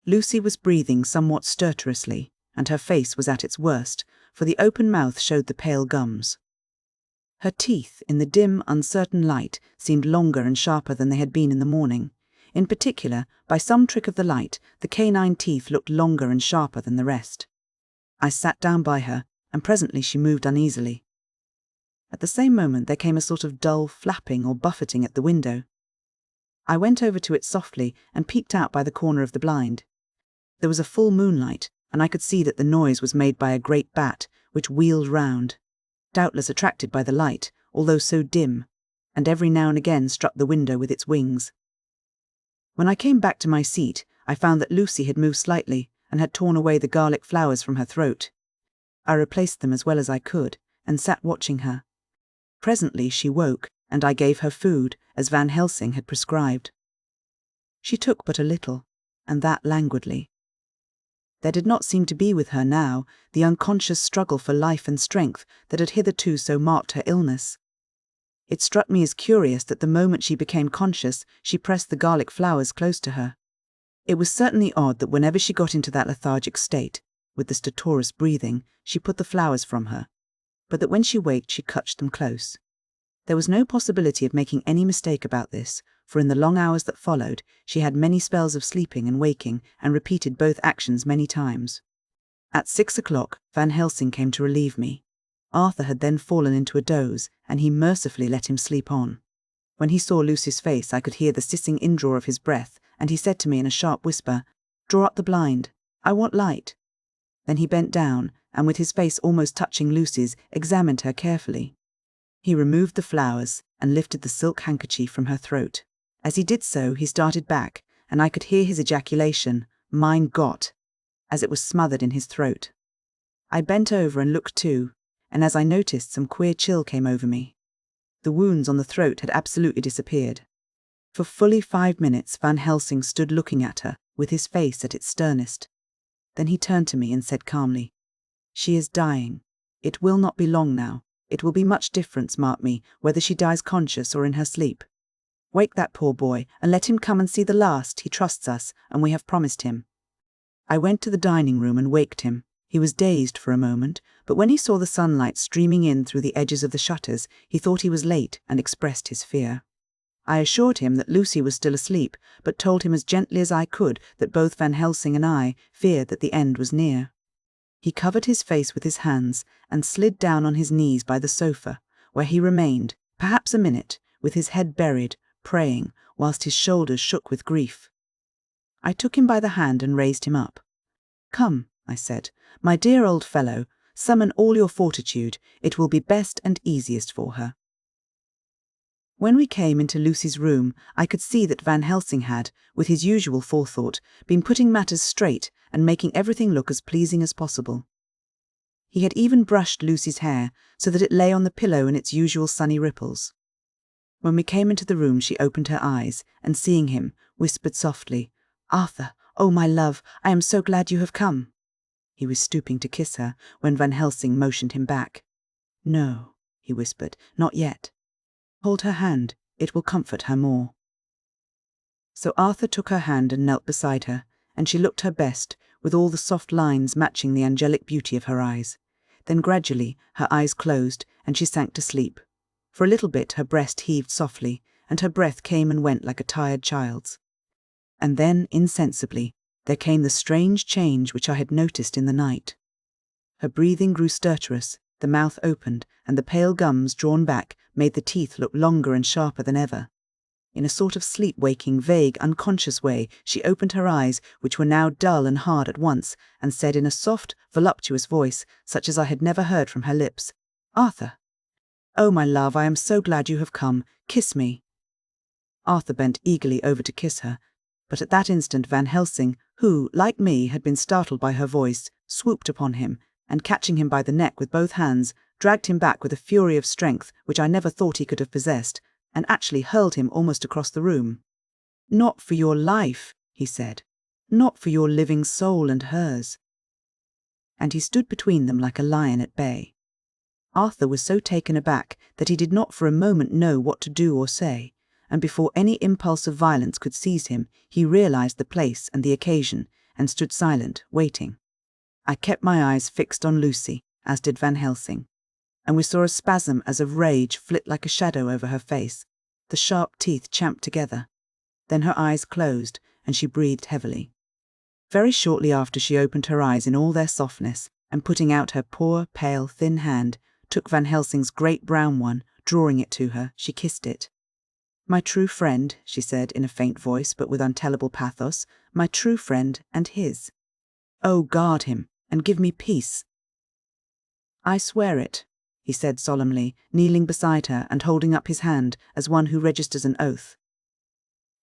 Lucy was breathing somewhat stertorously, and her face was at its worst, for the open mouth showed the pale gums. Her teeth, in the dim, uncertain light, seemed longer and sharper than they had been in the morning. In particular, by some trick of the light, the canine teeth looked longer and sharper than the rest. I sat down by her, and presently she moved uneasily. At the same moment there came a sort of dull flapping or buffeting at the window. I went over to it softly and peeped out by the corner of the blind. There was a full moonlight, and I could see that the noise was made by a great bat, which wheeled round, doubtless attracted by the light, although so dim, and every now and again struck the window with its wings. When I came back to my seat, I found that Lucy had moved slightly, and had torn away the garlic flowers from her throat. I replaced them as well as I could, and sat watching her. Presently she woke, and I gave her food, as Van Helsing had prescribed. She took but a little, and that languidly. There did not seem to be with her now the unconscious struggle for life and strength that had hitherto so marked her illness. It struck me as curious that the moment she became conscious, she pressed the garlic flowers close to her. It was certainly odd that whenever she got into that lethargic state, with the stertorous breathing, she put the flowers from her, but that when she waked she clutched them close. There was no possibility of making any mistake about this, for in the long hours that followed, she had many spells of sleeping and waking, and repeated both actions many times. At 6 o'clock, Van Helsing came to relieve me. Arthur had then fallen into a doze, and he mercifully let him sleep on. When he saw Lucy's face, I could hear the hissing indraw of his breath, and he said to me in a sharp whisper, "Draw up the blind. I want light." Then he bent down, and with his face almost touching Lucy's, examined her carefully. He removed the flowers, and lifted the silk handkerchief from her throat. As he did so, he started back, and I could hear his ejaculation, "Mein Gott," as it was smothered in his throat. I bent over and looked too, and as I noticed, some queer chill came over me. The wounds on the throat had absolutely disappeared. For fully 5 minutes Van Helsing stood looking at her, with his face at its sternest. Then he turned to me and said calmly, "She is dying. It will not be long now. It will be much difference, mark me, whether she dies conscious or in her sleep. Wake that poor boy, and let him come and see the last. He trusts us, and we have promised him." I went to the dining room and waked him. He was dazed for a moment, but when he saw the sunlight streaming in through the edges of the shutters, he thought he was late and expressed his fear. I assured him that Lucy was still asleep, but told him as gently as I could that both Van Helsing and I feared that the end was near. He covered his face with his hands and slid down on his knees by the sofa, where he remained, perhaps a minute, with his head buried, praying, whilst his shoulders shook with grief. I took him by the hand and raised him up. "Come," I said, "my dear old fellow, summon all your fortitude. It will be best and easiest for her." When we came into Lucy's room, I could see that Van Helsing had, with his usual forethought, been putting matters straight and making everything look as pleasing as possible. He had even brushed Lucy's hair so that it lay on the pillow in its usual sunny ripples. When we came into the room she opened her eyes, and seeing him, whispered softly, "Arthur, oh my love, I am so glad you have come." He was stooping to kiss her, when Van Helsing motioned him back. "No," he whispered, "not yet. Hold her hand, it will comfort her more." So Arthur took her hand and knelt beside her, and she looked her best, with all the soft lines matching the angelic beauty of her eyes. Then gradually her eyes closed, and she sank to sleep. For a little bit her breast heaved softly, and her breath came and went like a tired child's. And then, insensibly, there came the strange change which I had noticed in the night. Her breathing grew stertorous, the mouth opened, and the pale gums, drawn back, made the teeth look longer and sharper than ever. In a sort of sleep-waking, vague, unconscious way, she opened her eyes, which were now dull and hard at once, and said in a soft, voluptuous voice, such as I had never heard from her lips, "Arthur! Oh, my love, I am so glad you have come. Kiss me." Arthur bent eagerly over to kiss her, but at that instant Van Helsing, who, like me, had been startled by her voice, swooped upon him, and catching him by the neck with both hands, dragged him back with a fury of strength which I never thought he could have possessed, and actually hurled him almost across the room. "Not for your life," he said. "Not for your living soul and hers." And he stood between them like a lion at bay. Arthur was so taken aback that he did not for a moment know what to do or say, and before any impulse of violence could seize him, he realized the place and the occasion, and stood silent, waiting. I kept my eyes fixed on Lucy, as did Van Helsing, and we saw a spasm as of rage flit like a shadow over her face, the sharp teeth champed together. Then her eyes closed, and she breathed heavily. Very shortly after she opened her eyes in all their softness, and putting out her poor, pale, thin hand, took Van Helsing's great brown one, drawing it to her, she kissed it. "My true friend," she said in a faint voice but with untellable pathos, "my true friend and his. Oh, guard him, and give me peace." "I swear it," he said solemnly, kneeling beside her and holding up his hand as one who registers an oath.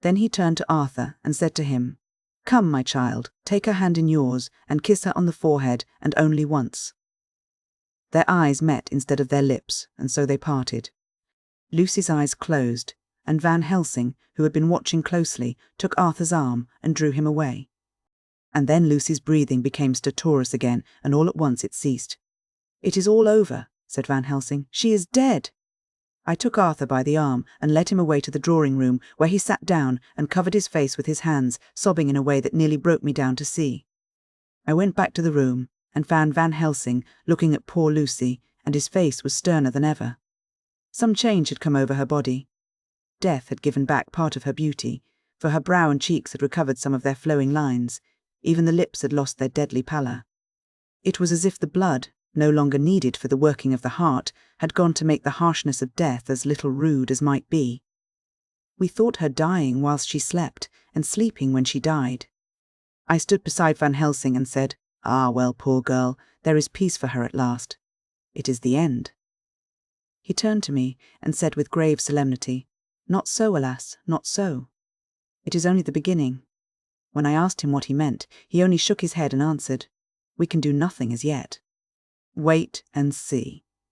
Then he turned to Arthur and said to him, "Come, my child, take her hand in yours and kiss her on the forehead, and only once." Their eyes met instead of their lips, and so they parted. Lucy's eyes closed, and Van Helsing, who had been watching closely, took Arthur's arm and drew him away. And then Lucy's breathing became stertorous again, and all at once it ceased. "It is all over," said Van Helsing. "She is dead." I took Arthur by the arm and led him away to the drawing-room, where he sat down and covered his face with his hands, sobbing in a way that nearly broke me down to see. I went back to the room and found Van Helsing looking at poor Lucy, and his face was sterner than ever. Some change had come over her body. Death had given back part of her beauty, for her brow and cheeks had recovered some of their flowing lines. Even the lips had lost their deadly pallor. It was as if the blood, no longer needed for the working of the heart, had gone to make the harshness of death as little rude as might be. We thought her dying whilst she slept, and sleeping when she died. I stood beside Van Helsing and said, "Ah, well, poor girl, there is peace for her at last. It is the end." He turned to me and said with grave solemnity, "Not so, alas, not so. It is only the beginning." When I asked him what he meant, he only shook his head and answered, "We can do nothing as yet. Wait and see."